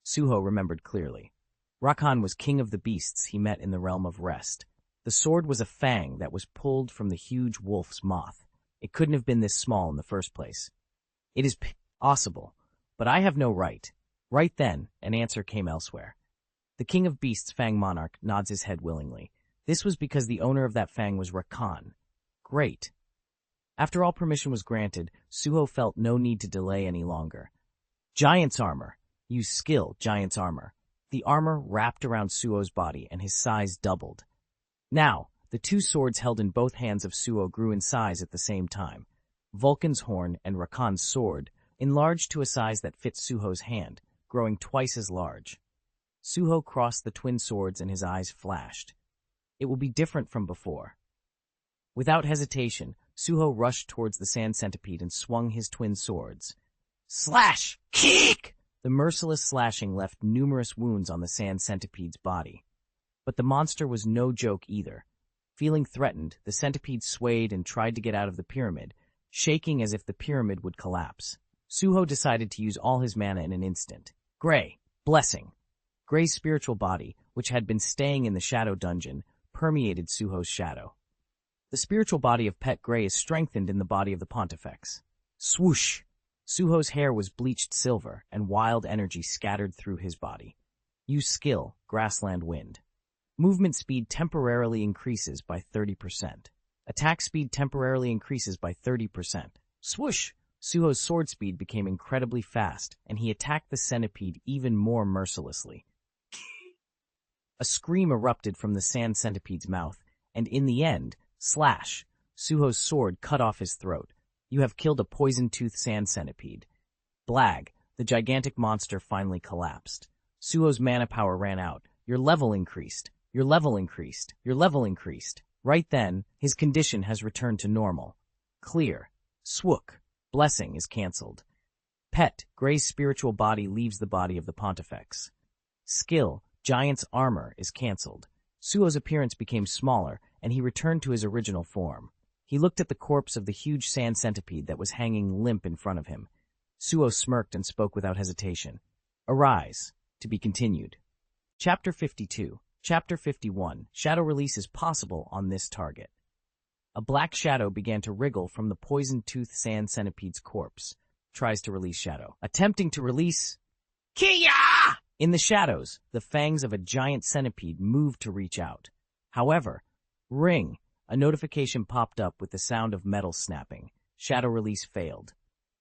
Suho remembered clearly. Rakan was king of the beasts he met in the realm of rest. The sword was a fang that was pulled from the huge wolf's moth. It couldn't have been this small in the first place. It is possible, but I have no right. Right then, an answer came elsewhere. The king of beasts, Fang monarch, nods his head willingly. This was because the owner of that fang was Rakan. Great. After all permission was granted, Suho felt no need to delay any longer. Giant's armor. Use skill, Giant's armor. The armor wrapped around Suho's body and his size doubled. Now, the two swords held in both hands of Suho grew in size at the same time. Vulcan's horn and Rakan's sword enlarged to a size that fit Suho's hand, growing twice as large. Suho crossed the twin swords and his eyes flashed. It will be different from before. Without hesitation, Suho rushed towards the sand centipede and swung his twin swords. Slash! Kick! The merciless slashing left numerous wounds on the sand centipede's body. But the monster was no joke either. Feeling threatened, the centipede swayed and tried to get out of the pyramid, shaking as if the pyramid would collapse. Suho decided to use all his mana in an instant. Gray, blessing. Gray's spiritual body, which had been staying in the shadow dungeon, permeated Suho's shadow. The spiritual body of Pet Gray is strengthened in the body of the Pontifex. Swoosh! Suho's hair was bleached silver, and wild energy scattered through his body. Use skill, Grassland Wind. Movement speed temporarily increases by 30%. Attack speed temporarily increases by 30%. Swoosh! Suho's sword speed became incredibly fast, and he attacked the centipede even more mercilessly. A scream erupted from the sand centipede's mouth, and in the end, slash! Suho's sword cut off his throat. You have killed a poison-toothed sand centipede. Blag! The gigantic monster finally collapsed. Suho's mana power ran out. Your level increased. Your level increased. Your level increased. Right then, his condition has returned to normal. Clear. Swook. Blessing is cancelled. Pet, Gray's spiritual body leaves the body of the Pontifex. Skill, Giant's armor is cancelled. Suho's appearance became smaller, and he returned to his original form. He looked at the corpse of the huge sand centipede that was hanging limp in front of him. Suho smirked and spoke without hesitation. Arise. To be continued. Chapter 52. Chapter 51. Shadow release is possible on this target. A black shadow began to wriggle from the poison-toothed sand centipede's corpse. Tries to release shadow. Attempting to release... Kia! In the shadows, the fangs of a giant centipede moved to reach out. However, ring! A notification popped up with the sound of metal snapping. Shadow release failed.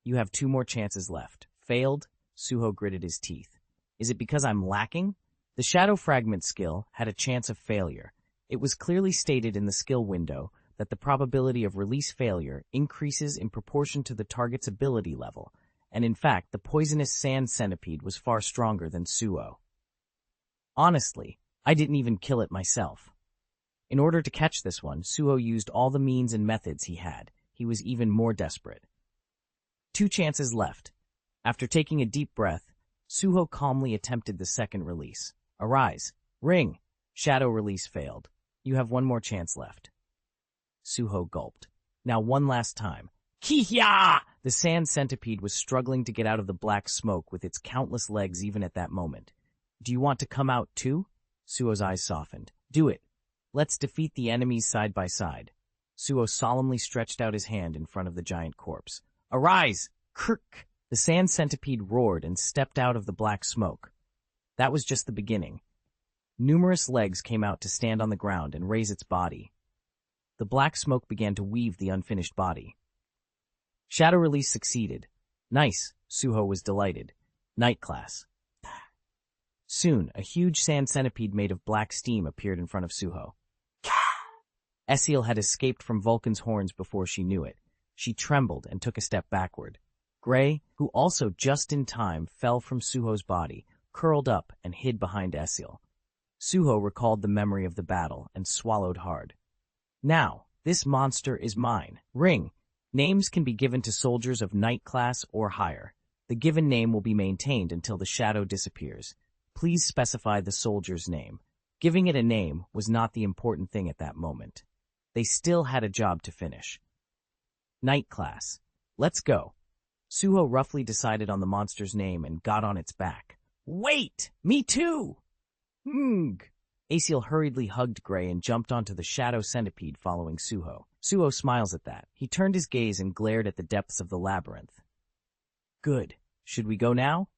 You have 2 more chances left. Failed? Suho gritted his teeth. Is it because I'm lacking? The shadow fragment skill had a chance of failure. It was clearly stated in the skill window that the probability of release failure increases in proportion to the target's ability level, and in fact, the poisonous sand centipede was far stronger than Suho. Honestly, I didn't even kill it myself. In order to catch this one, Suho used all the means and methods he had. He was even more desperate. 2 chances left. After taking a deep breath, Suho calmly attempted the second release. Arise. Ring. Shadow release failed. You have 1 more chance left. Suho gulped. Now one last time. Ki-ya! The sand centipede was struggling to get out of the black smoke with its countless legs even at that moment. Do you want to come out too? Suho's eyes softened. Do it. Let's defeat the enemies side by side. Suho solemnly stretched out his hand in front of the giant corpse. Arise! Kirk! The sand centipede roared and stepped out of the black smoke. That was just the beginning. Numerous legs came out to stand on the ground and raise its body. The black smoke began to weave the unfinished body. Shadow release succeeded. Nice, Suho was delighted. Night class. Soon, a huge sand centipede made of black steam appeared in front of Suho. Essiel had escaped from Vulcan's horns before she knew it. She trembled and took a step backward. Gray, who also just in time fell from Suho's body, curled up and hid behind Essiel. Suho recalled the memory of the battle and swallowed hard. Now, this monster is mine. Ring. Names can be given to soldiers of night class or higher. The given name will be maintained until the shadow disappears. Please specify the soldier's name. Giving it a name was not the important thing at that moment. They still had a job to finish. Night class. Let's go. Suho roughly decided on the monster's name and got on its back. Wait! Me too! Hmg! Aciel hurriedly hugged Gray and jumped onto the shadow centipede following Suho. Suho smiles at that. He turned his gaze and glared at the depths of the labyrinth. Good. Should we go now?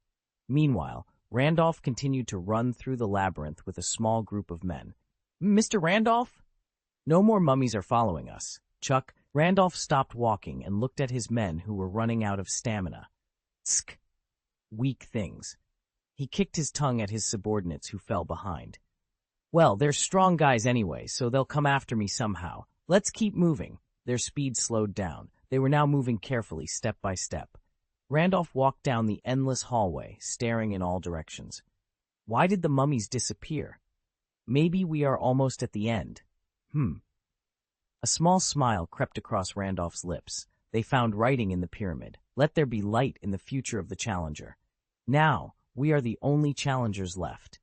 Meanwhile, Randolph continued to run through the labyrinth with a small group of men. Mr. Randolph? No more mummies are following us. Chuck, Randolph stopped walking and looked at his men who were running out of stamina. Tsk. Weak things. He kicked his tongue at his subordinates who fell behind. Well, they're strong guys anyway, so they'll come after me somehow. Let's keep moving. Their speed slowed down. They were now moving carefully, step by step. Randolph walked down the endless hallway, staring in all directions. Why did the mummies disappear? Maybe we are almost at the end. A small smile crept across Randolph's lips. They found writing in the pyramid. Let there be light in the future of the Challenger. Now, we are the only challengers left.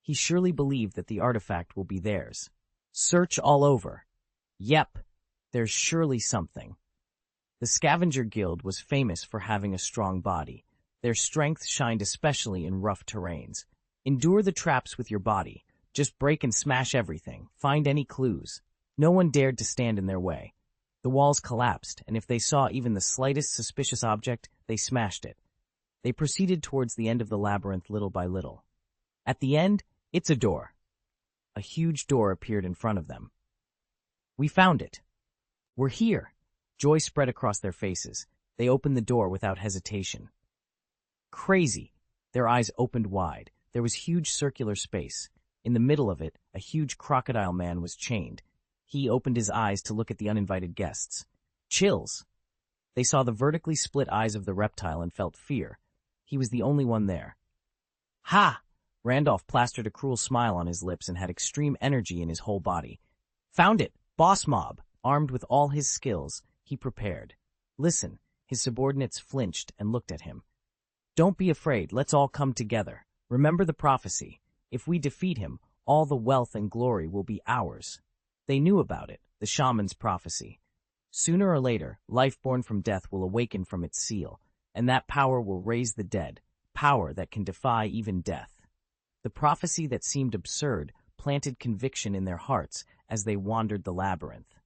He surely believed that the artifact will be theirs. Search all over. Yep, there's surely something. The Scavenger Guild was famous for having a strong body. Their strength shined especially in rough terrains. Endure the traps with your body. Just break and smash everything. Find any clues. No one dared to stand in their way. The walls collapsed, and if they saw even the slightest suspicious object, they smashed it. They proceeded towards the end of the labyrinth little by little. At the end, it's a door. A huge door appeared in front of them. We found it. We're here. Joy spread across their faces. They opened the door without hesitation. Crazy. Their eyes opened wide. There was huge circular space. In the middle of it, a huge crocodile man was chained. He opened his eyes to look at the uninvited guests. Chills. They saw the vertically split eyes of the reptile and felt fear. He was the only one there. Ha! Randolph plastered a cruel smile on his lips and had extreme energy in his whole body. Found it! Boss Mob! Armed with all his skills, he prepared. Listen, his subordinates flinched and looked at him. Don't be afraid, let's all come together. Remember the prophecy. If we defeat him, all the wealth and glory will be ours. They knew about it, the shaman's prophecy. Sooner or later, life born from death will awaken from its seal, and that power will raise the dead, power that can defy even death. The prophecy that seemed absurd planted conviction in their hearts as they wandered the labyrinth.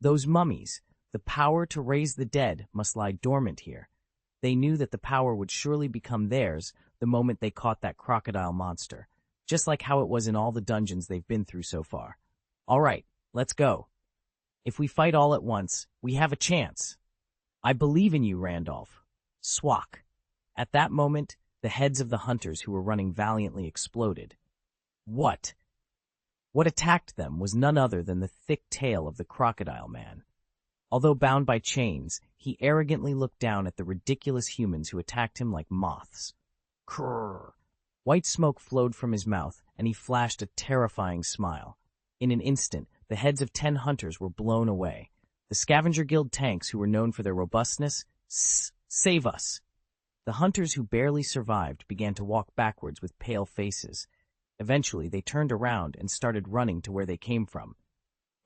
Those mummies, the power to raise the dead, must lie dormant here. They knew that the power would surely become theirs the moment they caught that crocodile monster, just like how it was in all the dungeons they've been through so far. All right, let's go. If we fight all at once, we have a chance. I believe in you, Randolph. Swak. At that moment, the heads of the hunters who were running valiantly exploded. What? What attacked them was none other than the thick tail of the crocodile man. Although bound by chains, he arrogantly looked down at the ridiculous humans who attacked him like moths. Krrr. White smoke flowed from his mouth, and he flashed a terrifying smile. In an instant, the heads of 10 hunters were blown away. The Scavenger Guild tanks, who were known for their robustness, save us! The hunters who barely survived began to walk backwards with pale faces. Eventually, they turned around and started running to where they came from.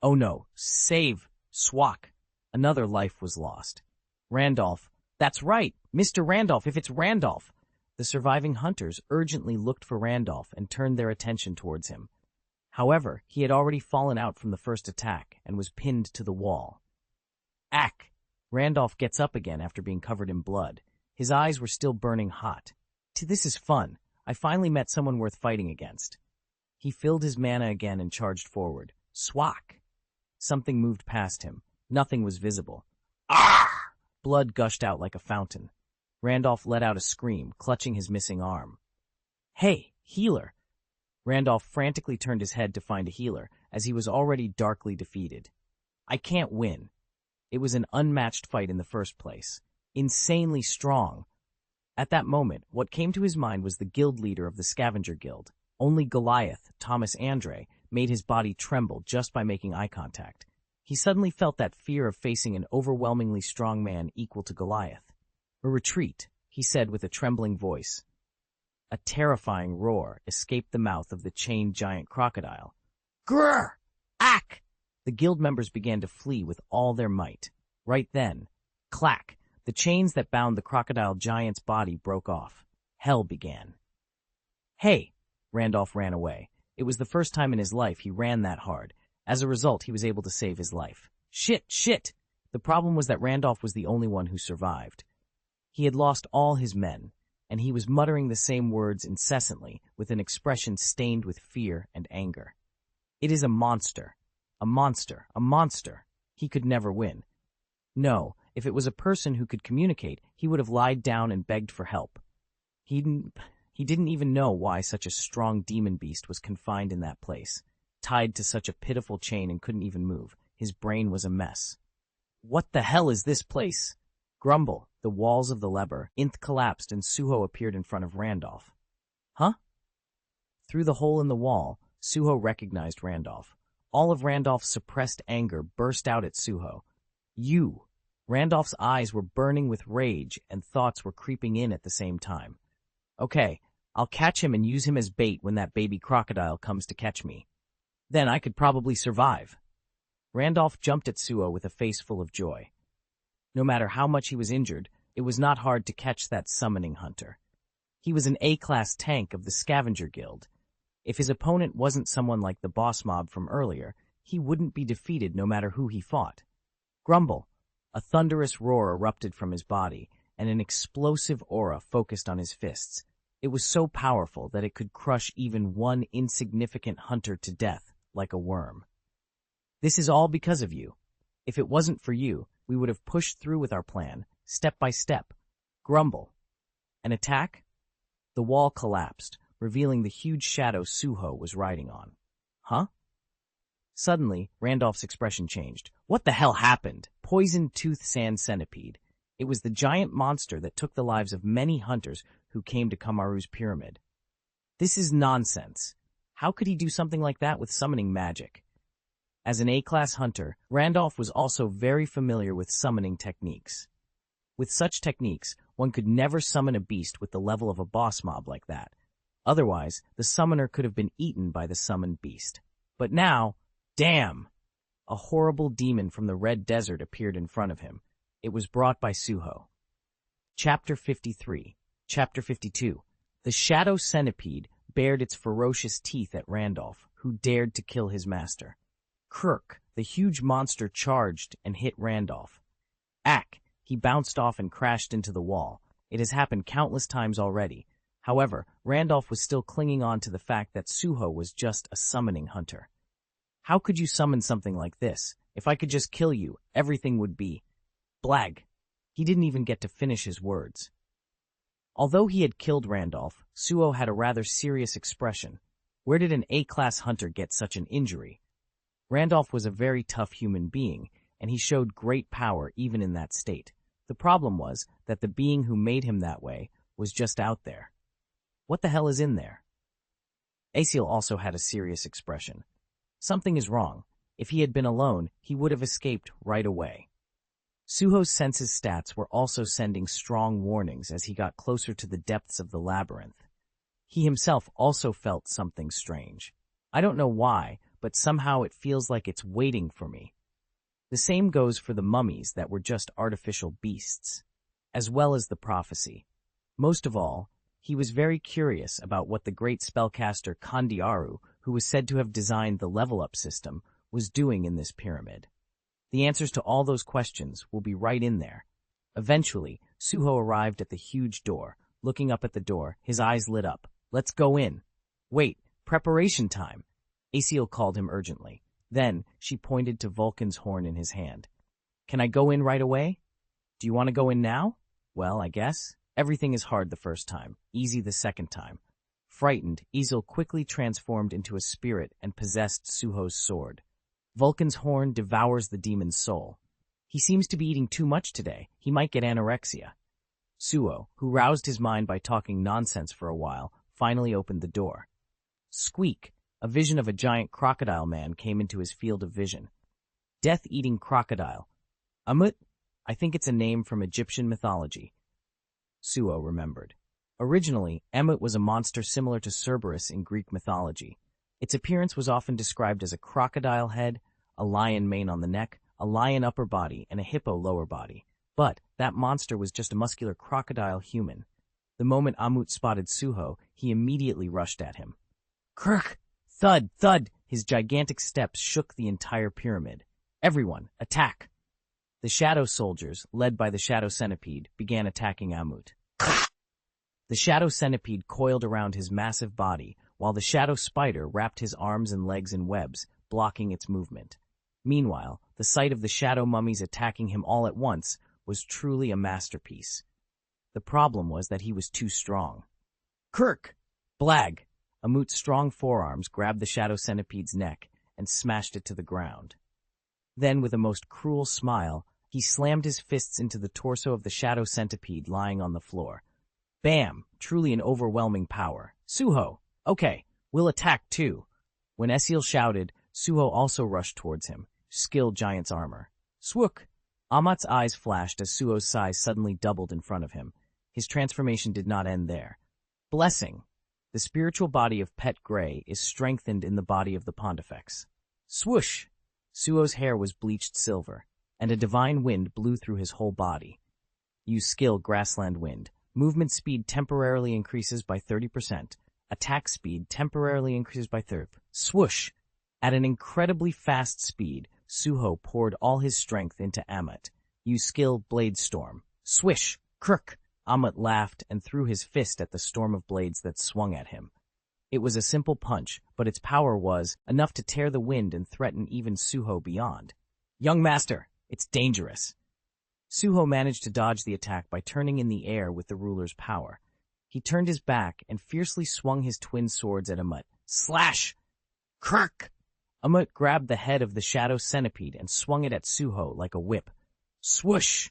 Oh no, save! Swak! Another life was lost. Randolph. That's right! Mr. Randolph, if it's Randolph! The surviving hunters urgently looked for Randolph and turned their attention towards him. However, he had already fallen out from the first attack and was pinned to the wall. Ack! Randolph gets up again after being covered in blood. His eyes were still burning hot. This is fun. I finally met someone worth fighting against. He filled his mana again and charged forward. Swak! Something moved past him. Nothing was visible. Ah! Blood gushed out like a fountain. Randolph let out a scream, clutching his missing arm. Hey, healer! Randolph frantically turned his head to find a healer, as he was already darkly defeated. I can't win. It was an unmatched fight in the first place. Insanely strong. At that moment, what came to his mind was the guild leader of the Scavenger Guild. Only Goliath, Thomas Andre, made his body tremble just by making eye contact. He suddenly felt that fear of facing an overwhelmingly strong man equal to Goliath. A retreat, he said with a trembling voice. A terrifying roar escaped the mouth of the chained giant crocodile. Grrr! Ack! The guild members began to flee with all their might. Right then, clack! The chains that bound the crocodile giant's body broke off. Hell began. Hey! Randolph ran away. It was the first time in his life he ran that hard. As a result, he was able to save his life. Shit! The problem was that Randolph was the only one who survived. He had lost all his men, and he was muttering the same words incessantly, with an expression stained with fear and anger. It is a monster. A monster. A monster. He could never win. No, if it was a person who could communicate, he would have lied down and begged for help. He didn't even know why such a strong demon beast was confined in that place, tied to such a pitiful chain and couldn't even move. His brain was a mess. What the hell is this place? Grumble, the walls of the labyrinth collapsed and Suho appeared in front of Randolph. Huh? Through the hole in the wall, Suho recognized Randolph. All of Randolph's suppressed anger burst out at Suho. You! Randolph's eyes were burning with rage and thoughts were creeping in at the same time. Okay, I'll catch him and use him as bait when that baby crocodile comes to catch me. Then I could probably survive. Randolph jumped at Suho with a face full of joy. No matter how much he was injured, it was not hard to catch that summoning hunter. He was an A-class tank of the Scavenger Guild. If his opponent wasn't someone like the boss mob from earlier, he wouldn't be defeated no matter who he fought. Grumble! A thunderous roar erupted from his body, and an explosive aura focused on his fists. It was so powerful that it could crush even one insignificant hunter to death, like a worm. This is all because of you. If it wasn't for you, we would have pushed through with our plan, step by step. Grumble. An attack? The wall collapsed, revealing the huge shadow Suho was riding on. Huh? Suddenly, Randolph's expression changed. What the hell happened? Poison-toothed sand centipede. It was the giant monster that took the lives of many hunters who came to Kamaru's pyramid. This is nonsense. How could he do something like that with summoning magic? As an A-class hunter, Randolph was also very familiar with summoning techniques. With such techniques, one could never summon a beast with the level of a boss mob like that. Otherwise, the summoner could have been eaten by the summoned beast. But now, damn! A horrible demon from the Red Desert appeared in front of him. It was brought by Suho. Chapter 53. Chapter 52. The Shadow Centipede bared its ferocious teeth at Randolph, who dared to kill his master. Kirk, the huge monster, charged and hit Randolph. Ack! He bounced off and crashed into the wall. It has happened countless times already. However, Randolph was still clinging on to the fact that Suho was just a summoning hunter. How could you summon something like this? If I could just kill you, everything would be... Blag! He didn't even get to finish his words. Although he had killed Randolph, Suho had a rather serious expression. Where did an A-class hunter get such an injury? Randolph was a very tough human being, and he showed great power even in that state. The problem was that the being who made him that way was just out there. What the hell is in there? Aciel also had a serious expression. Something is wrong. If he had been alone, he would have escaped right away. Suho's senses stats were also sending strong warnings as he got closer to the depths of the labyrinth. He himself also felt something strange. I don't know why, but somehow it feels like it's waiting for me. The same goes for the mummies that were just artificial beasts, as well as the prophecy. Most of all, he was very curious about what the great spellcaster Kandiaru, who was said to have designed the level-up system, was doing in this pyramid. The answers to all those questions will be right in there. Eventually, Suho arrived at the huge door. Looking up at the door, his eyes lit up. Let's go in. Wait, preparation time. Aciel called him urgently. Then, she pointed to Vulcan's horn in his hand. Can I go in right away? Do you want to go in now? Well, I guess. Everything is hard the first time, easy the second time. Frightened, Aciel quickly transformed into a spirit and possessed Suho's sword. Vulcan's horn devours the demon's soul. He seems to be eating too much today. He might get anorexia. Suho, who roused his mind by talking nonsense for a while, finally opened the door. Squeak! A vision of a giant crocodile man came into his field of vision. Death-eating crocodile. Amut? I think it's a name from Egyptian mythology. Suho remembered. Originally, Emmet was a monster similar to Cerberus in Greek mythology. Its appearance was often described as a crocodile head, a lion mane on the neck, a lion upper body, and a hippo lower body. But that monster was just a muscular crocodile human. The moment Amut spotted Suho, he immediately rushed at him. Krk! Thud! Thud! His gigantic steps shook the entire pyramid. Everyone, attack! The shadow soldiers, led by the shadow centipede, began attacking Amut. The shadow centipede coiled around his massive body, while the shadow spider wrapped his arms and legs in webs, blocking its movement. Meanwhile, the sight of the shadow mummies attacking him all at once was truly a masterpiece. The problem was that he was too strong. Kirk! Blag! Amut's strong forearms grabbed the shadow centipede's neck and smashed it to the ground. Then, with a most cruel smile, he slammed his fists into the torso of the shadow centipede lying on the floor. Bam! Truly an overwhelming power. Suho! Okay, we'll attack too. When Esiel shouted, Suho also rushed towards him, skilled giant's armor. Swook! Amat's eyes flashed as Suho's size suddenly doubled in front of him. His transformation did not end there. Blessing! The spiritual body of Pet Grey is strengthened in the body of the Pontifex. Swoosh! Suho's hair was bleached silver, and a divine wind blew through his whole body. Use skill Grassland Wind. Movement speed temporarily increases by 30%. Attack speed temporarily increases by 30%. Swoosh! At an incredibly fast speed, Suho poured all his strength into Amut. Use skill Blade Storm. Swish! Krk! Amut laughed and threw his fist at the storm of blades that swung at him. It was a simple punch, but its power was enough to tear the wind and threaten even Suho beyond. Young master, it's dangerous. Suho managed to dodge the attack by turning in the air with the ruler's power. He turned his back and fiercely swung his twin swords at Amut. Slash! Krk! Amut grabbed the head of the shadow centipede and swung it at Suho like a whip. Swoosh!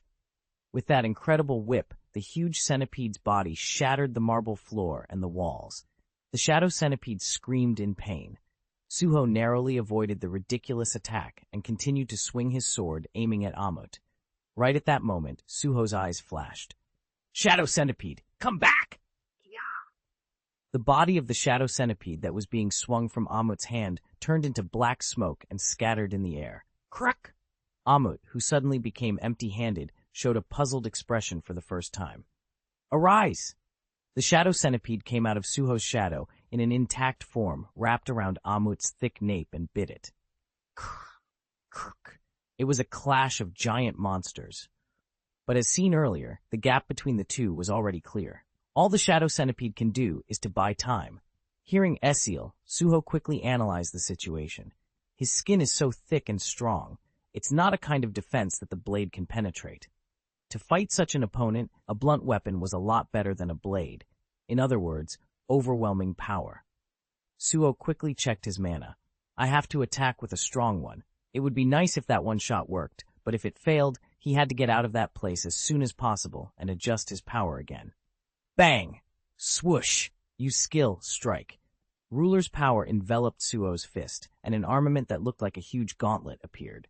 With that incredible whip, the huge centipede's body shattered the marble floor and the walls. The shadow centipede screamed in pain. Suho narrowly avoided the ridiculous attack and continued to swing his sword, aiming at Amut. Right at that moment, Suho's eyes flashed. Shadow centipede, come back! The body of the shadow centipede that was being swung from Amut's hand turned into black smoke and scattered in the air. Kruk! Amut, who suddenly became empty-handed, showed a puzzled expression for the first time. Arise! The shadow centipede came out of Suho's shadow in an intact form wrapped around Amut's thick nape and bit it. It was a clash of giant monsters. But as seen earlier, the gap between the two was already clear. All the shadow centipede can do is to buy time. Hearing Esiel, Suho quickly analyzed the situation. His skin is so thick and strong, it's not a kind of defense that the blade can penetrate. To fight such an opponent, a blunt weapon was a lot better than a blade. In other words, overwhelming power. Suho quickly checked his mana. I have to attack with a strong one. It would be nice if that one shot worked, but if it failed, he had to get out of that place as soon as possible and adjust his power again. Bang! Swoosh! Use skill, strike. Ruler's power enveloped Suho's fist, and an armament that looked like a huge gauntlet appeared.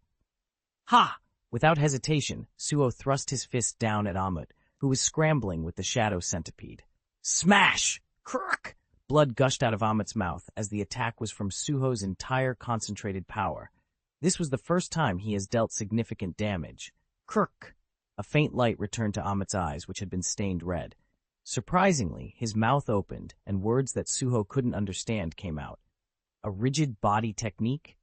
Ha! Without hesitation, Suho thrust his fist down at Amut, who was scrambling with the shadow centipede. Smash! Kruk! Blood gushed out of Amut's mouth as the attack was from Suho's entire concentrated power. This was the first time he has dealt significant damage. Kruk! A faint light returned to Amut's eyes, which had been stained red. Surprisingly, his mouth opened, and words that Suho couldn't understand came out. A rigid body technique?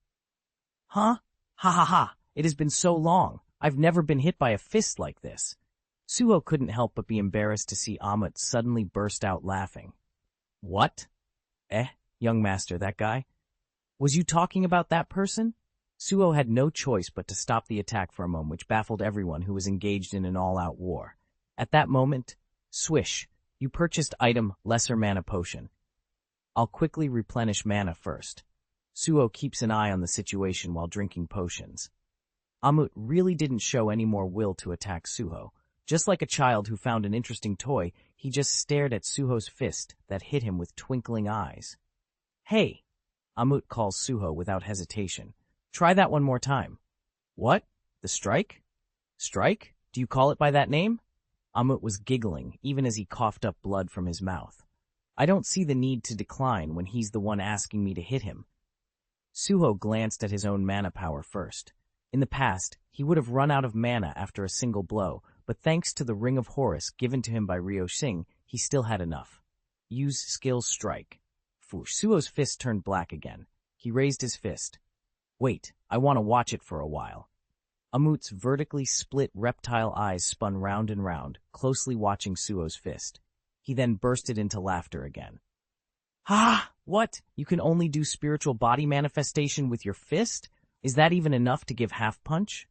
Huh? Ha ha ha! It has been so long. I've never been hit by a fist like this. Suho couldn't help but be embarrassed to see Amut suddenly burst out laughing. What? Young master, that guy? Was you talking about that person? Suho had no choice but to stop the attack for a moment, which baffled everyone who was engaged in an all-out war. At that moment, swish, you purchased item Lesser Mana Potion. I'll quickly replenish mana first. Suho keeps an eye on the situation while drinking potions. Amut really didn't show any more will to attack Suho. Just like a child who found an interesting toy, he just stared at Suho's fist that hit him with twinkling eyes. Hey! Amut calls Suho without hesitation. Try that one more time. What? The strike? Strike? Do you call it by that name? Amut was giggling, even as he coughed up blood from his mouth. I don't see the need to decline when he's the one asking me to hit him. Suho glanced at his own mana power first. In the past, he would have run out of mana after a single blow, but thanks to the Ring of Horus given to him by Ryo-Sing, he still had enough. Use skill strike. Suho's fist turned black again. He raised his fist. Wait, I want to watch it for a while. Amut's vertically split reptile eyes spun round and round, closely watching Suho's fist. He then bursted into laughter again. Ah, what? You can only do spiritual body manifestation with your fist? Is that even enough to give half punch?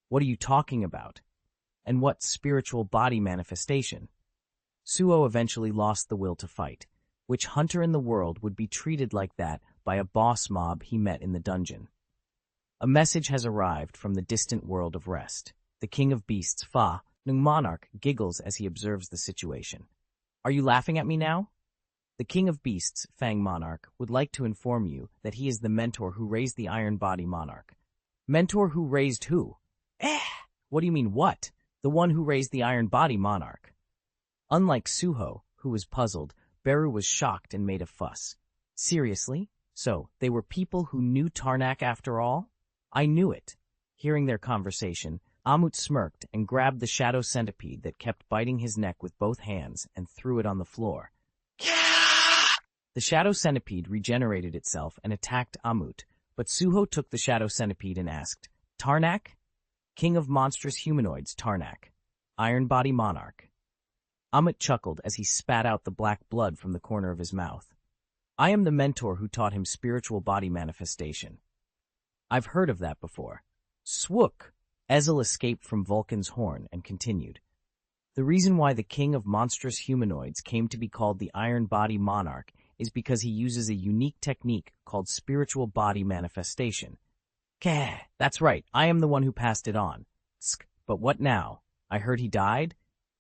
What are you talking about? And what spiritual body manifestation? Suho eventually lost the will to fight. Which hunter in the world would be treated like that by a boss mob he met in the dungeon? A message has arrived from the distant world of rest. The king of beasts, Fa, Nung Monarch, giggles as he observes the situation. Are you laughing at me now? The king of beasts, Fang Monarch, would like to inform you that he is the mentor who raised the Iron Body Monarch. Mentor who raised who? What do you mean what? The one who raised the Iron Body Monarch. Unlike Suho, who was puzzled, Beru was shocked and made a fuss. Seriously? So, they were people who knew Tarnak after all? I knew it. Hearing their conversation, Amut smirked and grabbed the shadow centipede that kept biting his neck with both hands and threw it on the floor. The shadow centipede regenerated itself and attacked Amut, but Suho took the shadow centipede and asked, Tarnak? King of monstrous humanoids, Tarnak. Iron Body Monarch. Amut chuckled as he spat out the black blood from the corner of his mouth. I am the mentor who taught him spiritual body manifestation. I've heard of that before. Swook! Ezel escaped from Vulcan's horn and continued. The reason why the king of monstrous humanoids came to be called the Iron Body Monarch is because he uses a unique technique called spiritual body manifestation. That's right, I am the one who passed it on. But what now? I heard he died?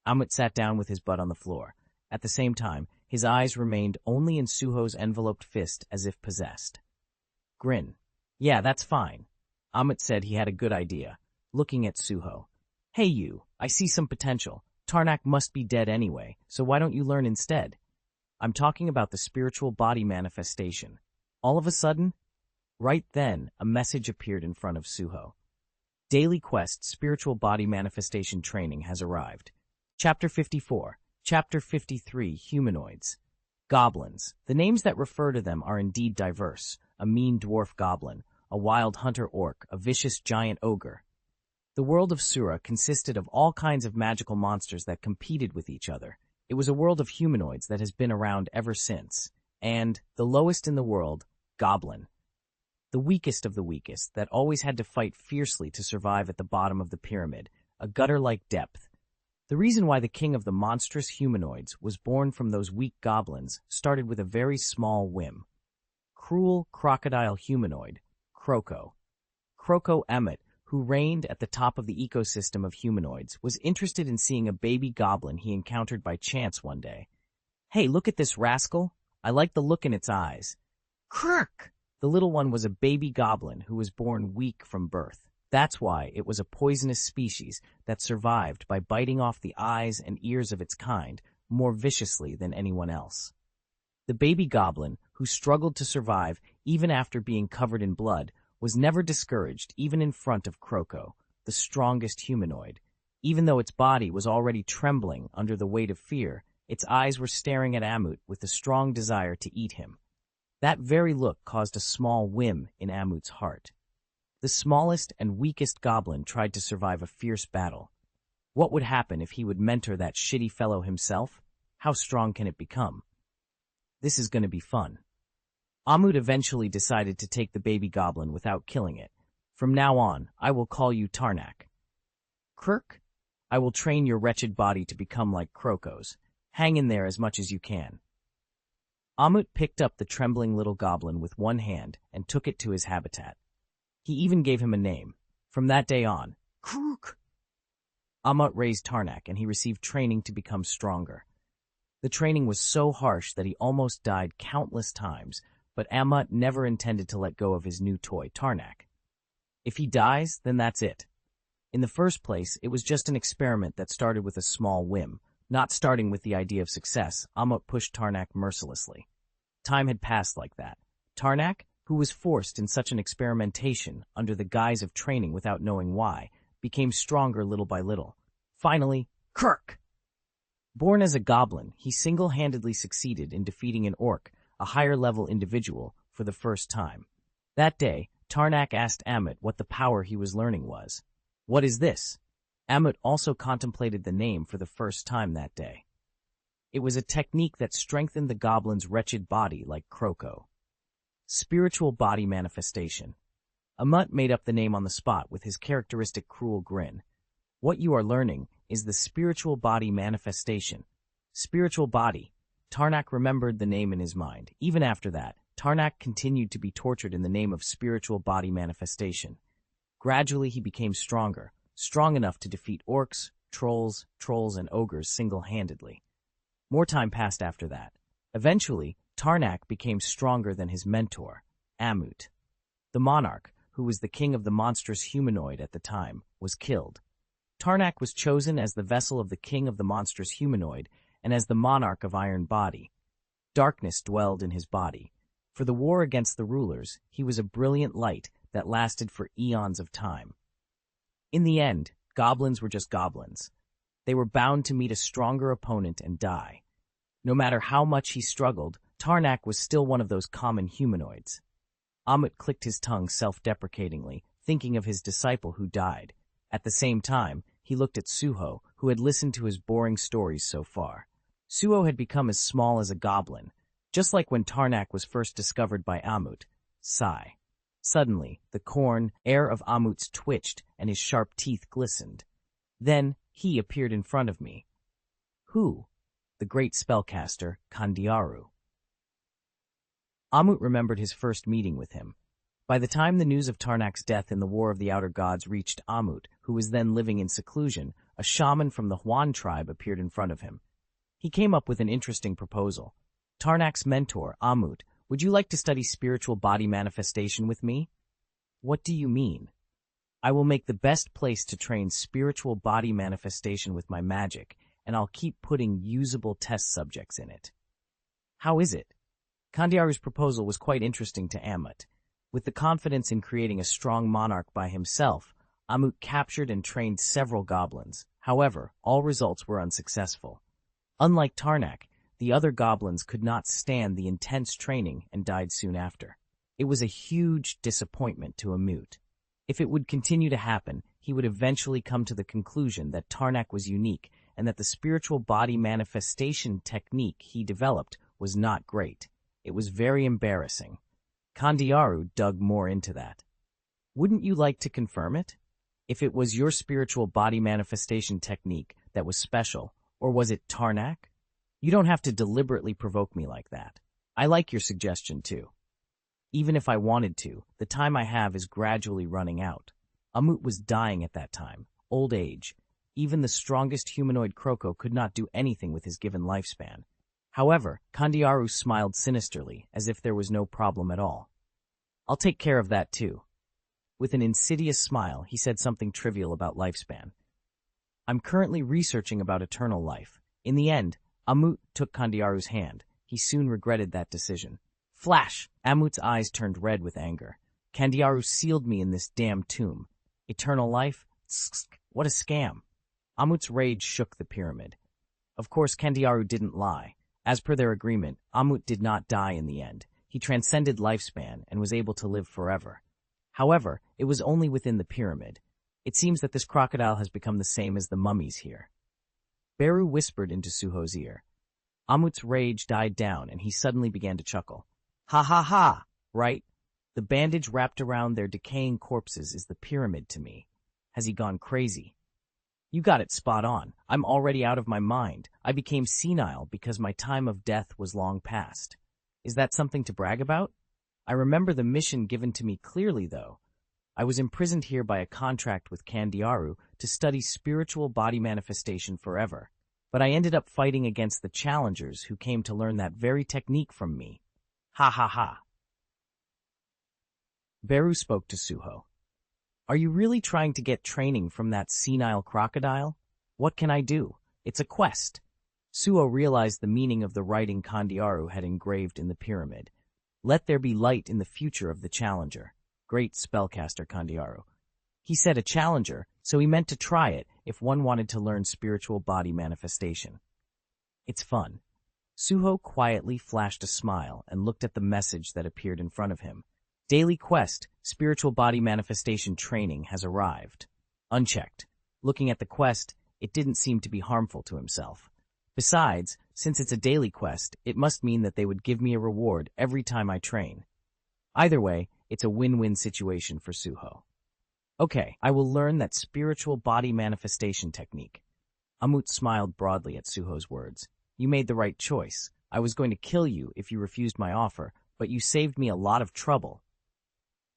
Amut sat down with his butt on the floor. At the same time, his eyes remained only in Suho's enveloped fist as if possessed. Grin. Yeah, that's fine. Amut said he had a good idea, looking at Suho. Hey you, I see some potential. Tarnak must be dead anyway, so why don't you learn instead? I'm talking about the spiritual body manifestation. All of a sudden, right then, a message appeared in front of Suho. Daily Quest Spiritual Body Manifestation Training has arrived. Chapter 54, Chapter 53, Humanoids. Goblins. The names that refer to them are indeed diverse. A mean dwarf goblin, a wild hunter orc, a vicious giant ogre. The world of Sura consisted of all kinds of magical monsters that competed with each other. It was a world of humanoids that has been around ever since. And, the lowest in the world, Goblin. The weakest of the weakest that always had to fight fiercely to survive at the bottom of the pyramid, a gutter-like depth. The reason why the king of the monstrous humanoids was born from those weak goblins started with a very small whim. Cruel crocodile humanoid, Kroko. Kroko Emmet, who reigned at the top of the ecosystem of humanoids, was interested in seeing a baby goblin he encountered by chance one day. Hey, look at this rascal. I like the look in its eyes. Krrk! The little one was a baby goblin who was born weak from birth. That's why it was a poisonous species that survived by biting off the eyes and ears of its kind more viciously than anyone else. The baby goblin, who struggled to survive even after being covered in blood, was never discouraged even in front of Kroko, the strongest humanoid. Even though its body was already trembling under the weight of fear, its eyes were staring at Amut with a strong desire to eat him. That very look caused a small whim in Amut's heart. The smallest and weakest goblin tried to survive a fierce battle. What would happen if he would mentor that shitty fellow himself? How strong can it become? This is going to be fun. Amut eventually decided to take the baby goblin without killing it. From now on, I will call you Tarnak. Krrk? I will train your wretched body to become like Kroko's. Hang in there as much as you can. Amut picked up the trembling little goblin with one hand and took it to his habitat. He even gave him a name. From that day on, Krrk. Amut raised Tarnak and he received training to become stronger. The training was so harsh that he almost died countless times, but Amut never intended to let go of his new toy, Tarnak. If he dies, then that's it. In the first place, it was just an experiment that started with a small whim. Not starting with the idea of success, Amut pushed Tarnak mercilessly. Time had passed like that. Tarnak, who was forced in such an experimentation under the guise of training without knowing why, became stronger little by little. Finally, Kirk! Born as a goblin, he single-handedly succeeded in defeating an orc, a higher-level individual, for the first time. That day, Tarnak asked Amit what the power he was learning was. "What is this?" Amit also contemplated the name for the first time that day. It was a technique that strengthened the goblin's wretched body like Kroko. Spiritual body manifestation. Amit made up the name on the spot with his characteristic cruel grin. What you are learning is the spiritual body manifestation. Spiritual body. Tarnak remembered the name in his mind. Even after that, Tarnak continued to be tortured in the name of spiritual body manifestation. Gradually he became stronger, strong enough to defeat orcs, trolls, and ogres single-handedly. More time passed after that. Eventually, Tarnak became stronger than his mentor, Amut. The monarch, who was the king of the monstrous humanoid at the time, was killed. Tarnak was chosen as the vessel of the king of the monstrous humanoid and as the monarch of Iron Body. Darkness dwelled in his body. For the war against the rulers, he was a brilliant light that lasted for eons of time. In the end, goblins were just goblins. They were bound to meet a stronger opponent and die. No matter how much he struggled, Tarnak was still one of those common humanoids. Amit clicked his tongue self-deprecatingly, thinking of his disciple who died. At the same time, he looked at Suho, who had listened to his boring stories so far. Suho had become as small as a goblin, just like when Tarnak was first discovered by Amut. Sigh. Suddenly, the air of Amut's twitched and his sharp teeth glistened. Then, he appeared in front of me. Who? The great spellcaster, Kandiaru. Amut remembered his first meeting with him. By the time the news of Tarnak's death in the War of the Outer Gods reached Amut, who was then living in seclusion, a shaman from the Huan tribe appeared in front of him. He came up with an interesting proposal. "Tarnak's mentor, Amut, would you like to study spiritual body manifestation with me?" "What do you mean?" "I will make the best place to train spiritual body manifestation with my magic, and I'll keep putting usable test subjects in it." "How is it?" Kandiaru's proposal was quite interesting to Amut. With the confidence in creating a strong monarch by himself, Amut captured and trained several goblins. However, all results were unsuccessful. Unlike Tarnak, the other goblins could not stand the intense training and died soon after. It was a huge disappointment to Amut. If it would continue to happen, he would eventually come to the conclusion that Tarnak was unique and that the spiritual body manifestation technique he developed was not great. It was very embarrassing. Kandiaru dug more into that. "Wouldn't you like to confirm it? If it was your spiritual body manifestation technique that was special, or was it Tarnak? You don't have to deliberately provoke me like that. I like your suggestion too. Even if I wanted to, the time I have is gradually running out." Amut was dying at that time, old age. Even the strongest humanoid Kroko could not do anything with his given lifespan. However, Kandiaru smiled sinisterly, as if there was no problem at all. "I'll take care of that too." With an insidious smile, he said something trivial about lifespan. "I'm currently researching about eternal life." In the end, Amut took Kandiaru's hand. He soon regretted that decision. Flash! Amut's eyes turned red with anger. "Kandiaru sealed me in this damn tomb. Eternal life? What a scam." Amut's rage shook the pyramid. Of course, Kandiaru didn't lie. As per their agreement, Amut did not die in the end. He transcended lifespan and was able to live forever. However, it was only within the pyramid. It seems that this crocodile has become the same as the mummies here. Beru whispered into Suho's ear. Amut's rage died down and he suddenly began to chuckle. "Ha ha ha! Right? The bandage wrapped around their decaying corpses is the pyramid to me. Has he gone crazy?" "You got it spot on. I'm already out of my mind. I became senile because my time of death was long past. Is that something to brag about? I remember the mission given to me clearly, though. I was imprisoned here by a contract with Kandiaru to study spiritual body manifestation forever. But I ended up fighting against the challengers who came to learn that very technique from me. Ha ha ha." Beru spoke to Suho. "Are you really trying to get training from that senile crocodile? What can I do? It's a quest." Suho realized the meaning of the writing Kandiaru had engraved in the pyramid. "Let there be light in the future of the challenger." Great spellcaster Kandiaru. He said a challenger, so he meant to try it. if one wanted to learn spiritual body manifestation. It's fun. Suho quietly flashed a smile and looked at the message that appeared in front of him. Daily quest, spiritual body manifestation training has arrived. Unchecked. Looking at the quest, it didn't seem to be harmful to himself. Besides, since it's a daily quest, it must mean that they would give me a reward every time I train. Either way, it's a win-win situation for Suho. Okay, I will learn that spiritual body manifestation technique. Amut smiled broadly at Suho's words. You made the right choice. I was going to kill you if you refused my offer, but you saved me a lot of trouble.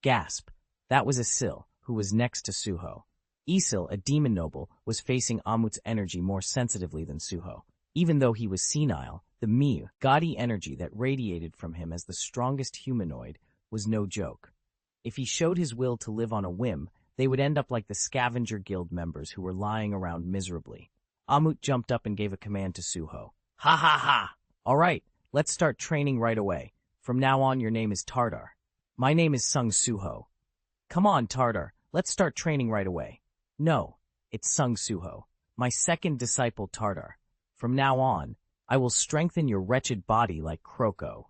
Gasp. That was Isil, who was next to Suho. Isil, a demon noble, was facing Amut's energy more sensitively than Suho. Even though he was senile, the Miu, gaudy energy that radiated from him as the strongest humanoid was no joke. If he showed his will to live on a whim, they would end up like the scavenger guild members who were lying around miserably. Amut jumped up and gave a command to Suho. Ha ha ha! All right, let's start training right away. From now on, your name is Tartar. My name is Sung Suho. Come on, Tartar, let's start training right away. No, it's Sung Suho, my second disciple Tartar. From now on, I will strengthen your wretched body like Kroko.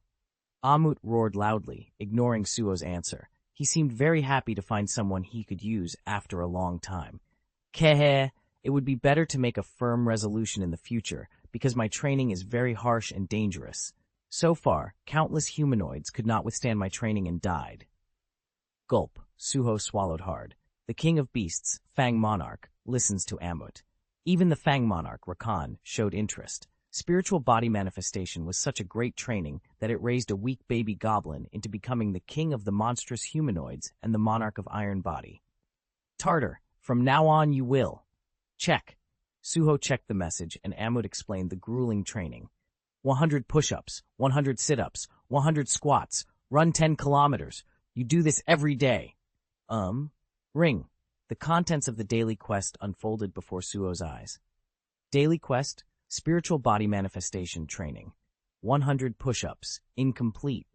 Amut roared loudly, ignoring Suho's answer. He seemed very happy to find someone he could use after a long time. Kehe, it would be better to make a firm resolution in the future, because my training is very harsh and dangerous. So far, countless humanoids could not withstand my training and died. Gulp, Suho swallowed hard. The king of beasts, Fang Monarch, listens to Amut. Even the Fang Monarch, Rakan, showed interest. Spiritual body manifestation was such a great training that it raised a weak baby goblin into becoming the king of the monstrous humanoids and the monarch of Iron Body. Tartar, from now on you will. Check. Suho checked the message, and Amut explained the grueling training. 100 push-ups, 100 sit-ups, 100 squats, run 10 kilometers. You do this every day. Ring. The contents of the daily quest unfolded before Suho's eyes. Daily quest, spiritual body manifestation training. 100 push-ups, incomplete.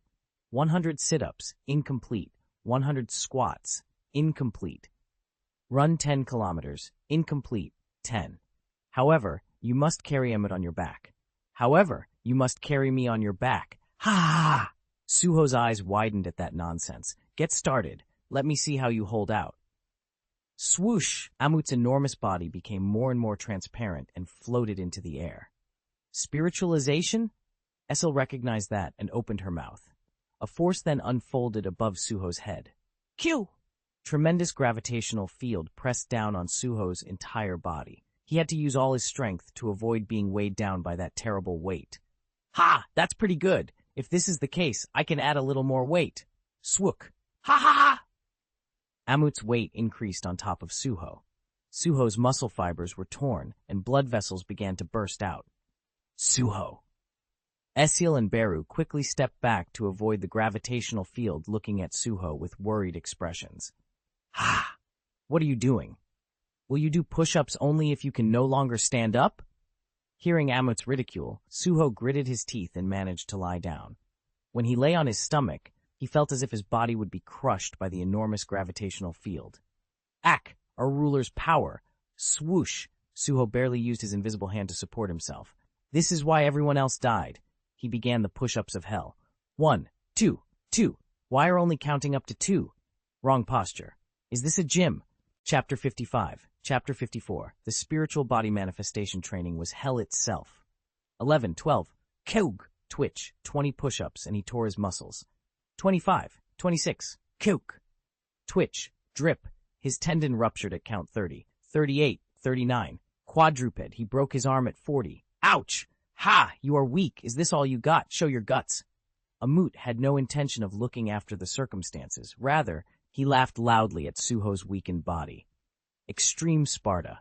100 sit-ups, incomplete. 100 squats, incomplete. Run 10 kilometers, incomplete, 10. However, you must carry Amut on your back. However, you must carry me on your back. Ha ha ha! Suho's eyes widened at that nonsense. Get started. Let me see how you hold out. Swoosh! Amut's enormous body became more and more transparent and floated into the air. Spiritualization? Essel recognized that and opened her mouth. A force then unfolded above Suho's head. Q! Tremendous gravitational field pressed down on Suho's entire body. He had to use all his strength to avoid being weighed down by that terrible weight. Ha! That's pretty good. If this is the case, I can add a little more weight. Swook! Ha ha ha! Amut's weight increased on top of Suho. Suho's muscle fibers were torn, and blood vessels began to burst out. Suho! Esil and Beru quickly stepped back to avoid the gravitational field, looking at Suho with worried expressions. Ha! What are you doing? Will you do push-ups only if you can no longer stand up? Hearing Amut's ridicule, Suho gritted his teeth and managed to lie down. When he lay on his stomach, he felt as if his body would be crushed by the enormous gravitational field. Ak! Our ruler's power! Swoosh! Suho barely used his invisible hand to support himself. This is why everyone else died. He began the push-ups of hell. 1, 2, 2. Why are only counting up to 2? Wrong posture. Is this a gym? Chapter 55. Chapter 54. The spiritual body manifestation training was hell itself. 11, 12. Koog! Twitch. 20 push-ups and he tore his muscles. 25, 26. Kook! Twitch. Drip. His tendon ruptured at count 30. 38, 39. Quadruped. He broke his arm at 40. Ouch! Ha! You are weak. Is this all you got? Show your guts. Amut had no intention of looking after the circumstances. Rather, he laughed loudly at Suho's weakened body. Extreme Sparta.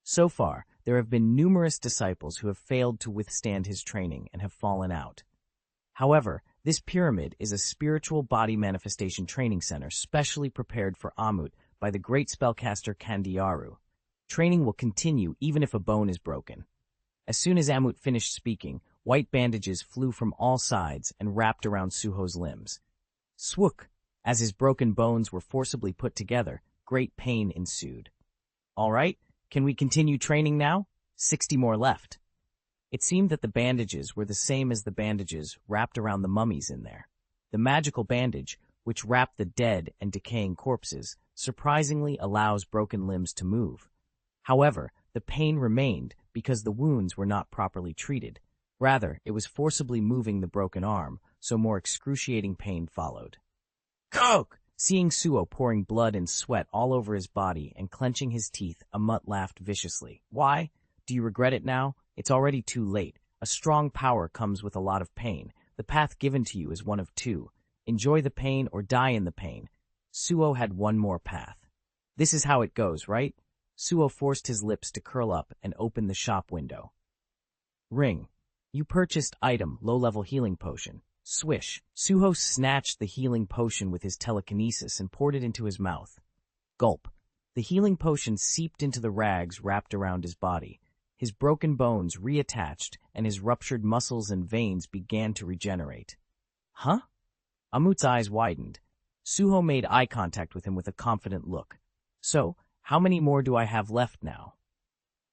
So far, there have been numerous disciples who have failed to withstand his training and have fallen out. However, this pyramid is a spiritual body manifestation training center specially prepared for Amut by the great spellcaster Kandiaru. Training will continue even if a bone is broken. As soon as Amut finished speaking, white bandages flew from all sides and wrapped around Suho's limbs. Swook! As his broken bones were forcibly put together, great pain ensued. All right, Can we continue training now? 60 more left. It seemed that the bandages were the same as the bandages wrapped around the mummies in there. The magical bandage, which wrapped the dead and decaying corpses, surprisingly allows broken limbs to move. However, the pain remained because the wounds were not properly treated. Rather, it was forcibly moving the broken arm, so more excruciating pain followed. Coke! Seeing Suho pouring blood and sweat all over his body and clenching his teeth, Amut laughed viciously. Why? Do you regret it now? It's already too late. A strong power comes with a lot of pain. The path given to you is one of two. Enjoy the pain or die in the pain. Suho had one more path. This is how it goes, right? Suho forced his lips to curl up and open the shop window. Ring. You purchased item, low-level healing potion. Swish. Suho snatched the healing potion with his telekinesis and poured it into his mouth. Gulp. The healing potion seeped into the rags wrapped around his body. His broken bones reattached, and his ruptured muscles and veins began to regenerate. Huh? Amut's eyes widened. Suho made eye contact with him with a confident look. So, how many more do I have left now?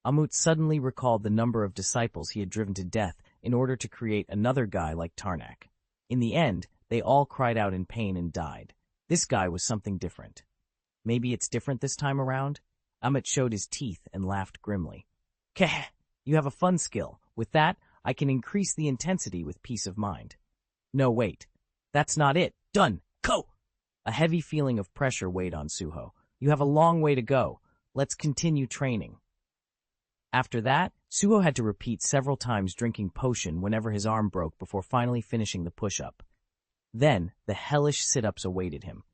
Amut suddenly recalled the number of disciples he had driven to death in order to create another guy like Tarnak. In the end, they all cried out in pain and died. This guy was something different. Maybe it's different this time around? Amut showed his teeth and laughed grimly. Keh! You have a fun skill. With that, I can increase the intensity with peace of mind. No, wait. That's not it. Done. Go! A heavy feeling of pressure weighed on Suho. You have a long way to go. Let's continue training. After that, Suho had to repeat several times drinking potion whenever his arm broke before finally finishing the push-up. Then, the hellish sit-ups awaited him.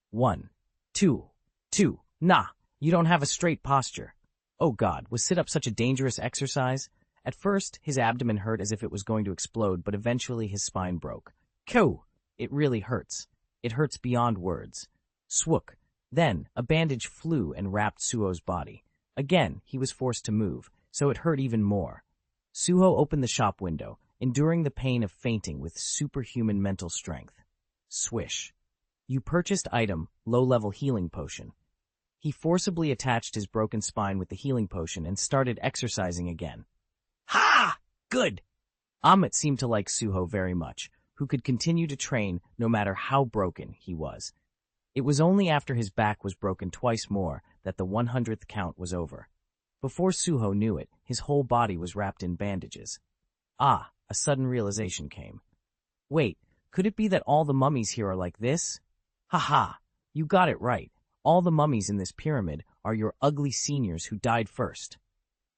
1, 2, 2. Nah, you don't have a straight posture. Oh God, was sit-up such a dangerous exercise? At first, his abdomen hurt as if it was going to explode, but eventually his spine broke. Kyo! It really hurts. It hurts beyond words. Swook. Then, a bandage flew and wrapped Suho's body. Again, he was forced to move, so it hurt even more. Suho opened the shop window, enduring the pain of fainting with superhuman mental strength. Swish. You purchased item, low-level healing potion. He forcibly attached his broken spine with the healing potion and started exercising again. Ha! Good! Amut seemed to like Suho very much, who could continue to train no matter how broken he was. It was only after his back was broken twice more that the 100th count was over. Before Suho knew it, his whole body was wrapped in bandages. A sudden realization came. Wait, could it be that all the mummies here are like this? Ha! You got it right. All the mummies in this pyramid are your ugly seniors who died first.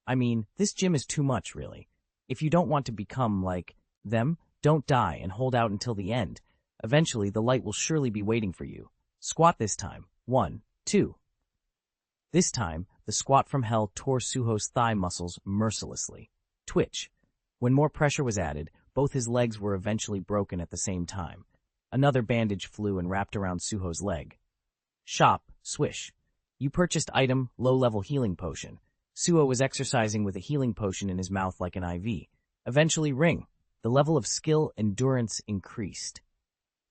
I mean, this gym is too much, really. If you don't want to become like them, don't die and hold out until the end. Eventually, the light will surely be waiting for you. Squat this time. 1, 2. This time, the squat from hell tore Suho's thigh muscles mercilessly. Twitch. When more pressure was added, both his legs were eventually broken at the same time. Another bandage flew and wrapped around Suho's leg. Shop. Swish. You purchased item, low-level healing potion. Suho was exercising with a healing potion in his mouth like an IV. Eventually, ring. The level of skill endurance increased.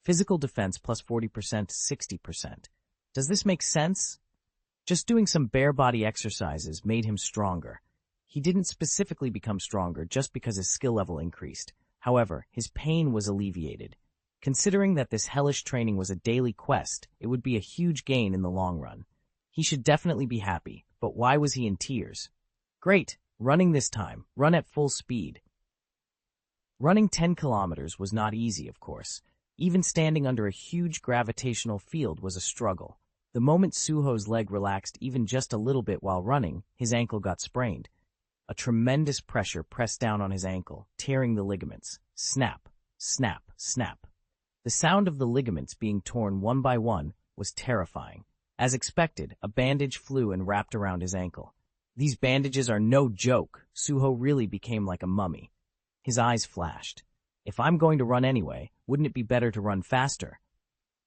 Physical defense plus 40% to 60%. Does this make sense? Just doing some bare body exercises made him stronger. He didn't specifically become stronger just because his skill level increased. However, his pain was alleviated. Considering that this hellish training was a daily quest, it would be a huge gain in the long run. He should definitely be happy, but why was he in tears? Great! Running this time. Run at full speed. Running 10 kilometers was not easy, of course. Even standing under a huge gravitational field was a struggle. The moment Suho's leg relaxed even just a little bit while running, his ankle got sprained. A tremendous pressure pressed down on his ankle, tearing the ligaments. Snap, snap, snap. The sound of the ligaments being torn one by one was terrifying. As expected, a bandage flew and wrapped around his ankle. These bandages are no joke. Suho really became like a mummy. His eyes flashed. If I'm going to run anyway, wouldn't it be better to run faster?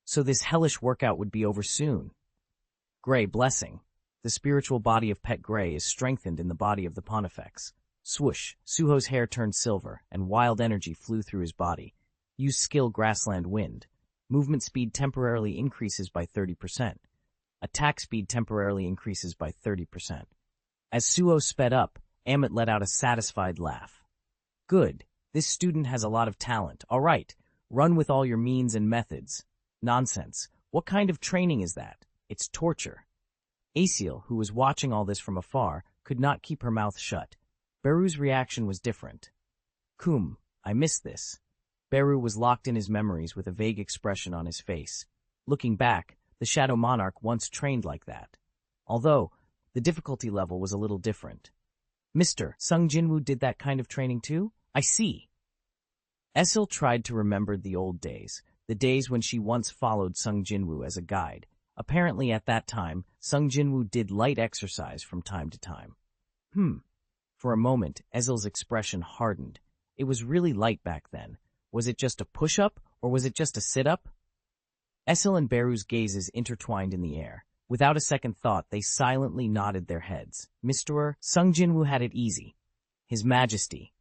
So this hellish workout would be over soon. Grey blessing. The spiritual body of Pet Grey is strengthened in the body of the Pontifex. Swoosh. Suho's hair turned silver, and wild energy flew through his body. Use skill Grassland Wind. Movement speed temporarily increases by 30%. Attack speed temporarily increases by 30%. As Suho sped up, Amit let out a satisfied laugh. Good. This student has a lot of talent. All right. Run with all your means and methods. Nonsense. What kind of training is that? It's torture. Asiel, who was watching all this from afar, could not keep her mouth shut. Beru's reaction was different. I missed this. Beru was locked in his memories with a vague expression on his face. Looking back, the Shadow Monarch once trained like that. Although, the difficulty level was a little different. Mr. Sung Jinwoo did that kind of training too? I see. Asiel tried to remember the old days, the days when she once followed Sung Jinwoo as a guide. Apparently at that time, Sung Jinwoo did light exercise from time to time. For a moment, Asiel's expression hardened. It was really light back then. Was it just a push-up, or was it just a sit-up? Asiel and Beru's gazes intertwined in the air. Without a second thought, they silently nodded their heads. Mr. Sung Jinwoo had it easy. His Majesty.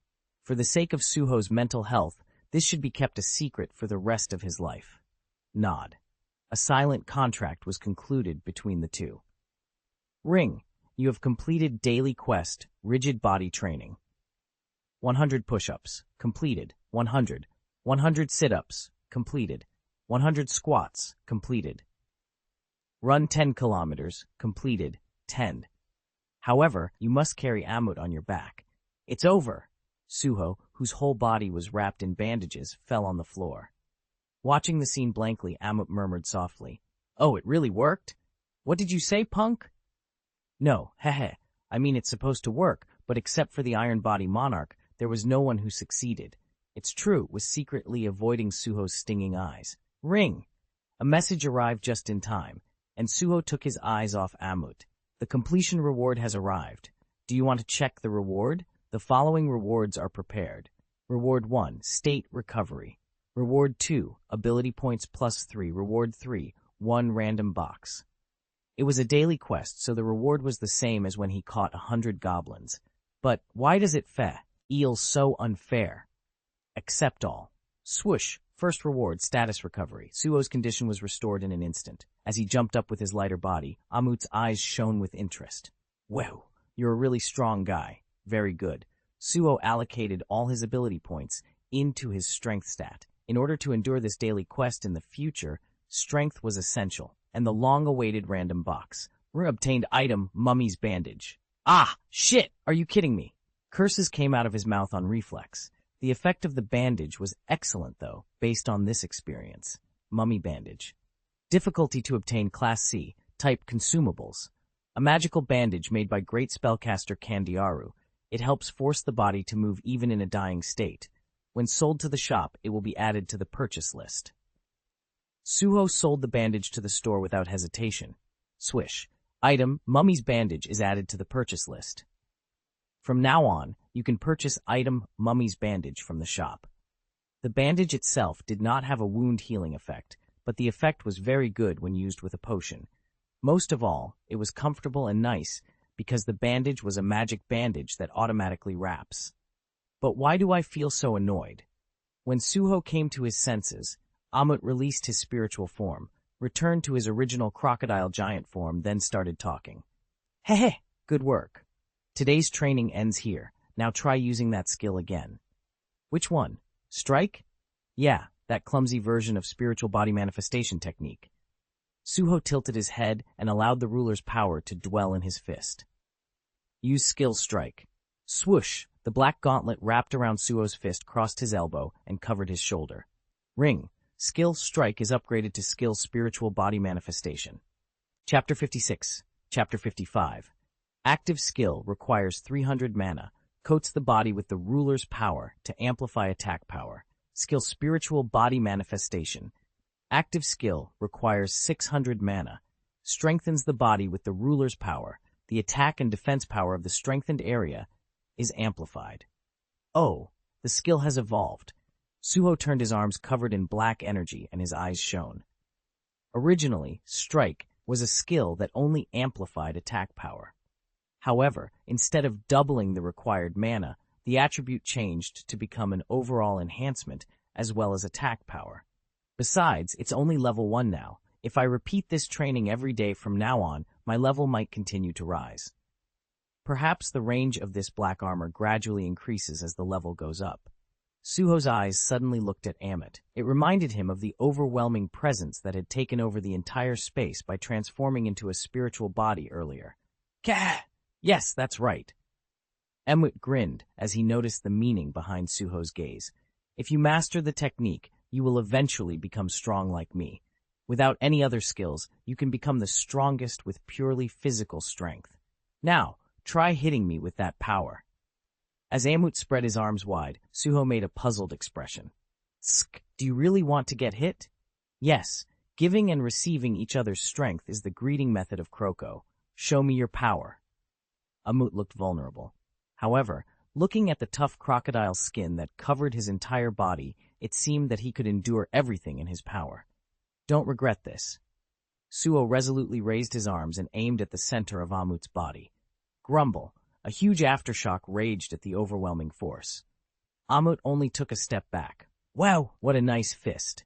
For the sake of Suho's mental health, this should be kept a secret for the rest of his life. Nod. A silent contract was concluded between the two. Ring. You have completed daily quest, rigid body training. 100 push-ups, completed. 100. 100 sit-ups, completed. 100 squats, completed. Run 10 kilometers, completed. 10. However, you must carry Amut on your back. It's over. Suho, whose whole body was wrapped in bandages, fell on the floor. Watching the scene blankly, Amut murmured softly, "Oh, it really worked? What did you say, punk?" "No, hehe. I mean, it's supposed to work, but except for the Iron Body Monarch, there was no one who succeeded. It's true," was secretly avoiding Suho's stinging eyes. Ring! A message arrived just in time, and Suho took his eyes off Amut. The completion reward has arrived. Do you want to check the reward? The following rewards are prepared. Reward 1, State Recovery. Reward 2, Ability Points +3. Reward 3, 1 Random Box. It was a daily quest, so the reward was the same as when he caught 100 goblins. But why does it feel so unfair? Accept all. Swoosh. First reward, Status Recovery. Suho's condition was restored in an instant. As he jumped up with his lighter body, Amut's eyes shone with interest. Whoa, you're a really strong guy. Very good. Suho allocated all his ability points into his strength stat. In order to endure this daily quest in the future, strength was essential, and the long-awaited random box. Obtained item, Mummy's Bandage. Ah, shit! Are you kidding me? Curses came out of his mouth on reflex. The effect of the bandage was excellent, though, based on this experience. Mummy Bandage. Difficulty to obtain Class C, type Consumables. A magical bandage made by great spellcaster Candiaru. It helps force the body to move even in a dying state. When sold to the shop, it will be added to the purchase list. Suho sold the bandage to the store without hesitation. Swish. Item, Mummy's Bandage is added to the purchase list. From now on, you can purchase item Mummy's Bandage from the shop. The bandage itself did not have a wound healing effect, but the effect was very good when used with a potion. Most of all, it was comfortable and nice because the bandage was a magic bandage that automatically wraps. But why do I feel so annoyed? When Suho came to his senses, Amut released his spiritual form, returned to his original crocodile giant form, then started talking. Hehe, good work. Today's training ends here. Now try using that skill again. Which one? Strike? Yeah, that clumsy version of spiritual body manifestation technique. Suho tilted his head and allowed the ruler's power to dwell in his fist. Use skill strike. Swoosh! The black gauntlet wrapped around Suho's fist crossed his elbow and covered his shoulder. Ring. Skill strike is upgraded to skill spiritual body manifestation. Chapter 56. Chapter 55. Active skill requires 300 mana, coats the body with the ruler's power to amplify attack power. Skill spiritual body manifestation. Active skill requires 600 mana, strengthens the body with the ruler's power. The attack and defense power of the strengthened area is amplified. Oh, the skill has evolved. Suho turned his arms covered in black energy and his eyes shone. Originally, strike was a skill that only amplified attack power. However, instead of doubling the required mana, the attribute changed to become an overall enhancement as well as attack power. Besides, it's only level 1 now. If I repeat this training every day from now on, my level might continue to rise. Perhaps the range of this black armor gradually increases as the level goes up. Suho's eyes suddenly looked at Amit. It reminded him of the overwhelming presence that had taken over the entire space by transforming into a spiritual body earlier. Gah! Yes, that's right. Amit grinned as he noticed the meaning behind Suho's gaze. If you master the technique, you will eventually become strong like me. Without any other skills, you can become the strongest with purely physical strength. Now, try hitting me with that power. As Amit spread his arms wide, Suho made a puzzled expression. Sk, do you really want to get hit? Yes, giving and receiving each other's strength is the greeting method of Kroko. Show me your power. Amit looked vulnerable. However, looking at the tough crocodile skin that covered his entire body, it seemed that he could endure everything in his power. Don't regret this. Suho resolutely raised his arms and aimed at the center of Amit's body. Grumble. A huge aftershock raged at the overwhelming force. Amit only took a step back. Wow, what a nice fist.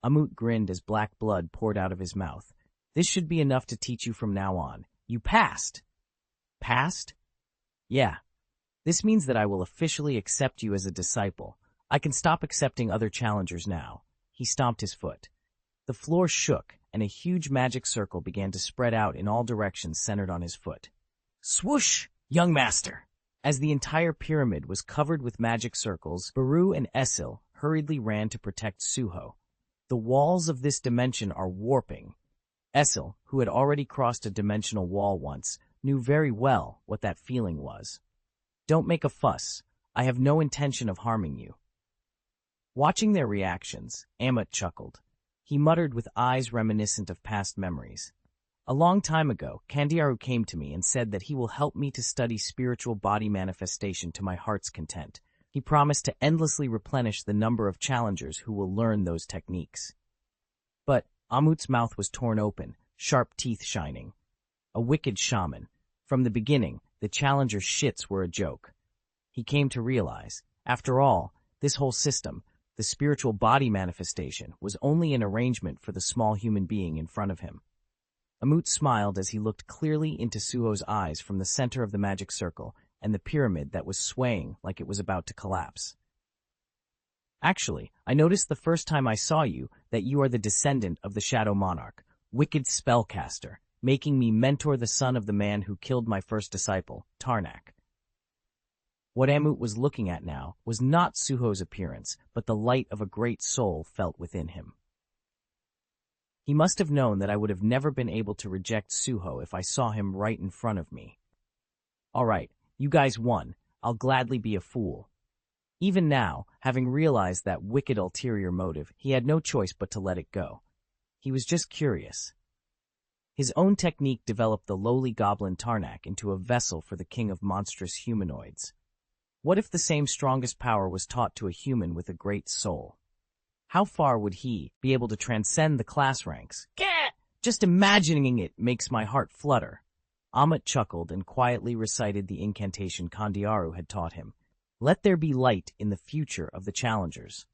Amit grinned as black blood poured out of his mouth. This should be enough to teach you from now on. You passed. Passed? Yeah. This means that I will officially accept you as a disciple. I can stop accepting other challengers now. He stomped his foot. The floor shook, and a huge magic circle began to spread out in all directions centered on his foot. Swoosh! Young master! As the entire pyramid was covered with magic circles, Beru and Esil hurriedly ran to protect Suho. The walls of this dimension are warping. Esil, who had already crossed a dimensional wall once, knew very well what that feeling was. Don't make a fuss. I have no intention of harming you. Watching their reactions, Amit chuckled. He muttered with eyes reminiscent of past memories. A long time ago, Kandiaru came to me and said that he will help me to study spiritual body manifestation to my heart's content. He promised to endlessly replenish the number of challengers who will learn those techniques. But Amit's mouth was torn open, sharp teeth shining. A wicked shaman. From the beginning, the challenger's shits were a joke. He came to realize, after all, this whole system, the spiritual body manifestation, was only an arrangement for the small human being in front of him. Amit smiled as he looked clearly into Suho's eyes from the center of the magic circle and the pyramid that was swaying like it was about to collapse. Actually, I noticed the first time I saw you that you are the descendant of the Shadow Monarch, wicked spellcaster, making me mentor the son of the man who killed my first disciple, Tarnak. What Amit was looking at now was not Suho's appearance, but the light of a great soul felt within him. He must have known that I would have never been able to reject Suho if I saw him right in front of me. All right, you guys won. I'll gladly be a fool. Even now, having realized that wicked ulterior motive, he had no choice but to let it go. He was just curious. His own technique developed the lowly goblin Tarnak into a vessel for the king of monstrous humanoids. What if the same strongest power was taught to a human with a great soul? How far would he be able to transcend the class ranks? Gah! Just imagining it makes my heart flutter. Amit chuckled and quietly recited the incantation Kandiaru had taught him. Let there be light in the future of the challengers.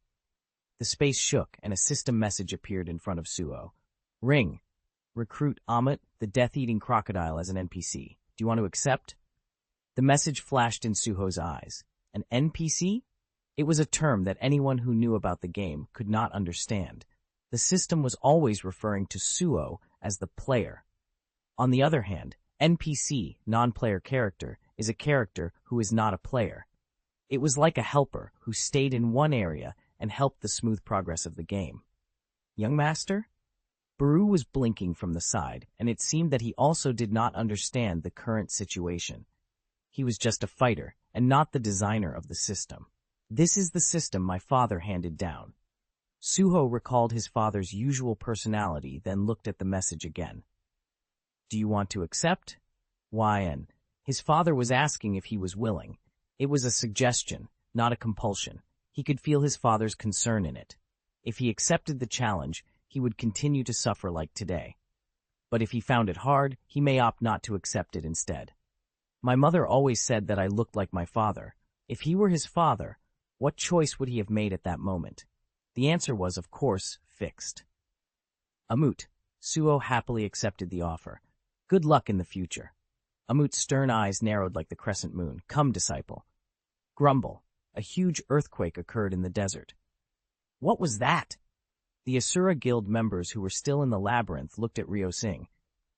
The space shook and a system message appeared in front of Suho. Ring. Recruit Amit, the death-eating crocodile, as an NPC. Do you want to accept? The message flashed in Suho's eyes. An NPC? It was a term that anyone who knew about the game could not understand. The system was always referring to Suho as the player. On the other hand, NPC, non-player character, is a character who is not a player. It was like a helper who stayed in one area and helped the smooth progress of the game. Young master? Beru was blinking from the side, and it seemed that he also did not understand the current situation. He was just a fighter, and not the designer of the system. This is the system my father handed down. Suho recalled his father's usual personality, then looked at the message again. Do you want to accept? Why, and his father was asking if he was willing. It was a suggestion, not a compulsion. He could feel his father's concern in it. If he accepted the challenge, he would continue to suffer like today. But if he found it hard, he may opt not to accept it instead. My mother always said that I looked like my father. If he were his father, what choice would he have made at that moment? The answer was, of course, fixed. Amit. Suho happily accepted the offer. Good luck in the future. Amut's stern eyes narrowed like the crescent moon. Come, disciple. Grumble. A huge earthquake occurred in the desert. What was that? The Asura Guild members who were still in the labyrinth looked at Ryo Singh.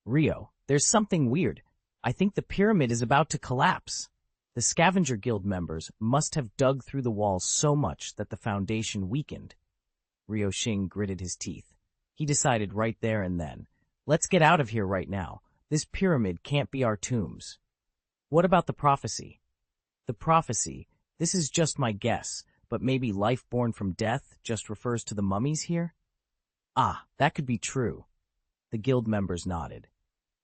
Ryo, there's something weird. I think the pyramid is about to collapse. The Scavenger Guild members must have dug through the walls so much that the foundation weakened. Ryo Singh gritted his teeth. He decided right there and then, let's get out of here right now. This pyramid can't be our tombs. What about the prophecy? The prophecy, this is just my guess, but maybe life born from death just refers to the mummies here? Ah, that could be true. The guild members nodded.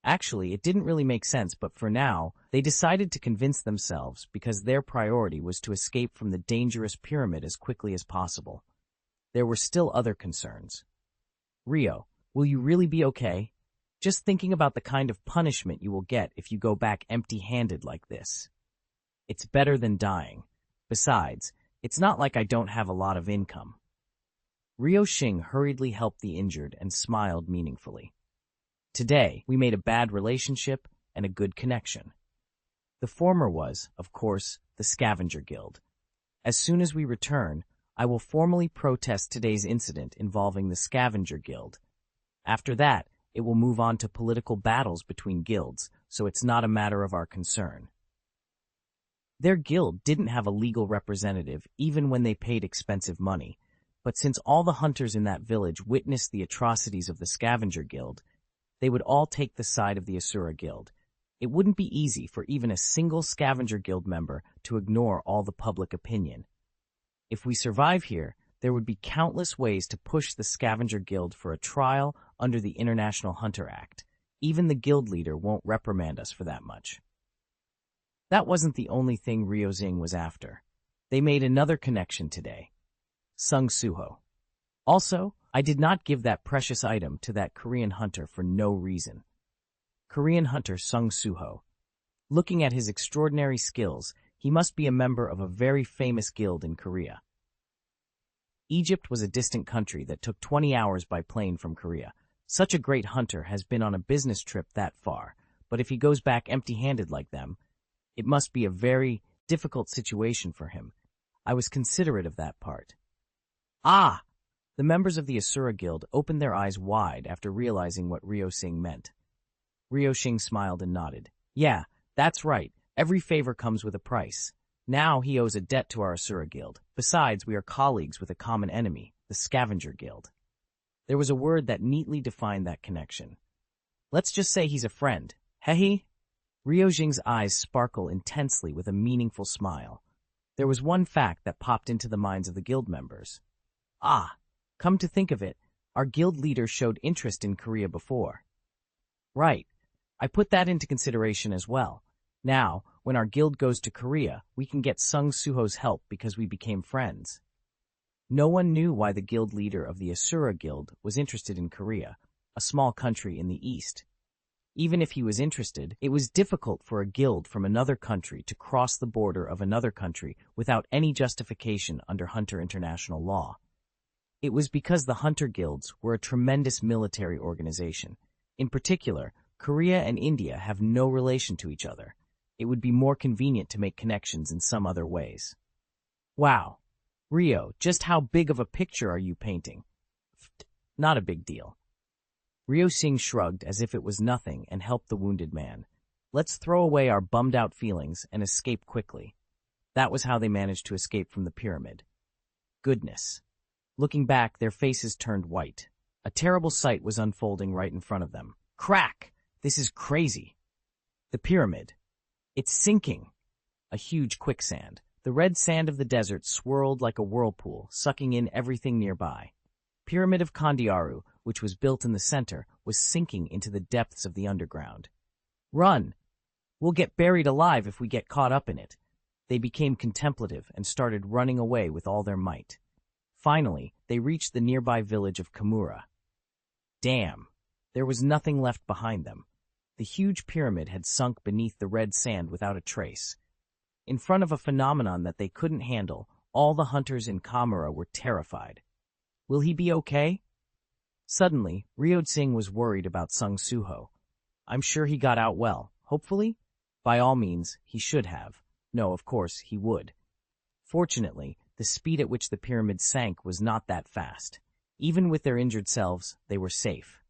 Actually, it didn't really make sense, but for now, they decided to convince themselves because their priority was to escape from the dangerous pyramid as quickly as possible. There were still other concerns. Ryo, will you really be okay? Just thinking about the kind of punishment you will get if you go back empty-handed like this. It's better than dying. Besides, it's not like I don't have a lot of income. Ryo Singh hurriedly helped the injured and smiled meaningfully. Today, we made a bad relationship and a good connection. The former was, of course, the Scavenger Guild. As soon as we return, I will formally protest today's incident involving the Scavenger Guild. After that, it will move on to political battles between guilds, so it's not a matter of our concern. Their guild didn't have a legal representative even when they paid expensive money, but since all the hunters in that village witnessed the atrocities of the Scavenger Guild, they would all take the side of the Asura Guild. It wouldn't be easy for even a single Scavenger Guild member to ignore all the public opinion. If we survive here, there would be countless ways to push the Scavenger Guild for a trial under the International Hunter Act. Even the guild leader won't reprimand us for that much. That wasn't the only thing Ryo Singh was after. They made another connection today. Sung Suho. Also, I did not give that precious item to that Korean hunter for no reason. Korean hunter Sung Suho. Looking at his extraordinary skills, he must be a member of a very famous guild in Korea. Egypt was a distant country that took 20 hours by plane from Korea. Such a great hunter has been on a business trip that far, but if he goes back empty-handed like them, it must be a very difficult situation for him. I was considerate of that part. Ah! The members of the Asura Guild opened their eyes wide after realizing what Ryo Singh meant. Ryo Singh smiled and nodded. Yeah, that's right. Every favor comes with a price. Now he owes a debt to our Asura Guild. Besides, we are colleagues with a common enemy, the Scavenger Guild. There was a word that neatly defined that connection. Let's just say he's a friend. Hehe? Ryo Singh's eyes sparkle intensely with a meaningful smile. There was one fact that popped into the minds of the guild members. Ah, come to think of it, our guild leader showed interest in Korea before. Right. I put that into consideration as well. Now, when our guild goes to Korea, we can get Sung Suho's help because we became friends. No one knew why the guild leader of the Asura Guild was interested in Korea, a small country in the east. Even if he was interested, it was difficult for a guild from another country to cross the border of another country without any justification under Hunter International law. It was because the Hunter Guilds were a tremendous military organization. In particular, Korea and India have no relation to each other. It would be more convenient to make connections in some other ways. Wow. Ryo, just how big of a picture are you painting? Not a big deal. Ryo Singh shrugged as if it was nothing and helped the wounded man. Let's throw away our bummed-out feelings and escape quickly. That was how they managed to escape from the pyramid. Goodness. Looking back, their faces turned white. A terrible sight was unfolding right in front of them. Crack! This is crazy. The pyramid. It's sinking. A huge quicksand. The red sand of the desert swirled like a whirlpool, sucking in everything nearby. Pyramid of Kandiaru, which was built in the center, was sinking into the depths of the underground. Run! We'll get buried alive if we get caught up in it. They became contemplative and started running away with all their might. Finally, they reached the nearby village of Kimura. Damn! There was nothing left behind them. The huge pyramid had sunk beneath the red sand without a trace. In front of a phenomenon that they couldn't handle, all the hunters in Kimura were terrified. Will he be okay? Suddenly, Ryo Singh was worried about Sung Suho. I'm sure he got out well, hopefully? By all means, he should have. No, of course, he would. Fortunately, the speed at which the pyramid sank was not that fast. Even with their injured selves, they were safe.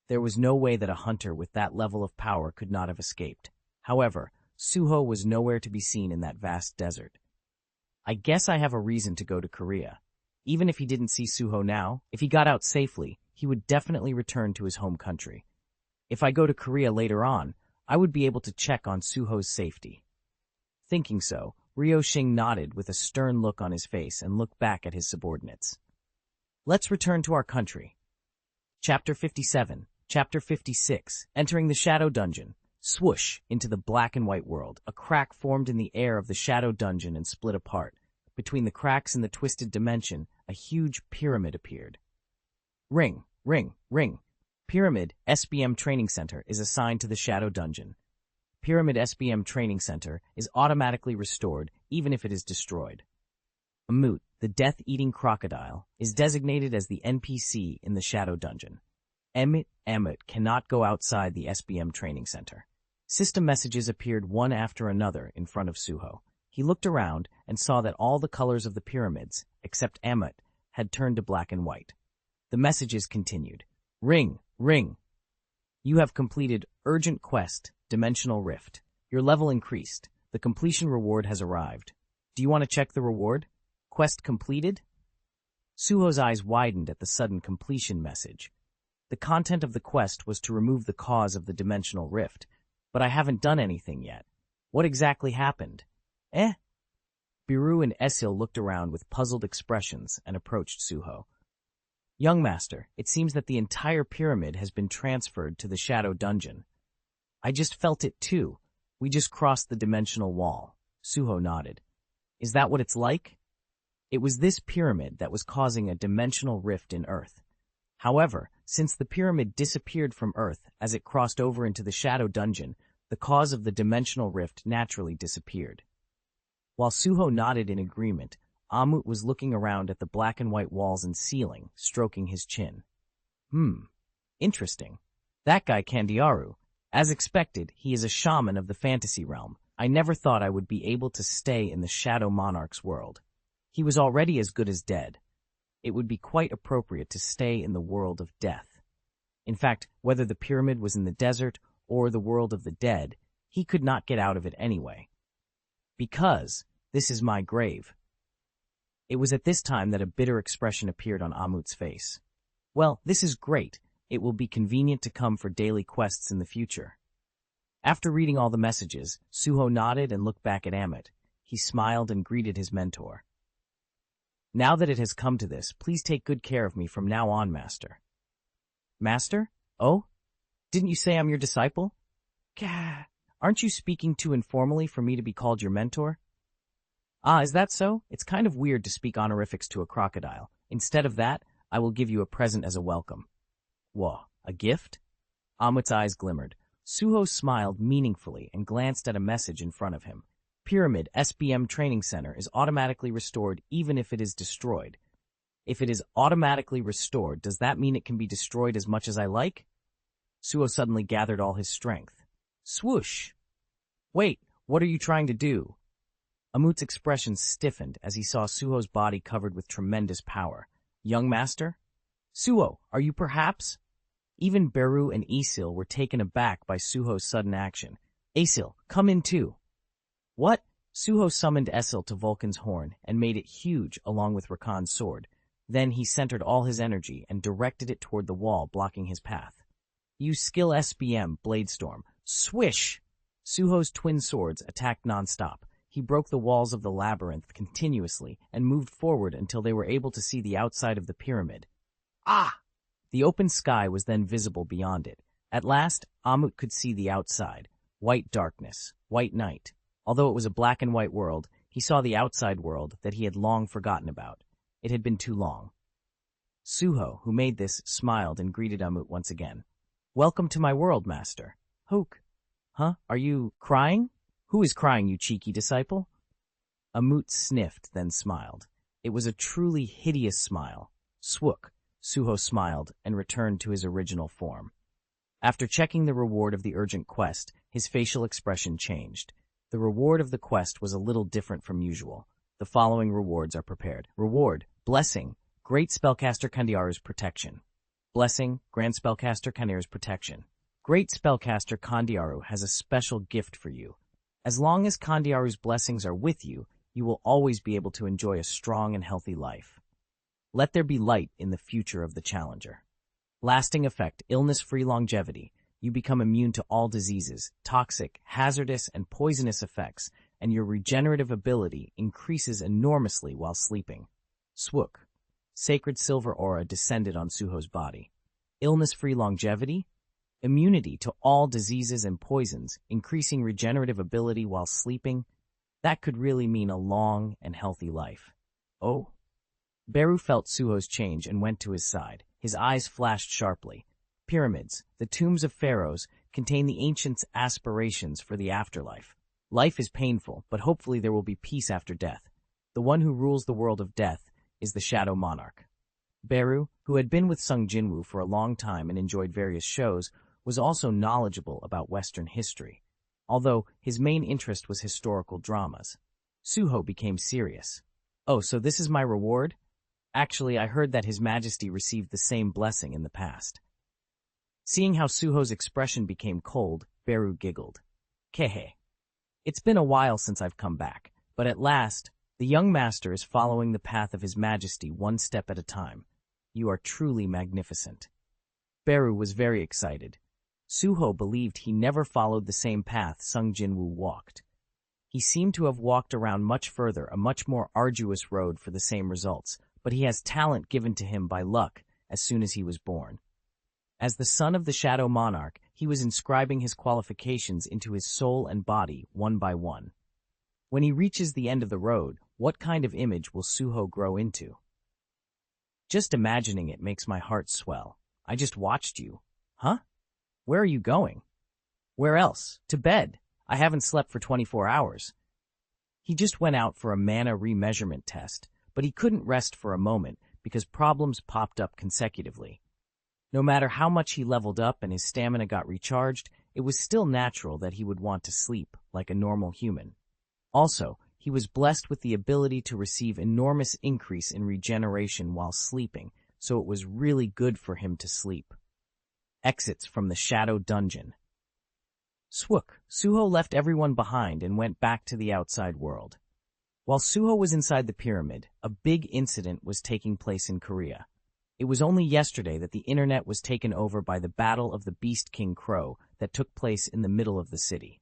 There was no way that a hunter with that level of power could not have escaped. However, Suho was nowhere to be seen in that vast desert. I guess I have a reason to go to Korea. Even if he didn't see Suho now, if he got out safely, he would definitely return to his home country. If I go to Korea later on, I would be able to check on Suho's safety. Thinking so, Ryo-shing nodded with a stern look on his face and looked back at his subordinates. Let's return to our country. Chapter 57, Chapter 56, Entering the Shadow Dungeon. Swoosh into the black and white world. A crack formed in the air of the shadow dungeon and split apart. Between the cracks in the twisted dimension, a huge pyramid appeared. Ring, ring, ring. Pyramid SBM Training Center is assigned to the shadow dungeon. Pyramid SBM Training Center is automatically restored even if it is destroyed. Amut, the death-eating crocodile, is designated as the NPC in the shadow dungeon. Amut cannot go outside the SBM Training Center. System messages appeared one after another in front of Suho. He looked around and saw that all the colors of the pyramids, except Amut, had turned to black and white. The messages continued. Ring, ring. You have completed Urgent Quest, Dimensional Rift. Your level increased. The completion reward has arrived. Do you want to check the reward? Quest completed? Suho's eyes widened at the sudden completion message. The content of the quest was to remove the cause of the dimensional rift, but I haven't done anything yet. What exactly happened? Beru and Esil looked around with puzzled expressions and approached Suho. Young master, it seems that the entire pyramid has been transferred to the shadow dungeon. I just felt it too. We just crossed the dimensional wall. Suho nodded. Is that what it's like? It was this pyramid that was causing a dimensional rift in Earth. However, since the pyramid disappeared from Earth as it crossed over into the shadow dungeon, the cause of the dimensional rift naturally disappeared. While Suho nodded in agreement, Amut was looking around at the black and white walls and ceiling, stroking his chin. Interesting. That guy Candiaru. As expected, he is a shaman of the fantasy realm. I never thought I would be able to stay in the Shadow Monarch's world. He was already as good as dead. It would be quite appropriate to stay in the world of death. In fact, whether the pyramid was in the desert or the world of the dead, he could not get out of it anyway. Because this is my grave. It was at this time that a bitter expression appeared on Amut's face. Well, this is great. It will be convenient to come for daily quests in the future. After reading all the messages, Suho nodded and looked back at Amut. He smiled and greeted his mentor. Now that it has come to this, please take good care of me from now on, master. Master? Oh? Didn't you say I'm your disciple? Gah! Aren't you speaking too informally for me to be called your mentor? Ah, is that so? It's kind of weird to speak honorifics to a crocodile. Instead of that, I will give you a present as a welcome. Whoa, a gift? Amut's eyes glimmered. Suho smiled meaningfully and glanced at a message in front of him. Pyramid SBM Training Center is automatically restored even if it is destroyed. If it is automatically restored, does that mean it can be destroyed as much as I like? Suho suddenly gathered all his strength. Swoosh! Wait, what are you trying to do? Amut's expression stiffened as he saw Suho's body covered with tremendous power. Young master? Suho, are you perhaps? Even Beru and Esil were taken aback by Suho's sudden action. Esil, come in too. What? Suho summoned Esil to Vulcan's horn and made it huge along with Rakan's sword. Then he centered all his energy and directed it toward the wall blocking his path. Use skill SBM, Bladestorm. Swish! Suho's twin swords attacked non-stop. He broke the walls of the labyrinth continuously and moved forward until they were able to see the outside of the pyramid. Ah! The open sky was then visible beyond it. At last, Amut could see the outside. White darkness, white night. Although it was a black and white world, he saw the outside world that he had long forgotten about. It had been too long. Suho, who made this, smiled and greeted Amut once again. Welcome to my world, master. Hook. Huh? Are you crying? Who is crying, you cheeky disciple? Amut sniffed, then smiled. It was a truly hideous smile. Swook. Suho smiled and returned to his original form. After checking the reward of the urgent quest, his facial expression changed. The reward of the quest was a little different from usual. The following rewards are prepared. Reward: Blessing, Great Spellcaster Kandiaru's Protection. Blessing, Grand Spellcaster Kandiaru's Protection. Great Spellcaster Kandiaru has a special gift for you. As long as Kandiaru's blessings are with you, you will always be able to enjoy a strong and healthy life. Let there be light in the future of the challenger. Lasting effect: illness-free longevity. You become immune to all diseases, toxic, hazardous, and poisonous effects, and your regenerative ability increases enormously while sleeping. Swook. Sacred silver aura descended on Suho's body. Illness-free longevity? Immunity to all diseases and poisons, increasing regenerative ability while sleeping? That could really mean a long and healthy life. Oh. Beru felt Suho's change and went to his side. His eyes flashed sharply. Pyramids, the tombs of pharaohs, contain the ancients' aspirations for the afterlife. Life is painful, but hopefully there will be peace after death. The one who rules the world of death is the Shadow Monarch. Beru, who had been with Sung Jinwoo for a long time and enjoyed various shows, was also knowledgeable about Western history, although his main interest was historical dramas. Suho became serious. Oh, so this is my reward? Actually, I heard that His Majesty received the same blessing in the past. Seeing how Suho's expression became cold, Beru giggled. Kehe. It's been a while since I've come back, but at last, the young master is following the path of His Majesty one step at a time. You are truly magnificent. Beru was very excited. Suho believed he never followed the same path Sung Jinwoo walked. He seemed to have walked around much further, a much more arduous road for the same results, but he has talent given to him by luck as soon as he was born. As the son of the Shadow Monarch, he was inscribing his qualifications into his soul and body one by one. When he reaches the end of the road, what kind of image will Suho grow into? Just imagining it makes my heart swell. I just watched you. Huh? Where are you going? Where else? To bed. I haven't slept for 24 hours. He just went out for a mana remeasurement test, but he couldn't rest for a moment because problems popped up consecutively. No matter how much he leveled up and his stamina got recharged, it was still natural that he would want to sleep like a normal human. Also, he was blessed with the ability to receive enormous increase in regeneration while sleeping, so it was really good for him to sleep. Exits from the Shadow Dungeon. Swook. Suho left everyone behind and went back to the outside world. While Suho was inside the pyramid, a big incident was taking place in Korea. It was only yesterday that the internet was taken over by the Battle of the Beast King Crow that took place in the middle of the city.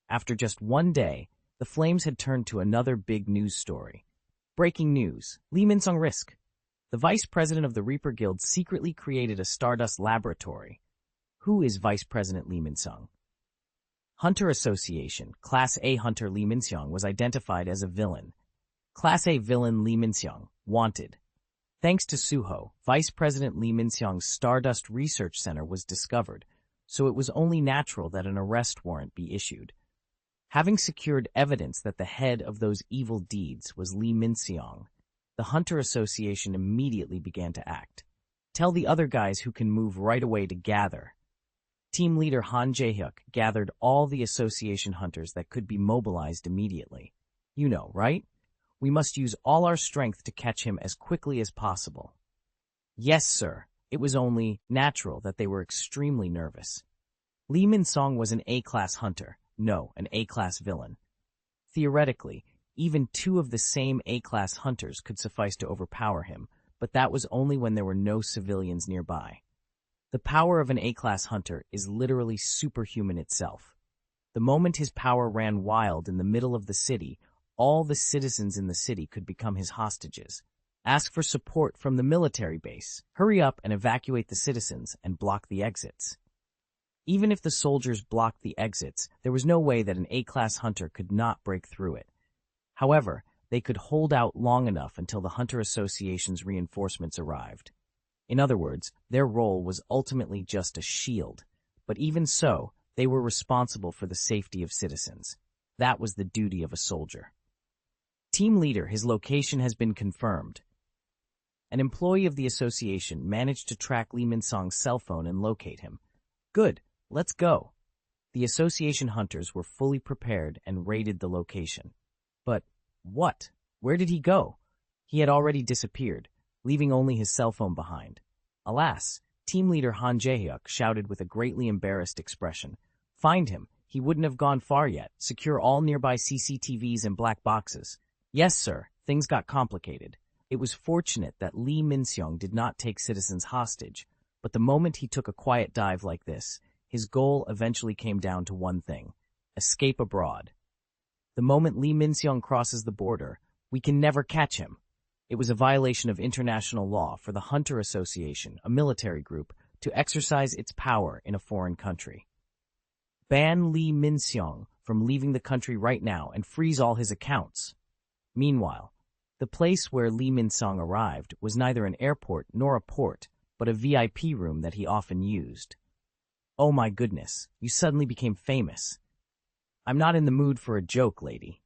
After just one day, the flames had turned to another big news story. Breaking news: Lee Min-sung risk. The vice president of the Reaper Guild secretly created a Stardust laboratory. Who is Vice President Lee Min-sung? Hunter Association, Class A Hunter Lee Min-sung was identified as a villain. Class A villain Lee Min-sung, wanted. Thanks to Suho, Vice President Lee Min-sung's Stardust Research Center was discovered, so it was only natural that an arrest warrant be issued. Having secured evidence that the head of those evil deeds was Lee Min-sung, the Hunter Association immediately began to act. Tell the other guys who can move right away to gather. Team leader Han Jae-hyuk gathered all the association hunters that could be mobilized immediately. You know, right? We must use all our strength to catch him as quickly as possible. Yes, sir. It was only natural that they were extremely nervous. Lee Min-sung was an A-class hunter, no, an A-class villain. Theoretically, even two of the same A-class hunters could suffice to overpower him, but that was only when there were no civilians nearby. The power of an A-class hunter is literally superhuman itself. The moment his power ran wild in the middle of the city, all the citizens in the city could become his hostages. Ask for support from the military base. Hurry up and evacuate the citizens and block the exits. Even if the soldiers blocked the exits, there was no way that an A-class hunter could not break through it. However, they could hold out long enough until the Hunter Association's reinforcements arrived. In other words, their role was ultimately just a shield, but even so, they were responsible for the safety of citizens. That was the duty of a soldier. Team leader, his location has been confirmed. An employee of the association managed to track Lee Min-sung's cell phone and locate him. Good, let's go. The association hunters were fully prepared and raided the location. But what? Where did he go? He had already disappeared, leaving only his cell phone behind. Alas, team leader Han Jae-hyuk shouted with a greatly embarrassed expression. Find him. He wouldn't have gone far yet. Secure all nearby CCTVs and black boxes. Yes, sir. Things got complicated. It was fortunate that Lee Min-seong did not take citizens hostage, but the moment he took a quiet dive like this, his goal eventually came down to one thing: escape abroad. The moment Lee Min-seong crosses the border, we can never catch him. It was a violation of international law for the Hunter Association, a military group, to exercise its power in a foreign country. Ban Lee Min-seong from leaving the country right now and freeze all his accounts. Meanwhile, the place where Lee Min-seong arrived was neither an airport nor a port, but a VIP room that he often used. Oh my goodness, you suddenly became famous. I'm not in the mood for a joke, lady.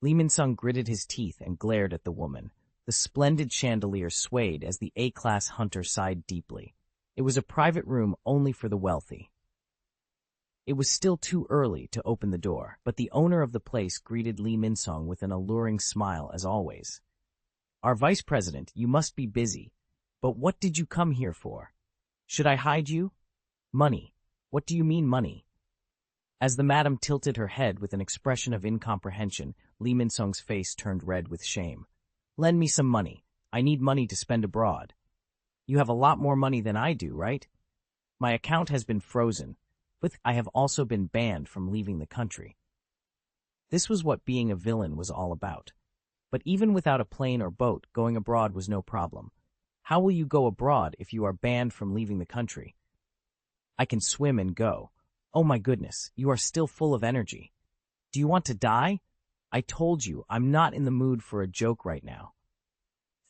Lee Min-seong gritted his teeth and glared at the woman. The splendid chandelier swayed as the A-class hunter sighed deeply. It was a private room only for the wealthy. It was still too early to open the door, but the owner of the place greeted Lee Min-seong with an alluring smile as always. Our vice president, you must be busy. But what did you come here for? Should I hide you? Money. What do you mean money? As the madam tilted her head with an expression of incomprehension, Lee Min-seong's face turned red with shame. Lend me some money. I need money to spend abroad. You have a lot more money than I do, right? My account has been frozen, but I have also been banned from leaving the country. This was what being a villain was all about. But even without a plane or boat, going abroad was no problem. How will you go abroad if you are banned from leaving the country? I can swim and go. Oh my goodness, you are still full of energy. Do you want to die? I told you, I'm not in the mood for a joke right now.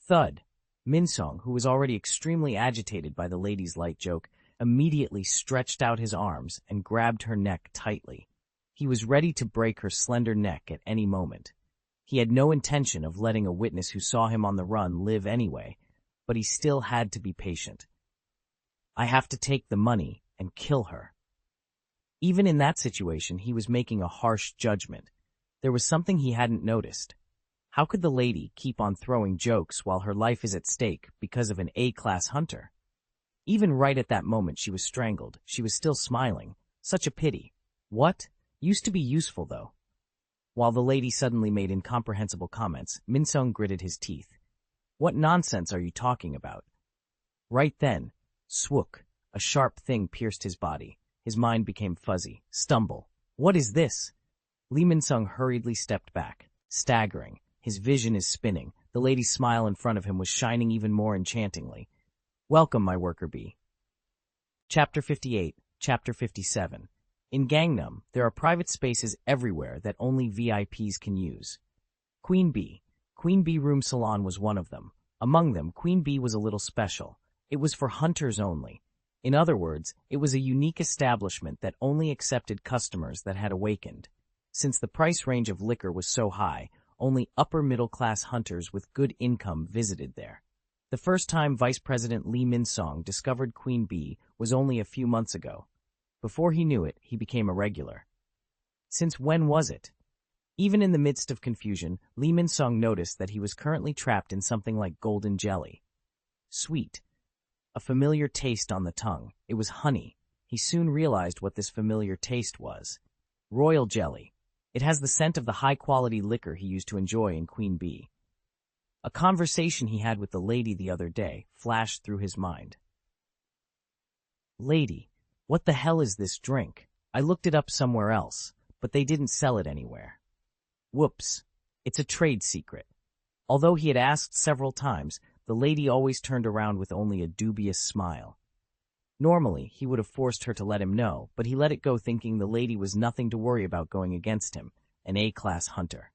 Thud. Min-seong, who was already extremely agitated by the lady's light joke, immediately stretched out his arms and grabbed her neck tightly. He was ready to break her slender neck at any moment. He had no intention of letting a witness who saw him on the run live anyway, but he still had to be patient. I have to take the money and kill her. Even in that situation, he was making a harsh judgment. There was something he hadn't noticed. How could the lady keep on throwing jokes while her life is at stake because of an A-class hunter? Even right at that moment she was strangled. She was still smiling. Such a pity. What? Used to be useful, though. While the lady suddenly made incomprehensible comments, Min-seong gritted his teeth. What nonsense are you talking about? Right then, swook, a sharp thing pierced his body. His mind became fuzzy. Stumble. What is this? Lee Min-seong hurriedly stepped back, staggering. His vision is spinning. The lady's smile in front of him was shining even more enchantingly. Welcome, my worker bee. Chapter 58, Chapter 57. In Gangnam, there are private spaces everywhere that only VIPs can use. Queen Bee Room Salon was one of them. Among them, Queen Bee was a little special. It was for hunters only. In other words, it was a unique establishment that only accepted customers that had awakened. Since the price range of liquor was so high, only upper-middle-class hunters with good income visited there. The first time Vice President Lee Min-seong discovered Queen Bee was only a few months ago. Before he knew it, he became a regular. Since when was it? Even in the midst of confusion, Lee Min-seong noticed that he was currently trapped in something like golden jelly. Sweet. A familiar taste on the tongue. It was honey. He soon realized what this familiar taste was. Royal jelly. It has the scent of the high-quality liquor he used to enjoy in Queen Bee. A conversation he had with the lady the other day flashed through his mind. Lady, what the hell is this drink? I looked it up somewhere else, but they didn't sell it anywhere. Whoops. It's a trade secret. Although he had asked several times, the lady always turned around with only a dubious smile. Normally, he would have forced her to let him know, but he let it go thinking the lady was nothing to worry about going against him, an A-class hunter.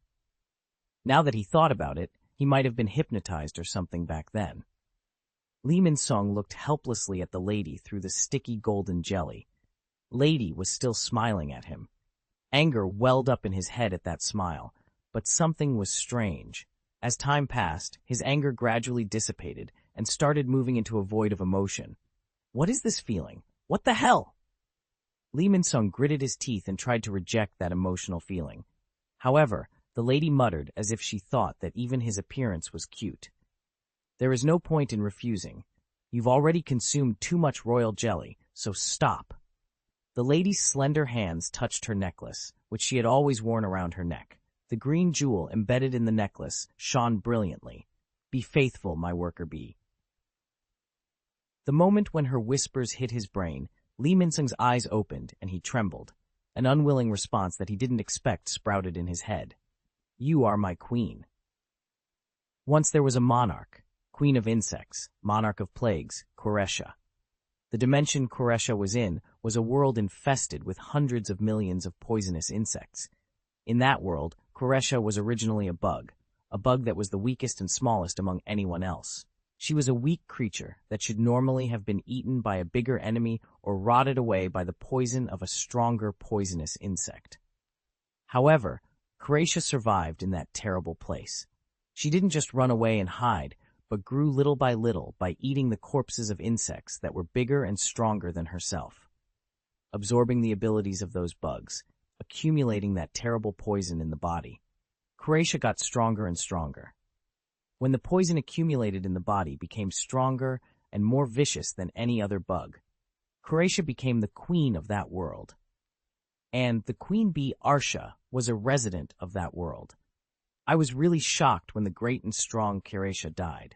Now that he thought about it, he might have been hypnotized or something back then. Lee Min-seong looked helplessly at the lady through the sticky golden jelly. Lady was still smiling at him. Anger welled up in his head at that smile, but something was strange. As time passed, his anger gradually dissipated and started moving into a void of emotion. What is this feeling? What the hell? Lee Min-sung gritted his teeth and tried to reject that emotional feeling. However, the lady muttered as if she thought that even his appearance was cute. There is no point in refusing. You've already consumed too much royal jelly, so stop. The lady's slender hands touched her necklace, which she had always worn around her neck. The green jewel embedded in the necklace shone brilliantly. Be faithful, my worker bee. The moment when her whispers hit his brain, Lee Min-sung's eyes opened and he trembled. An unwilling response that he didn't expect sprouted in his head. You are my queen. Once there was a monarch, queen of insects, monarch of plagues, Quretia. The dimension Quretia was in was a world infested with hundreds of millions of poisonous insects. In that world, Quretia was originally a bug that was the weakest and smallest among anyone else. She was a weak creature that should normally have been eaten by a bigger enemy or rotted away by the poison of a stronger poisonous insect. However, Quretia survived in that terrible place. She didn't just run away and hide, but grew little by eating the corpses of insects that were bigger and stronger than herself. Absorbing the abilities of those bugs, accumulating that terrible poison in the body, Quretia got stronger and stronger. When the poison accumulated in the body became stronger and more vicious than any other bug, Quretia became the queen of that world. And the queen bee Arsha was a resident of that world. I was really shocked when the great and strong Quretia died.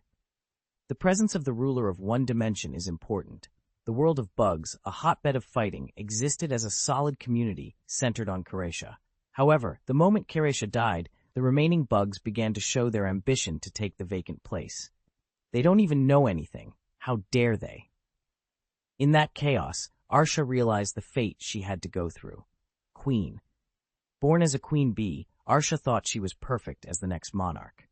The presence of the ruler of one dimension is important. The world of bugs, a hotbed of fighting, existed as a solid community centered on Quretia. However, the moment Quretia died, the remaining bugs began to show their ambition to take the vacant place. They don't even know anything. How dare they? In that chaos, Arsha realized the fate she had to go through. Queen. Born as a queen bee, Arsha thought she was perfect as the next monarch.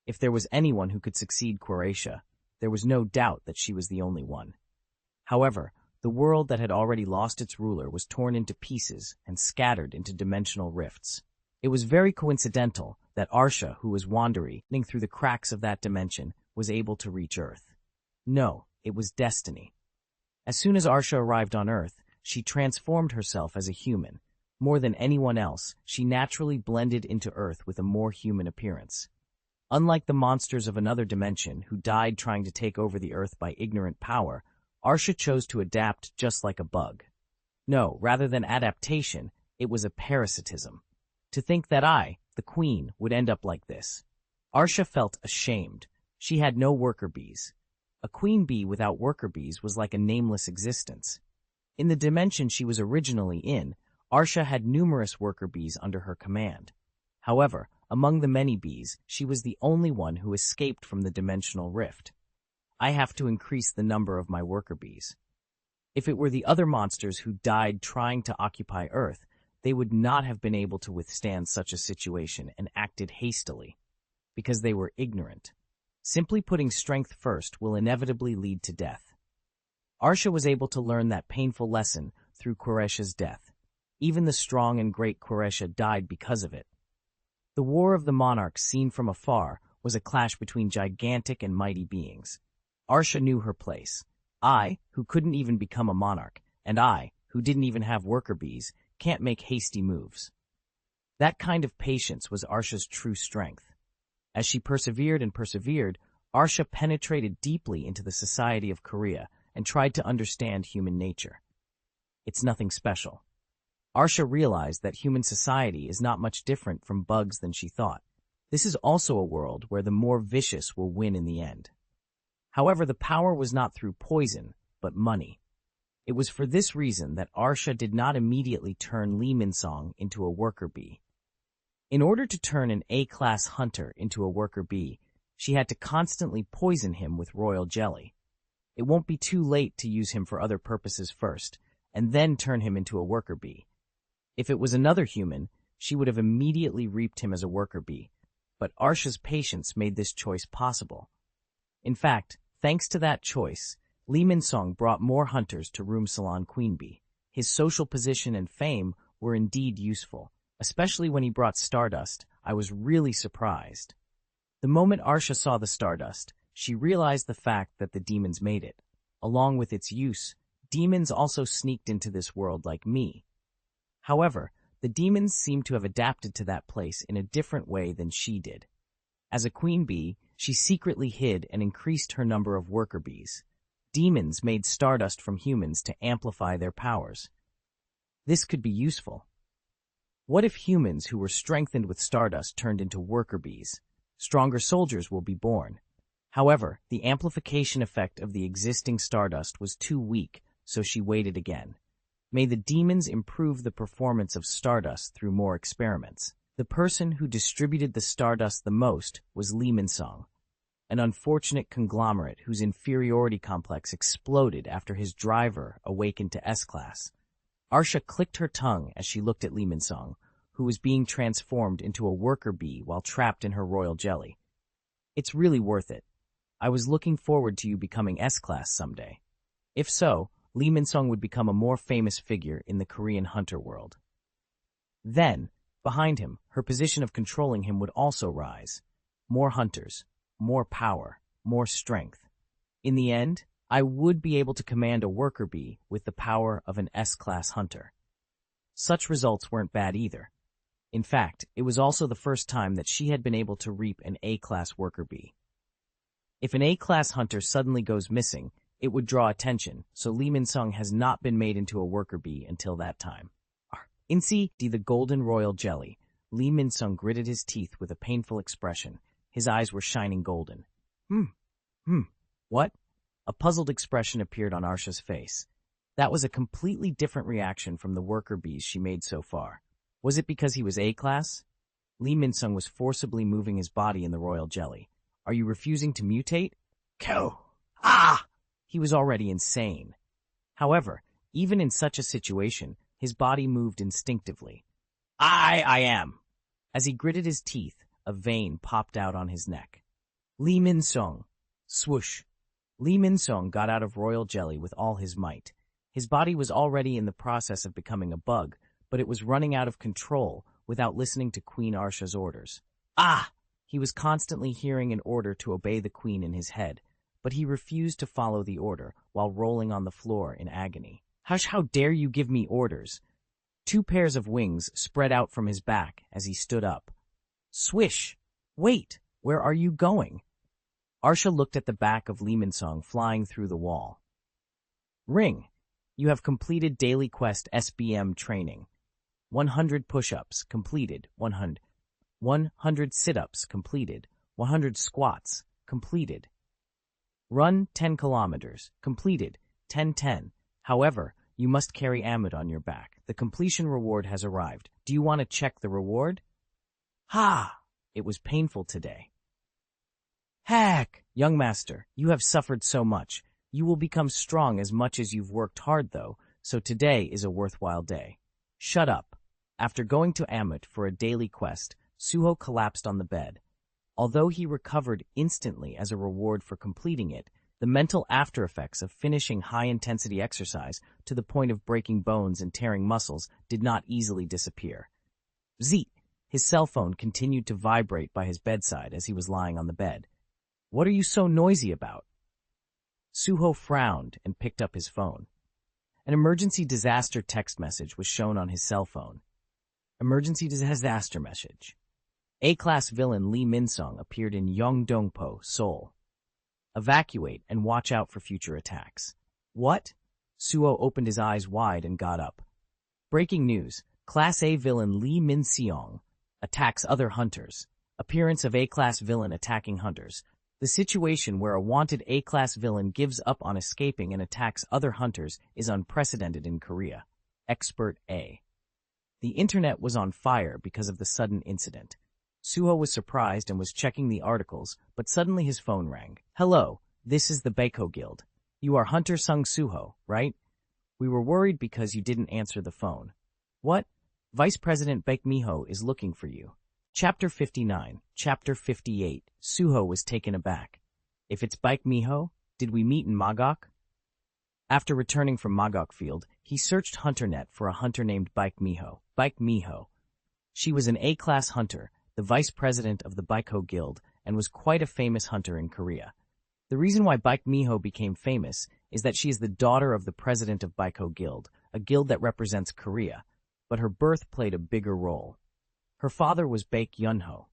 If there was anyone who could succeed Quretia, there was no doubt that she was the only one. However, the world that had already lost its ruler was torn into pieces and scattered into dimensional rifts. It was very coincidental that Arsha, who was wandering through the cracks of that dimension, was able to reach Earth. No, it was destiny. As soon as Arsha arrived on Earth, she transformed herself as a human. More than anyone else, she naturally blended into Earth with a more human appearance. Unlike the monsters of another dimension who died trying to take over the Earth by ignorant power, Arsha chose to adapt just like a bug. No, rather than adaptation, it was a parasitism. To think that I, the queen, would end up like this. Arsha felt ashamed. She had no worker bees. A queen bee without worker bees was like a nameless existence. In the dimension she was originally in, Arsha had numerous worker bees under her command. However, among the many bees, she was the only one who escaped from the dimensional rift. I have to increase the number of my worker bees. If it were the other monsters who died trying to occupy Earth, they would not have been able to withstand such a situation and acted hastily, because they were ignorant. Simply putting strength first will inevitably lead to death. Arsha was able to learn that painful lesson through Queretia's death. Even the strong and great Quretia died because of it. The war of the monarchs seen from afar was a clash between gigantic and mighty beings. Arsha knew her place. I, who couldn't even become a monarch, and I, who didn't even have worker bees, can't make hasty moves. That kind of patience was Arsha's true strength. As she persevered and persevered, Arsha penetrated deeply into the society of Korea and tried to understand human nature. It's nothing special. Arsha realized that human society is not much different from bugs than she thought. This is also a world where the more vicious will win in the end. However, the power was not through poison, but money. It was for this reason that Arsha did not immediately turn Lee Min-sung into a worker bee. In order to turn an A-class hunter into a worker bee, she had to constantly poison him with royal jelly. It won't be too late to use him for other purposes first, and then turn him into a worker bee. If it was another human, she would have immediately reaped him as a worker bee, but Arsha's patience made this choice possible. In fact, thanks to that choice, Lee Min-sung brought more hunters to Room Salon Queen Bee. His social position and fame were indeed useful, especially when he brought stardust. I was really surprised. The moment Arsha saw the stardust, she realized the fact that the demons made it. Along with its use, demons also sneaked into this world like me. However, the demons seem to have adapted to that place in a different way than she did. As a queen bee, she secretly hid and increased her number of worker bees. Demons made stardust from humans to amplify their powers. This could be useful. What if humans who were strengthened with stardust turned into worker bees? Stronger soldiers will be born. However, the amplification effect of the existing stardust was too weak, so she waited again. May the demons improve the performance of stardust through more experiments. The person who distributed the stardust the most was Lee Min-sung, an unfortunate conglomerate whose inferiority complex exploded after his driver awakened to S-class. Arsha clicked her tongue as she looked at Lee Min-sung, who was being transformed into a worker bee while trapped in her royal jelly. It's really worth it. I was looking forward to you becoming S-class someday. If so, Lee Min-sung would become a more famous figure in the Korean hunter world. Then, behind him, her position of controlling him would also rise. More hunters, more power, more strength. In the end, I would be able to command a worker bee with the power of an S-class hunter. Such results weren't bad either. In fact, it was also the first time that she had been able to reap an A-class worker bee. If an A-class hunter suddenly goes missing, it would draw attention, so Lee Min-sung has not been made into a worker bee until that time. Insi the golden royal jelly. Lee Min-sung gritted his teeth with a painful expression. His eyes were shining golden. What? A puzzled expression appeared on Arsha's face. That was a completely different reaction from the worker bees she made so far. Was it because he was A-class? Lee Min-sung was forcibly moving his body in the royal jelly. Are you refusing to mutate? Ko! Ah! He was already insane. However, even in such a situation, his body moved instinctively. I am. As he gritted his teeth, a vein popped out on his neck. Lee Min-sung. Swoosh. Lee Min-sung got out of royal jelly with all his might. His body was already in the process of becoming a bug, but it was running out of control without listening to Queen Arsha's orders. Ah! He was constantly hearing an order to obey the queen in his head, but he refused to follow the order while rolling on the floor in agony. Hush, how dare you give me orders? 2 pairs of wings spread out from his back as he stood up. Swish! Wait! Where are you going? Arsha looked at the back of Lee Min-sung flying through the wall. Ring! You have completed Daily Quest SBM training. 100 push-ups completed. 100 sit-ups completed. 100 squats completed. Run 10 kilometers completed. 10. However, you must carry Amit on your back. The completion reward has arrived. Do you want to check the reward? Ha! It was painful today. Heck! Young master, you have suffered so much. You will become strong as much as you've worked hard, though, so today is a worthwhile day. Shut up. After going to Amit for a daily quest, Suho collapsed on the bed. Although he recovered instantly as a reward for completing it, the mental after-effects of finishing high-intensity exercise to the point of breaking bones and tearing muscles did not easily disappear. Zee! His cell phone continued to vibrate by his bedside as he was lying on the bed. What are you so noisy about? Suho frowned and picked up his phone. An emergency disaster text message was shown on his cell phone. Emergency disaster message. A-class villain Lee Min-sung appeared in Yeongdongpo, Seoul. Evacuate and watch out for future attacks. What? Suho opened his eyes wide and got up. Breaking news. Class A villain Lee Min-seong attacks other hunters. Appearance of A-class villain attacking hunters. The situation where a wanted A-class villain gives up on escaping and attacks other hunters is unprecedented in Korea. Expert A. The internet was on fire because of the sudden incident. Suho was surprised and was checking the articles, but suddenly his phone rang. Hello, this is the Baeko Guild. You are Hunter Sung Suho, right? We were worried because you didn't answer the phone. What? Vice President Baek Miho is looking for you. Chapter 59, Chapter 58. Suho was taken aback. If it's Baek Miho, did we meet in Magok? After returning from Magok Field, he searched HunterNet for a hunter named Baek Miho. Baek Miho. She was an A-class hunter, the vice president of the Baeko Guild, and was quite a famous hunter in Korea. The reason why Baek Miho became famous is that she is the daughter of the president of Baeko Guild, a guild that represents Korea, but her birth played a bigger role. Her father was Baek Yunho.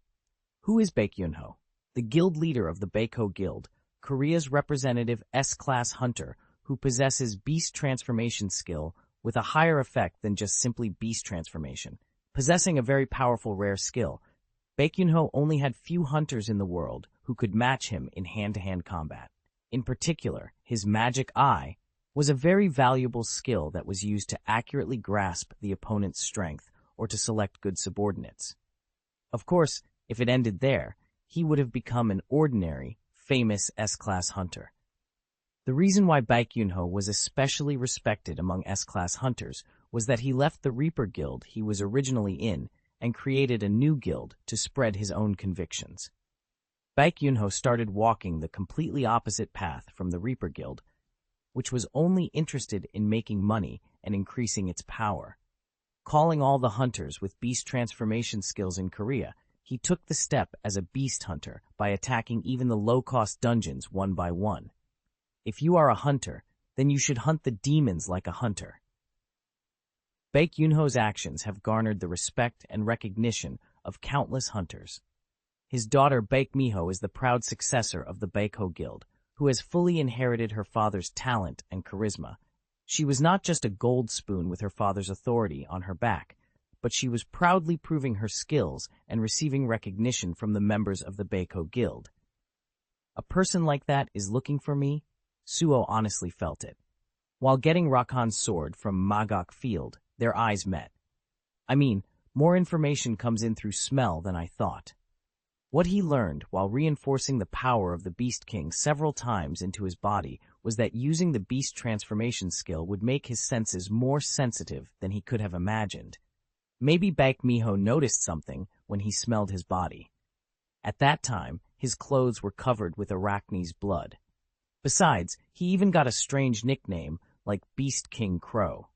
Who is Baek Yunho? The guild leader of the Baeko Guild, Korea's representative S-class hunter who possesses beast transformation skill with a higher effect than just simply beast transformation. Possessing a very powerful rare skill, Baek Yunho only had few hunters in the world who could match him in hand-to-hand combat. In particular, his magic eye was a very valuable skill that was used to accurately grasp the opponent's strength or to select good subordinates. Of course, if it ended there, he would have become an ordinary, famous S-class hunter. The reason why Baek Yunho was especially respected among S-class hunters was that he left the Reaper Guild he was originally in and created a new guild to spread his own convictions. Baek Yunho started walking the completely opposite path from the Reaper Guild, which was only interested in making money and increasing its power. Calling all the hunters with beast transformation skills in Korea, he took the step as a beast hunter by attacking even the low-cost dungeons one by one. If you are a hunter, then you should hunt the demons like a hunter. Baek Yunho's actions have garnered the respect and recognition of countless hunters. His daughter Baek Miho is the proud successor of the Baeko Guild, who has fully inherited her father's talent and charisma. She was not just a gold spoon with her father's authority on her back, but she was proudly proving her skills and receiving recognition from the members of the Baeko Guild. A person like that is looking for me? Suho honestly felt it. While getting Rakan's sword from Magok Field, their eyes met. I mean, more information comes in through smell than I thought. What he learned while reinforcing the power of the Beast King several times into his body was that using the beast transformation skill would make his senses more sensitive than he could have imagined. Maybe Baek Miho noticed something when he smelled his body. At that time, his clothes were covered with Arachne's blood. Besides, he even got a strange nickname like Beast King Crow.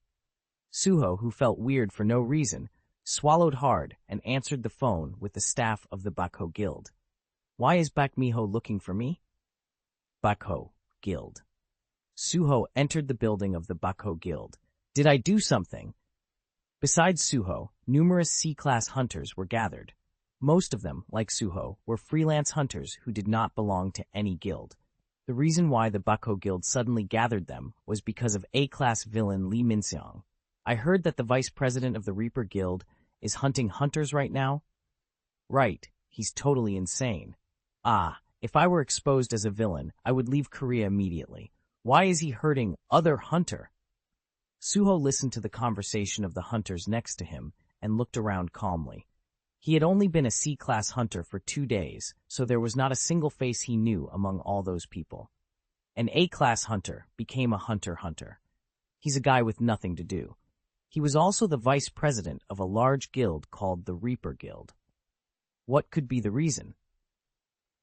Suho, who felt weird for no reason, swallowed hard and answered the phone with the staff of the Baeko Guild. Why is Baek Miho looking for me? Baeko Guild. Suho entered the building of the Baeko Guild. Did I do something? Besides Suho, numerous C-class hunters were gathered. Most of them, like Suho, were freelance hunters who did not belong to any guild. The reason why the Baeko Guild suddenly gathered them was because of A-class villain Lee Min-seong. I heard that the vice president of the Reaper Guild is hunting hunters right now? Right, he's totally insane. Ah, if I were exposed as a villain, I would leave Korea immediately. Why is he hurting other hunter? Suho listened to the conversation of the hunters next to him and looked around calmly. He had only been a C-class hunter for 2 days, so there was not a single face he knew among all those people. An A-class hunter became a hunter-hunter. He's a guy with nothing to do. He was also the vice president of a large guild called the Reaper Guild. What could be the reason?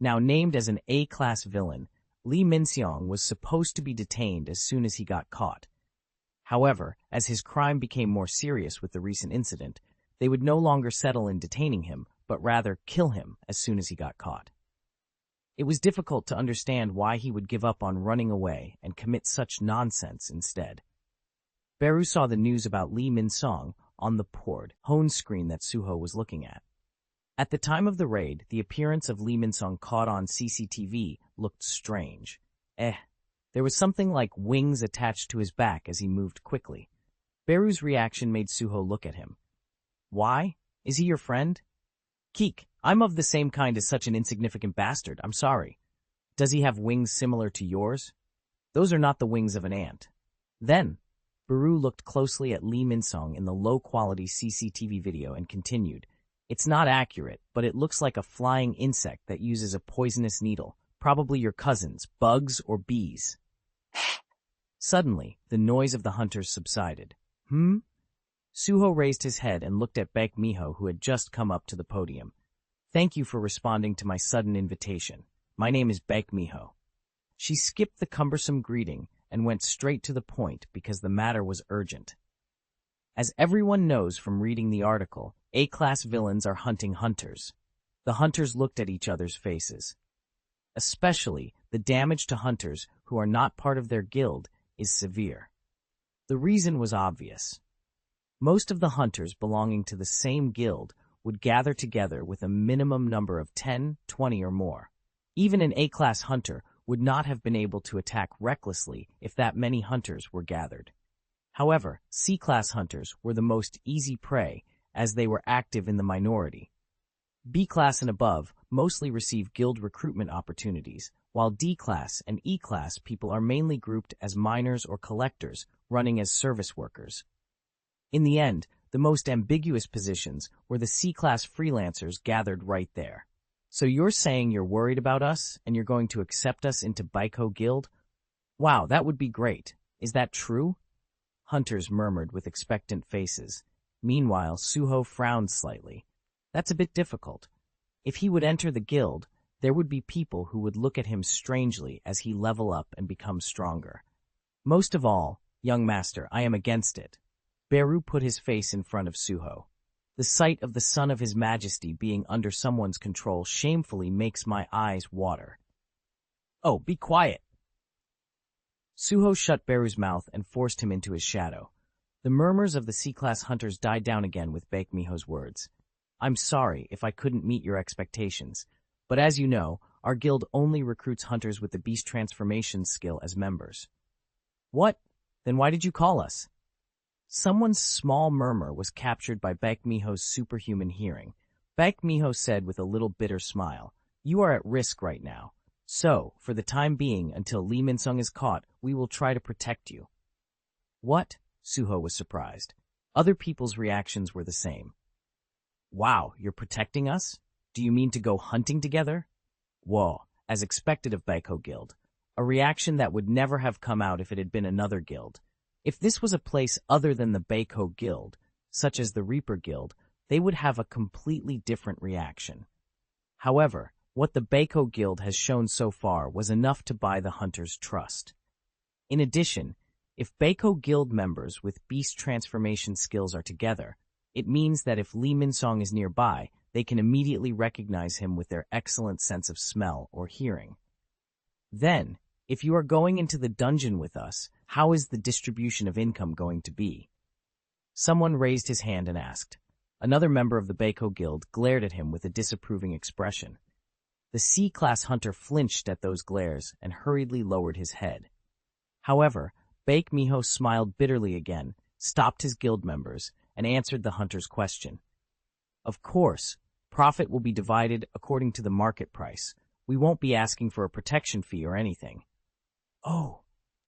Now named as an A-class villain, Lee Min-seong was supposed to be detained as soon as he got caught. However, as his crime became more serious with the recent incident, they would no longer settle in detaining him, but rather kill him as soon as he got caught. It was difficult to understand why he would give up on running away and commit such nonsense instead. Beru saw the news about Lee Min-seong on the home screen that Suho was looking at. At the time of the raid, the appearance of Lee Min-seong caught on CCTV looked strange. There was something like wings attached to his back as he moved quickly. Beru's reaction made Suho look at him. Why? Is he your friend? Keek, I'm of the same kind as such an insignificant bastard, I'm sorry. Does he have wings similar to yours? Those are not the wings of an ant. Then, Beru looked closely at Lee Min-seong in the low-quality CCTV video and continued. It's not accurate, but it looks like a flying insect that uses a poisonous needle, probably your cousins, bugs or bees. Suddenly, the noise of the hunters subsided. Suho raised his head and looked at Baek Miho, who had just come up to the podium. Thank you for responding to my sudden invitation. My name is Baek Miho. She skipped the cumbersome greeting and went straight to the point because the matter was urgent. As everyone knows from reading the article, A-class villains are hunting hunters. The hunters looked at each other's faces. Especially the damage to hunters who are not part of their guild is severe. The reason was obvious. Most of the hunters belonging to the same guild would gather together with a minimum number of 10, 20 or more. Even an A-class hunter would not have been able to attack recklessly if that many hunters were gathered. However, C-class hunters were the most easy prey as they were active in the minority. B-class and above mostly receive guild recruitment opportunities, while D-class and E-class people are mainly grouped as miners or collectors running as service workers. In the end, the most ambiguous positions were the C-class freelancers gathered right there. So you're saying you're worried about us and you're going to accept us into Baiko Guild? Wow, that would be great. Is that true? Hunters murmured with expectant faces. Meanwhile, Suho frowned slightly. That's a bit difficult. If he would enter the guild, there would be people who would look at him strangely as he level up and become stronger. Most of all, young master, I am against it. Beru put his face in front of Suho. The sight of the son of his majesty being under someone's control shamefully makes my eyes water. Oh, be quiet. Suho shut Beru's mouth and forced him into his shadow. The murmurs of the C-class hunters died down again with Baekmiho's words. I'm sorry if I couldn't meet your expectations, but as you know, our guild only recruits hunters with the beast transformation skill as members. What? Then why did you call us? Someone's small murmur was captured by Baekmiho's superhuman hearing. Baekmiho said with a little bitter smile, You are at risk right now. So, for the time being, until Lee Min-sung is caught, we will try to protect you. What? Suho was surprised. Other people's reactions were the same. Wow, you're protecting us? Do you mean to go hunting together? Whoa, as expected of Baiko Guild. A reaction that would never have come out if it had been another guild. If this was a place other than the Baiko Guild, such as the Reaper Guild, they would have a completely different reaction. However, what the Baiko Guild has shown so far was enough to buy the hunters' trust. In addition, if Baiko Guild members with beast transformation skills are together, it means that if Lee Min-sung is nearby, they can immediately recognize him with their excellent sense of smell or hearing. Then, if you are going into the dungeon with us, how is the distribution of income going to be? Someone raised his hand and asked. Another member of the Baiko Guild glared at him with a disapproving expression. The C-class hunter flinched at those glares and hurriedly lowered his head. However, Baekmiho smiled bitterly again, stopped his guild members, and answered the hunter's question. Of course, profit will be divided according to the market price. We won't be asking for a protection fee or anything. Oh!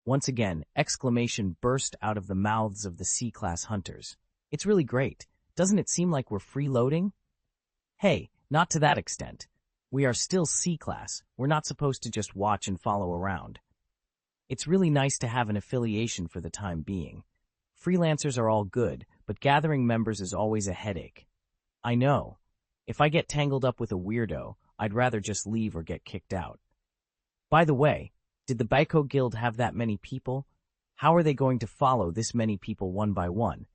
Once again, exclamation burst out of the mouths of the C-class hunters. It's really great. Doesn't it seem like we're freeloading? Hey, not to that extent. We are still C-class. We're not supposed to just watch and follow around. It's really nice to have an affiliation for the time being. Freelancers are all good, but gathering members is always a headache. I know. If I get tangled up with a weirdo, I'd rather just leave or get kicked out. By the way, did the Baiko Guild have that many people? How are they going to follow this many people one by one?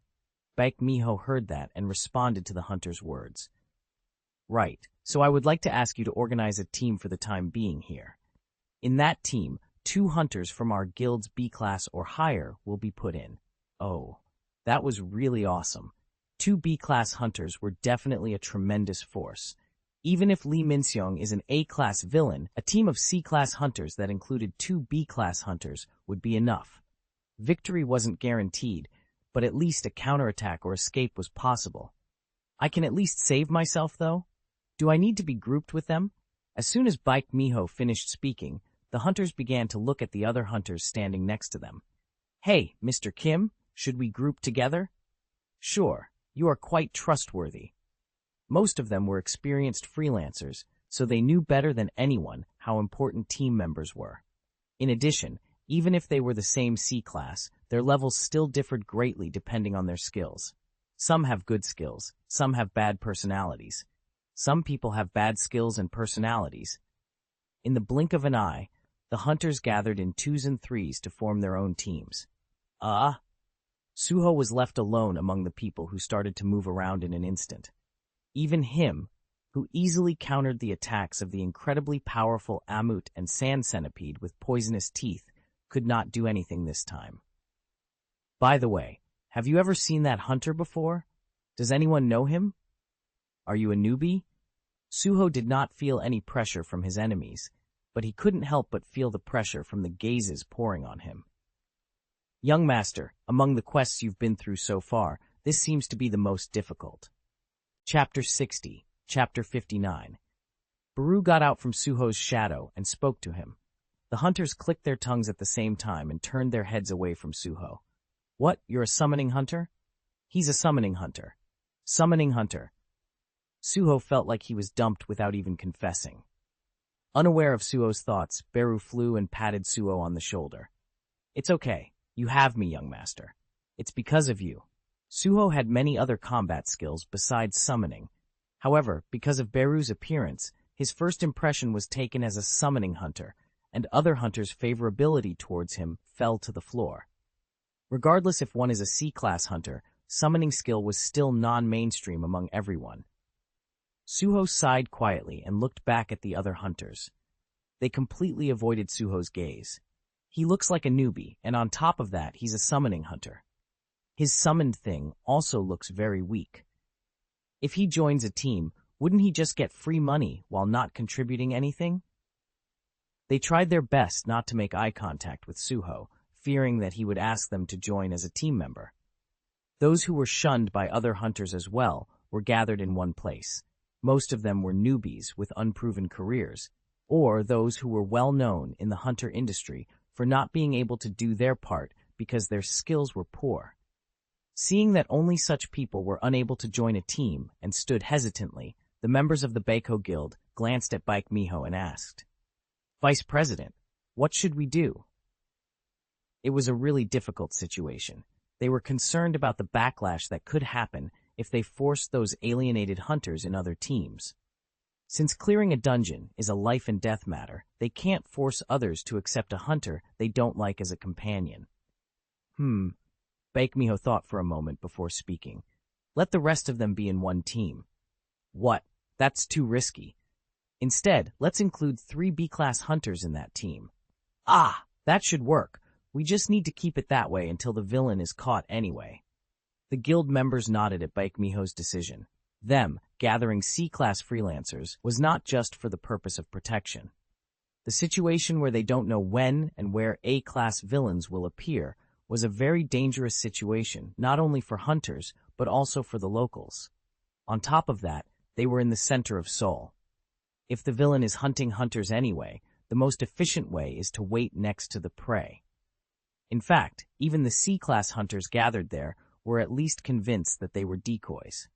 Baekmiho heard that and responded to the hunter's words. Right, so I would like to ask you to organize a team for the time being here. In that team, 2 hunters from our guild's B-class or higher will be put in. Oh, that was really awesome. 2 B-class hunters were definitely a tremendous force. Even if Lee Min-sung is an A-class villain, a team of C-class hunters that included 2 B-class hunters would be enough. Victory wasn't guaranteed, but at least a counterattack or escape was possible. I can at least save myself, though? Do I need to be grouped with them? As soon as Baekmiho finished speaking, the hunters began to look at the other hunters standing next to them. Hey, Mr. Kim, should we group together? Sure, you are quite trustworthy. Most of them were experienced freelancers, so they knew better than anyone how important team members were. In addition, even if they were the same C-class, their levels still differed greatly depending on their skills. Some have good skills, some have bad personalities. Some people have bad skills and personalities. In the blink of an eye, the hunters gathered in 2s and 3s to form their own teams. Suho was left alone among the people who started to move around in an instant. Even him, who easily countered the attacks of the incredibly powerful Amut and Sand Centipede with poisonous teeth, could not do anything this time. By the way, have you ever seen that hunter before? Does anyone know him? Are you a newbie? Suho did not feel any pressure from his enemies, but he couldn't help but feel the pressure from the gazes pouring on him. Young master, among the quests you've been through so far, this seems to be the most difficult. Chapter 60, Chapter 59. Beru got out from Suho's shadow and spoke to him. The hunters clicked their tongues at the same time and turned their heads away from Suho. What, you're a summoning hunter? He's a summoning hunter. Summoning hunter. Suho felt like he was dumped without even confessing. Unaware of Suho's thoughts, Beru flew and patted Suho on the shoulder. It's okay. You have me, young master. It's because of you. Suho had many other combat skills besides summoning. However, because of Beru's appearance, his first impression was taken as a summoning hunter, and other hunters' favorability towards him fell to the floor. Regardless if one is a C-class hunter, summoning skill was still non-mainstream among everyone. Suho sighed quietly and looked back at the other hunters. They completely avoided Suho's gaze. He looks like a newbie, and on top of that, he's a summoning hunter. His summoned thing also looks very weak. If he joins a team, wouldn't he just get free money while not contributing anything? They tried their best not to make eye contact with Suho, fearing that he would ask them to join as a team member. Those who were shunned by other hunters as well were gathered in one place. Most of them were newbies with unproven careers, or those who were well known in the hunter industry for not being able to do their part because their skills were poor. Seeing that only such people were unable to join a team and stood hesitantly, the members of the Baiko Guild glanced at Baek Miho and asked, "Vice President, what should we do?" It was a really difficult situation. They were concerned about the backlash that could happen if they forced those alienated hunters in other teams. Since clearing a dungeon is a life and death matter, they can't force others to accept a hunter they don't like as a companion. Baek Miho thought for a moment before speaking. Let the rest of them be in one team. What? That's too risky. Instead, let's include 3 B-class hunters in that team. Ah, that should work. We just need to keep it that way until the villain is caught anyway. The guild members nodded at Baek Miho's decision. Them, gathering C-class freelancers, was not just for the purpose of protection. The situation where they don't know when and where A-class villains will appear was a very dangerous situation, not only for hunters, but also for the locals. On top of that, they were in the center of Seoul. If the villain is hunting hunters anyway, the most efficient way is to wait next to the prey. In fact, even the C-class hunters gathered there were at least convinced that they were decoys.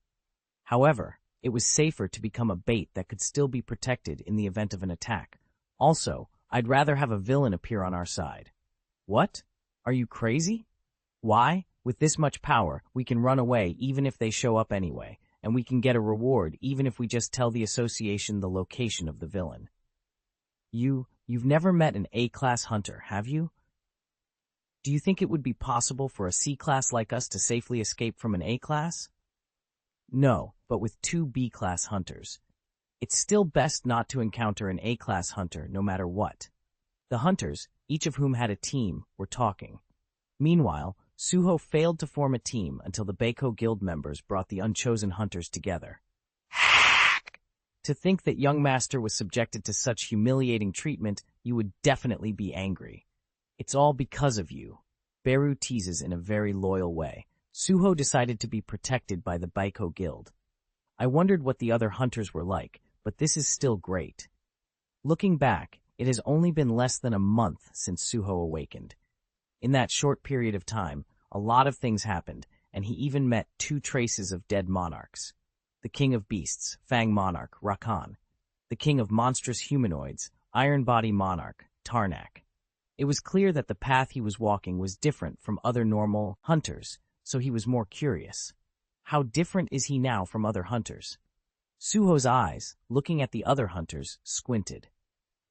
However, it was safer to become a bait that could still be protected in the event of an attack. Also, I'd rather have a villain appear on our side. What? Are you crazy? Why? With this much power, we can run away even if they show up anyway, and we can get a reward even if we just tell the association the location of the villain. You've never met an A-class hunter, have you? Do you think it would be possible for a C-class like us to safely escape from an A-class? No, but with 2 B-class hunters. It's still best not to encounter an A-class hunter no matter what. The hunters, each of whom had a team, were talking. Meanwhile, Suho failed to form a team until the Baiko Guild members brought the unchosen hunters together. To think that young master was subjected to such humiliating treatment, you would definitely be angry. It's all because of you. Beru teases in a very loyal way. Suho decided to be protected by the Baiko Guild. I wondered what the other hunters were like, but this is still great. Looking back, it has only been less than a month since Suho awakened. In that short period of time, a lot of things happened, and he even met 2 traces of dead monarchs. The king of beasts, Fang Monarch, Rakan. The king of monstrous humanoids, Iron Body Monarch, Tarnak. It was clear that the path he was walking was different from other normal hunters, so he was more curious. How different is he now from other hunters? Suho's eyes, looking at the other hunters, squinted.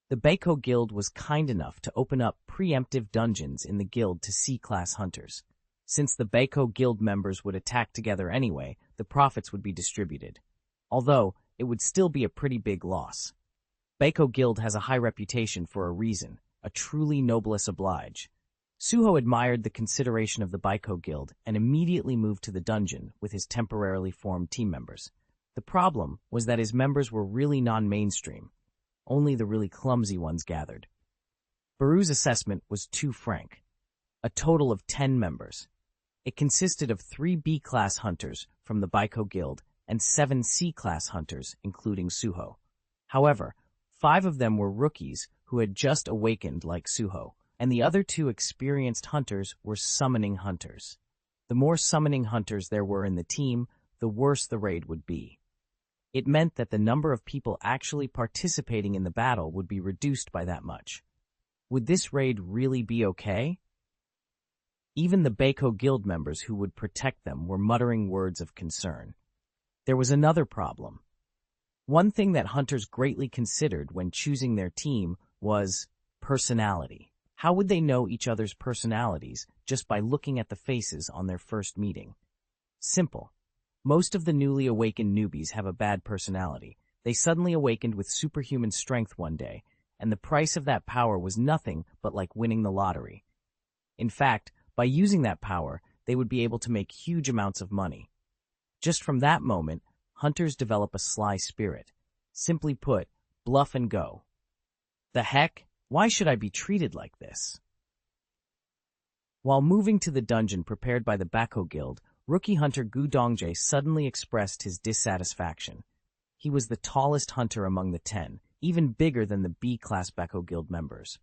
The Baiko Guild was kind enough to open up preemptive dungeons in the guild to C-class hunters. Since the Baiko Guild members would attack together anyway, the profits would be distributed. Although, it would still be a pretty big loss. Baiko Guild has a high reputation for a reason, a truly noblesse oblige. Suho admired the consideration of the Baiko Guild and immediately moved to the dungeon with his temporarily formed team members. The problem was that his members were really non-mainstream. Only the really clumsy ones gathered. Beru's assessment was too frank. A total of 10 members. It consisted of 3 B-class hunters from the Baiko Guild and 7 C-class hunters, including Suho. However, 5 of them were rookies who had just awakened like Suho, and the other 2 experienced hunters were summoning hunters. The more summoning hunters there were in the team, the worse the raid would be. It meant that the number of people actually participating in the battle would be reduced by that much. Would this raid really be okay? Even the Baiko Guild members who would protect them were muttering words of concern. There was another problem. One thing that hunters greatly considered when choosing their team was personality. How would they know each other's personalities just by looking at the faces on their first meeting? Simple. Most of the newly awakened newbies have a bad personality. They suddenly awakened with superhuman strength one day, and the price of that power was nothing but like winning the lottery. In fact, by using that power, they would be able to make huge amounts of money. Just from that moment, hunters develop a sly spirit. Simply put, bluff and go. The heck? Why should I be treated like this? While moving to the dungeon prepared by the Baiko Guild, rookie hunter Gu Dongjae suddenly expressed his dissatisfaction. He was the tallest hunter among the 10, even bigger than the B-class Baiko Guild members.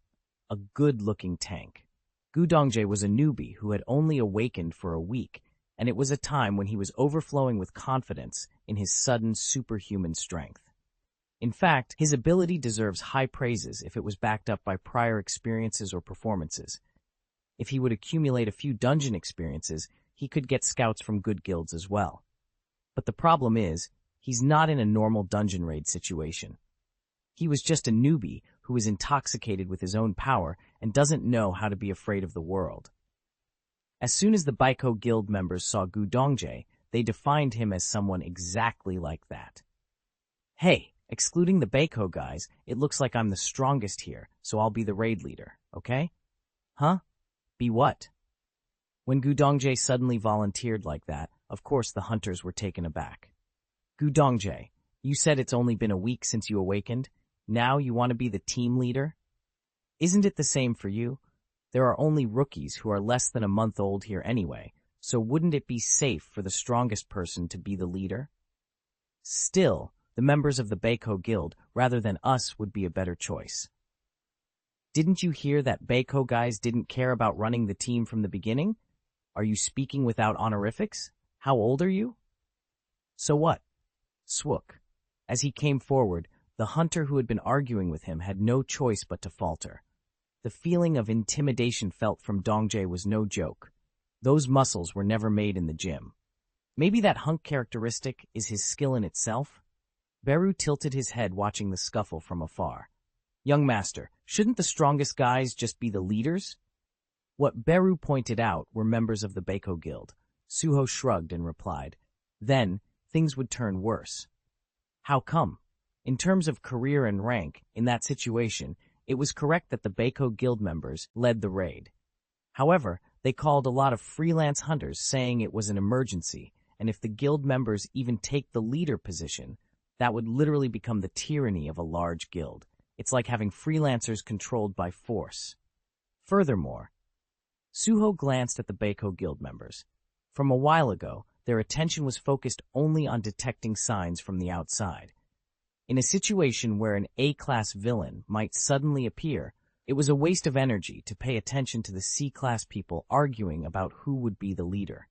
A good-looking tank. Gu Dongjae was a newbie who had only awakened for a week, and it was a time when he was overflowing with confidence in his sudden superhuman strength. In fact, his ability deserves high praises if it was backed up by prior experiences or performances. If he would accumulate a few dungeon experiences, he could get scouts from good guilds as well. But the problem is, he's not in a normal dungeon raid situation. He was just a newbie who is intoxicated with his own power and doesn't know how to be afraid of the world. As soon as the Baiko Guild members saw Gu Dongjae, they defined him as someone exactly like that. Hey, excluding the Baiko guys, it looks like I'm the strongest here, so I'll be the raid leader, okay? Huh? Be what? When Gu Dongjae suddenly volunteered like that, of course the hunters were taken aback. Gu Dongjae, you said it's only been a week since you awakened. Now you want to be the team leader? Isn't it the same for you? There are only rookies who are less than a month old here anyway, so wouldn't it be safe for the strongest person to be the leader? Still, the members of the Baiko Guild, rather than us, would be a better choice. Didn't you hear that Baiko guys didn't care about running the team from the beginning? Are you speaking without honorifics? How old are you? So what? Swook. As he came forward, the hunter who had been arguing with him had no choice but to falter. The feeling of intimidation felt from Dongjae was no joke. Those muscles were never made in the gym. Maybe that hunk characteristic is his skill in itself? Beru tilted his head watching the scuffle from afar. Young master, shouldn't the strongest guys just be the leaders? What Beru pointed out were members of the Baiko Guild. Suho shrugged and replied, then things would turn worse. How come? In terms of career and rank, in that situation, it was correct that the Baiko Guild members led the raid. However, they called a lot of freelance hunters saying it was an emergency, and if the guild members even take the leader position, that would literally become the tyranny of a large guild. It's like having freelancers controlled by force. Furthermore, Suho glanced at the Baiko Guild members. From a while ago, their attention was focused only on detecting signs from the outside. In a situation where an A-class villain might suddenly appear, it was a waste of energy to pay attention to the C-class people arguing about who would be the leader.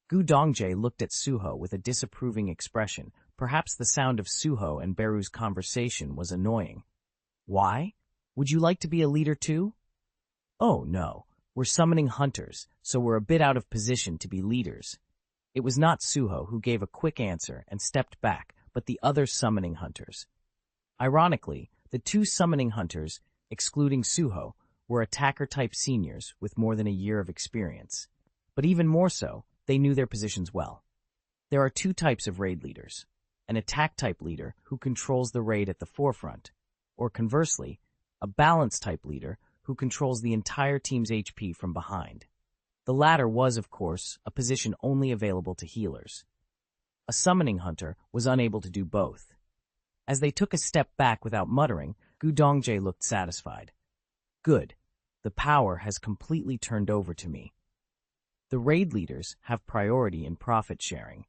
Gu Dongjae looked at Suho with a disapproving expression. Perhaps the sound of Suho and Beru's conversation was annoying. Why? Would you like to be a leader too? Oh, no. We're summoning hunters, so we're a bit out of position to be leaders. It was not Suho who gave a quick answer and stepped back, but the other summoning hunters. Ironically, the 2 summoning hunters, excluding Suho, were attacker-type seniors with more than a year of experience. But even more so, they knew their positions well. There are 2 types of raid leaders. an attack-type leader who controls the raid at the forefront, or conversely, a balance-type leader who controls the entire team's HP from behind. The latter was, of course, a position only available to healers. A summoning hunter was unable to do both. As they took a step back without muttering, Gu Dongjae looked satisfied. Good. The power has completely turned over to me. The raid leaders have priority in profit sharing.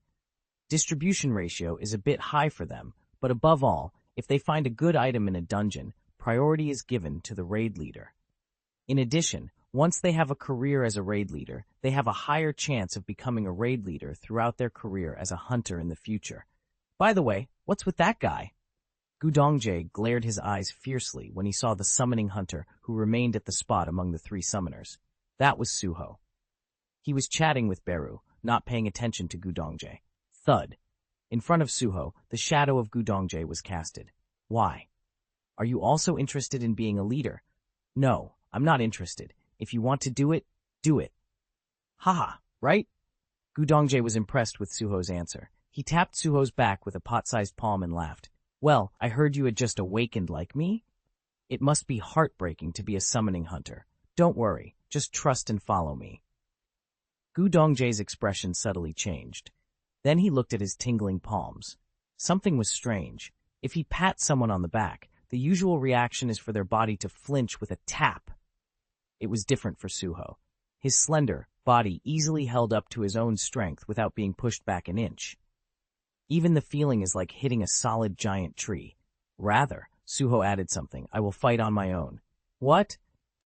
Distribution ratio is a bit high for them, but above all, if they find a good item in a dungeon, priority is given to the raid leader. In addition, once they have a career as a raid leader, they have a higher chance of becoming a raid leader throughout their career as a hunter in the future. By the way, what's with that guy? Gu Dongjae glared his eyes fiercely when he saw the summoning hunter who remained at the spot among the three summoners. That was Suho. He was chatting with Beru, not paying attention to Gu Dongjae. Thud. In front of Suho, the shadow of Gu Dongjae was casted. Why? Are you also interested in being a leader? No, I'm not interested. If you want to do it, do it. Haha, right? Gu Dongjae was impressed with Suho's answer. He tapped Suho's back with a pot-sized palm and laughed. Well, I heard you had just awakened like me? It must be heartbreaking to be a summoning hunter. Don't worry, just trust and follow me. Gu Dongjae's expression subtly changed. Then he looked at his tingling palms. Something was strange. If he pats someone on the back, the usual reaction is for their body to flinch with a tap. It was different for Suho. His slender body easily held up to his own strength without being pushed back an inch. Even the feeling is like hitting a solid giant tree. Rather, Suho added something, I will fight on my own. What?